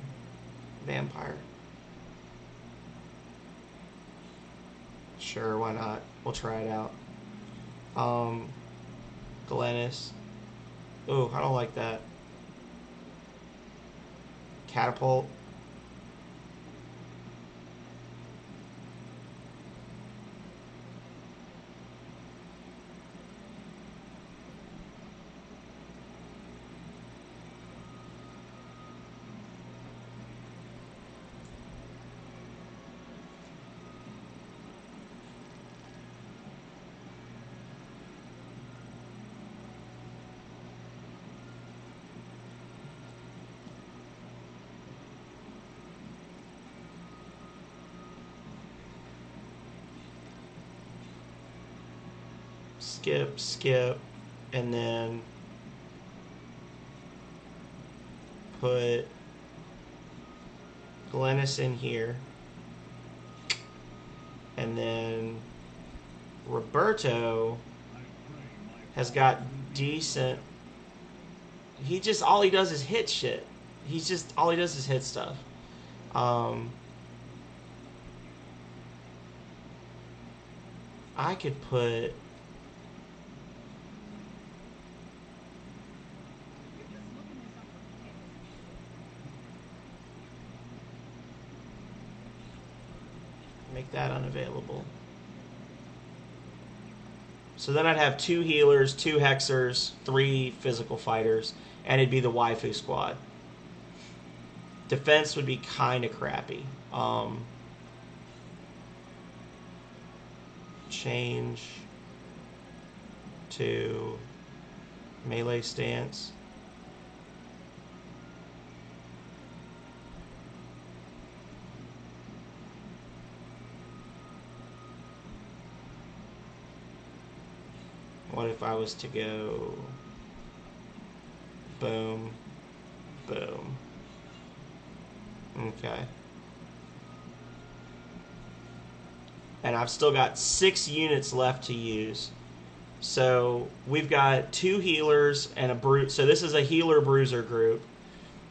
Vampire. Sure, why not? We'll try it out. Glennis. Oh, I don't like that. Catapult. skip, skip, and then put Glennis in here. And then Roberto has got decent. He just, all he does is hit shit. He's just, all he does is hit stuff. I could put. Make that unavailable. So then I'd have 2 healers, 2 hexers, 3 physical fighters, and it'd be the waifu squad. Defense would be kind of crappy. Change to melee stance. What if I was to go boom, boom? Okay. And I've still got 6 units left to use. So we've got 2 healers and a brute. So this is a healer bruiser group.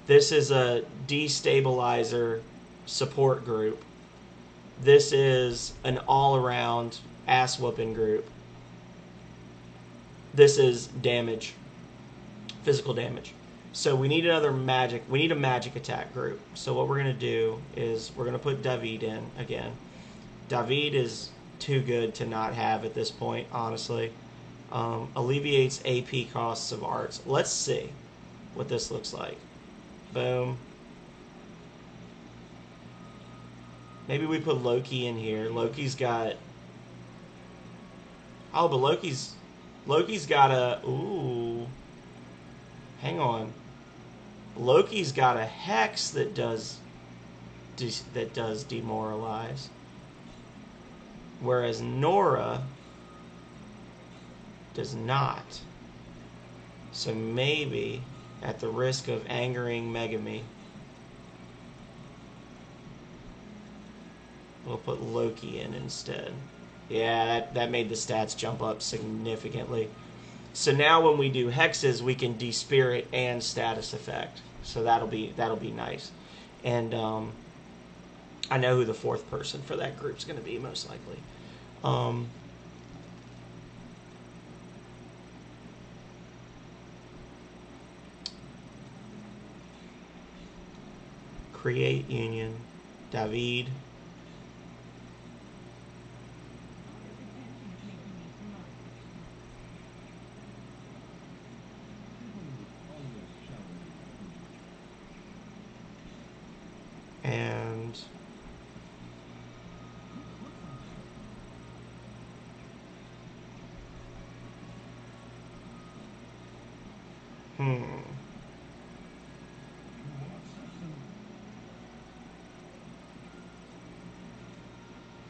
This is a destabilizer support group. This is an all-around ass whooping group. This is damage, physical damage. So we need another magic. We need a magic attack group. So what we're gonna do is we're gonna put David in again. David is too good to not have at this point, honestly. Alleviates AP costs of arts. Let's see what this looks like. Boom. Maybe we put Loki in here. Loki's got. Oh, but Loki's got a. Ooh. Hang on. Loki's got a hex that does demoralize. Whereas Nora does not. So maybe, at the risk of angering Megami, we'll put Loki in instead. Yeah, that made the stats jump up significantly. So now when we do hexes, we can despirit and status effect. So that'll be nice. And I know who the 4th person for that group's going to be, most likely. Create union. David. And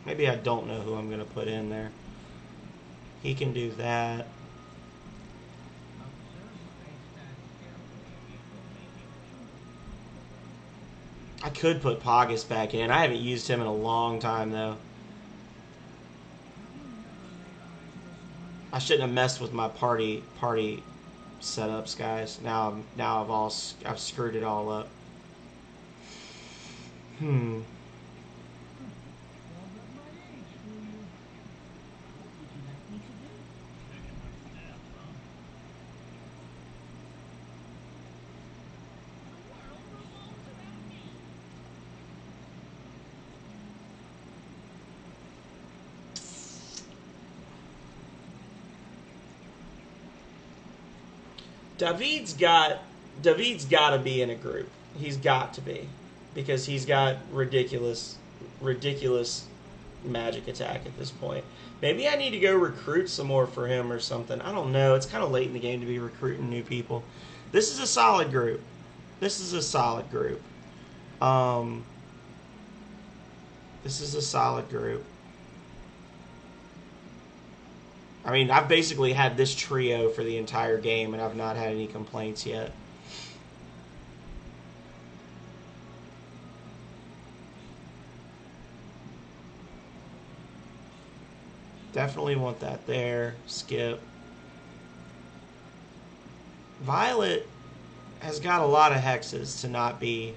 maybe I don't know who I'm going to put in there. He can do that. I could put Pogus back in. I haven't used him in a long time, though. I shouldn't have messed with my party setups, guys. Now I've screwed it all up. David's got to be in a group. He's got to be, because he's got ridiculous magic attack at this point. Maybe I need to go recruit some more for him or something. I don't know. It's kind of late in the game to be recruiting new people. This is a solid group. This is a solid group. I mean, I've basically had this trio for the entire game, and I've not had any complaints yet. Definitely want that there. Skip. Violet has got a lot of hexes to not be...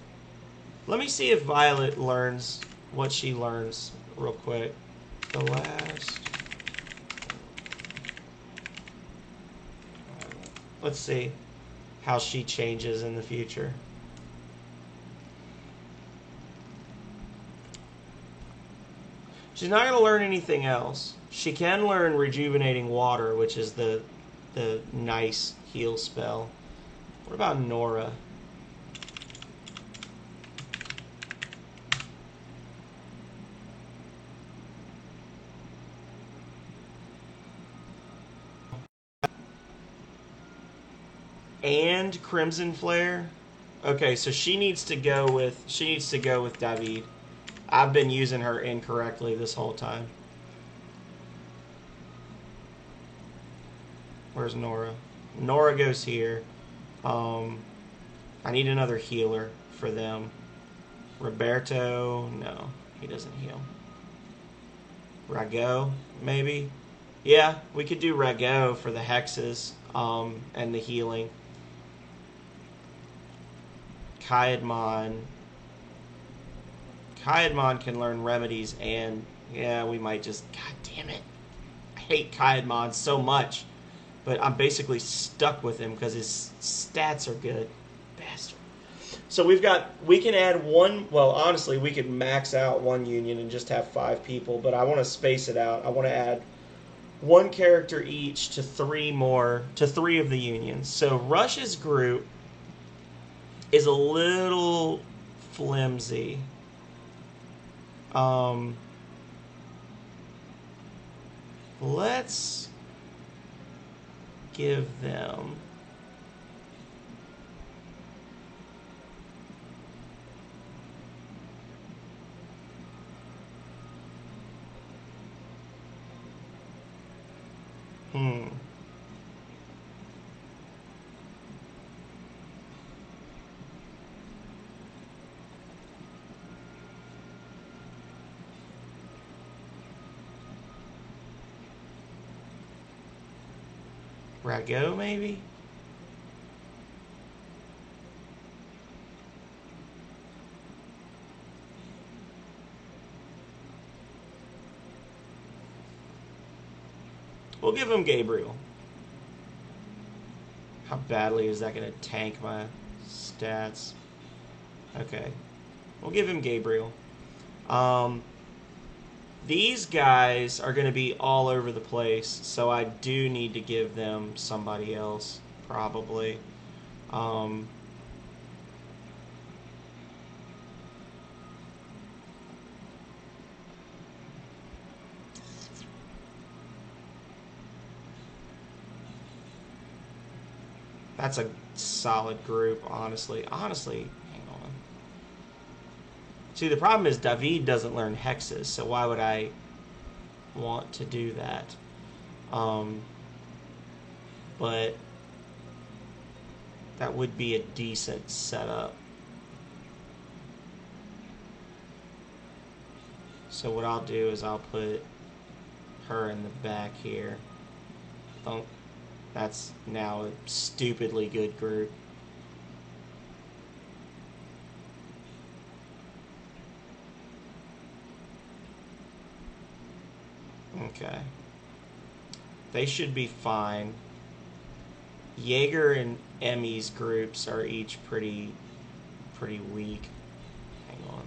Let me see if Violet learns what she learns real quick. The last... Let's see how she changes in the future. She's not going to learn anything else. She can learn Rejuvenating Water, which is the nice heal spell. What about Nora? And Crimson Flare? Okay, so she needs to go with David. I've been using her incorrectly this whole time. Where's Nora? Nora goes here. I need another healer for them. Roberto, no, he doesn't heal. Rago, maybe? Yeah, we could do Rago for the hexes and the healing. Kaedmon. Kaedmon can learn remedies, and yeah, we might just... God damn it. I hate Kaedmon so much, but I'm basically stuck with him because his stats are good. Bastard. So we can add one... Well, honestly, we could max out one union and just have 5 people, but I want to space it out. I want to add one character each to 3 of the unions. So Rush's group is a little flimsy. Let's give them... Rago, maybe? We'll give him Gabriel. How badly is that going to tank my stats? Okay. We'll give him Gabriel. These guys are going to be all over the place, so I do need to give them somebody else, probably. That's a solid group, honestly. Honestly, hang on. See, the problem is David doesn't learn hexes, so why would I want to do that? But that would be a decent setup. So what I'll do is I'll put her in the back here. Don't. That's now a stupidly good group. Okay. They should be fine. Jaeger and Emmy's groups are each pretty weak. Hang on.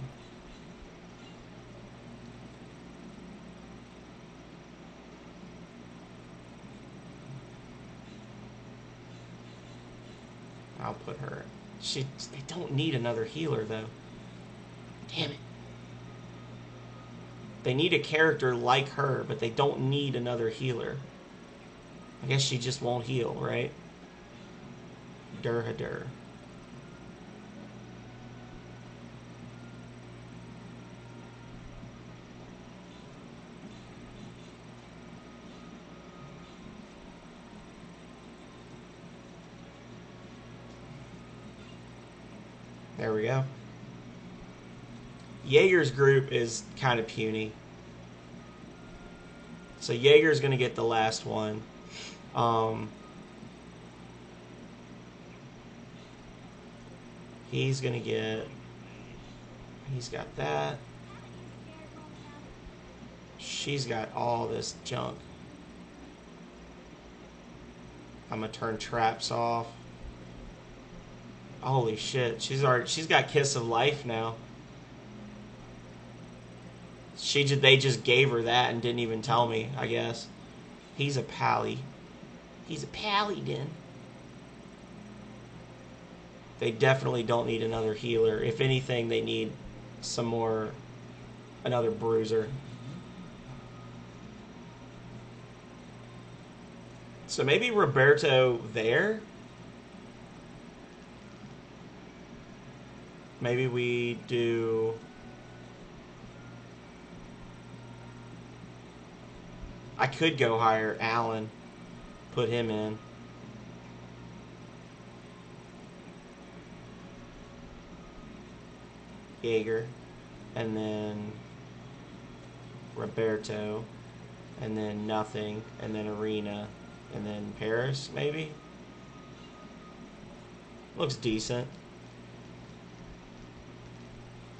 I'll put her. They don't need another healer, though. Damn it. They need a character like her, but they don't need another healer. I guess she just won't heal, right? Durhadur. There we go. Jaeger's group is kind of puny. So Jaeger's going to get the last one. He's going to get... He's got that. She's got all this junk. I'm going to turn traps off. Holy shit. She's got Kiss of Life now. They just gave her that and didn't even tell me, I guess. He's a pally. He's a paladin. They definitely don't need another healer. If anything, they need another bruiser. So maybe Roberto there? Maybe we do... I could go hire Alan, put him in. Jaeger, and then Roberto, and then nothing, and then Arena, and then Paris, maybe? Looks decent.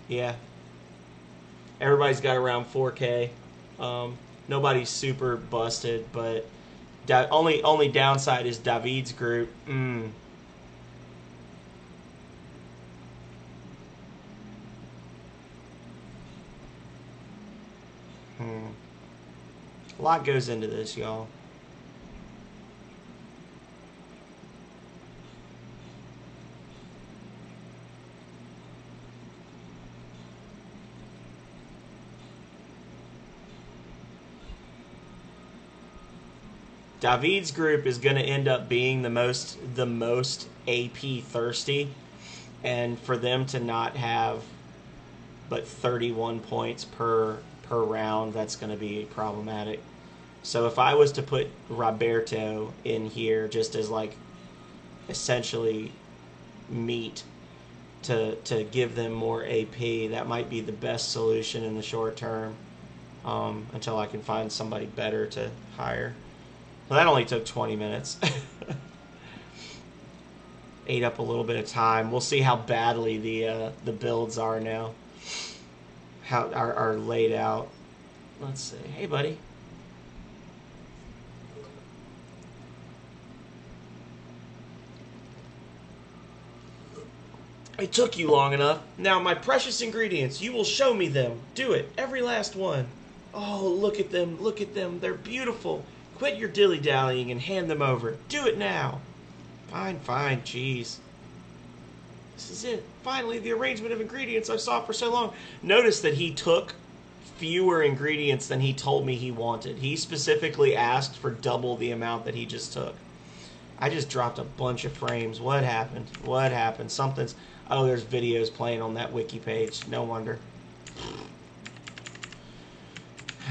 Yeah. Everybody's got around 4K. Nobody's super busted, but only downside is David's group. A lot goes into this, y'all. David's group is going to end up being the most AP thirsty, and for them to not have but 31 points per round, that's going to be problematic. So if I was to put Roberto in here just as like essentially meat to give them more AP, that might be the best solution in the short term, until I can find somebody better to hire. Well, that only took 20 minutes. Ate up a little bit of time. We'll see how badly the builds are now. How are laid out. Let's see. Hey, buddy. It took you long enough. Now, my precious ingredients, you will show me them. Do it. Every last one. Oh, look at them. Look at them. They're beautiful. Quit your dilly-dallying and hand them over. Do it now. Fine, fine. Jeez. This is it. Finally, the arrangement of ingredients I saw for so long. Notice that he took fewer ingredients than he told me he wanted. He specifically asked for double the amount that he just took. I just dropped a bunch of frames. What happened? What happened? Something's... Oh, there's videos playing on that wiki page. No wonder.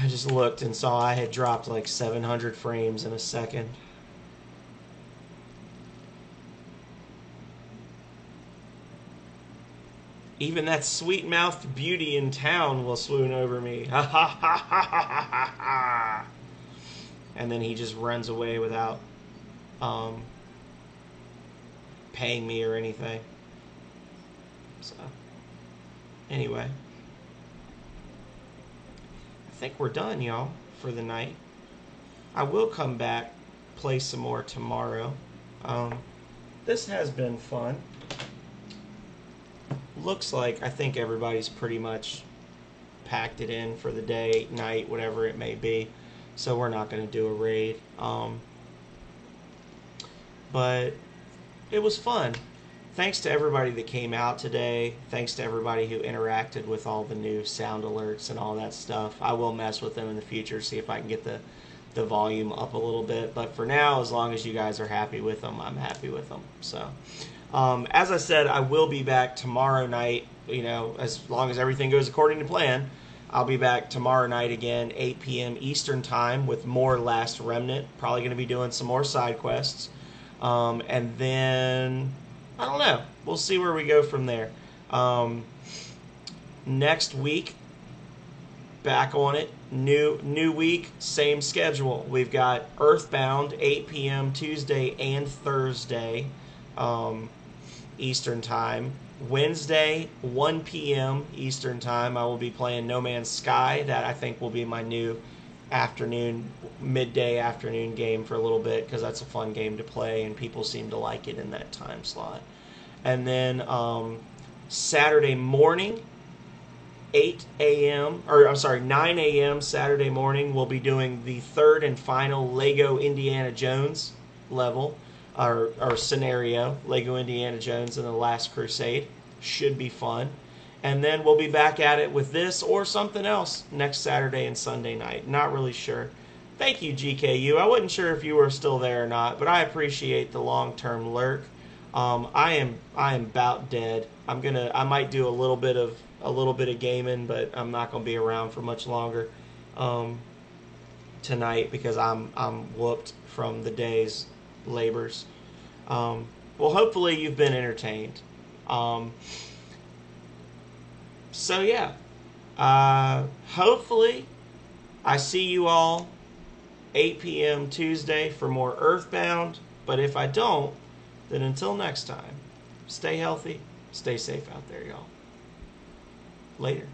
I just looked and saw I had dropped like 700 frames in a second. Even that sweet-mouthed beauty in town will swoon over me. Ha ha ha ha ha ha ha. And then he just runs away without paying me or anything. So, anyway. I think we're done, y'all, for the night. I will come back, play some more tomorrow. This has been fun. Looks like I think everybody's pretty much packed it in for the day, night, whatever it may be. So we're not going to do a raid. But it was fun. Thanks to everybody that came out today. Thanks to everybody who interacted with all the new sound alerts and all that stuff. I will mess with them in the future, see if I can get the volume up a little bit. But for now, as long as you guys are happy with them, I'm happy with them. So, as I said, I will be back tomorrow night. You know, as long as everything goes according to plan, I'll be back tomorrow night again, 8 p.m. Eastern Time with more Last Remnant. Probably going to be doing some more side quests. And then... I don't know. We'll see where we go from there. Next week, back on it. New week, same schedule. We've got Earthbound, 8 p.m. Tuesday and Thursday, Eastern Time. Wednesday, 1 p.m. Eastern Time, I will be playing No Man's Sky. That I think will be my new midday afternoon game for a little bit, because that's a fun game to play and people seem to like it in that time slot. And then Saturday morning, 9 a.m. Saturday morning, we'll be doing the third and final Lego Indiana Jones level, or scenario, Lego Indiana Jones and the Last Crusade. Should be fun. And then we'll be back at it with this or something else next Saturday and Sunday night. Not really sure. Thank you, GKU. I wasn't sure if you were still there or not, but I appreciate the long-term lurk. I am about dead. I might do a little bit of gaming, but I'm not gonna be around for much longer tonight, because I'm whooped from the day's labors. Well, hopefully you've been entertained. So yeah, hopefully I see you all 8 p.m. Tuesday for more Earthbound. But if I don't, then until next time, stay healthy, stay safe out there, y'all. Later.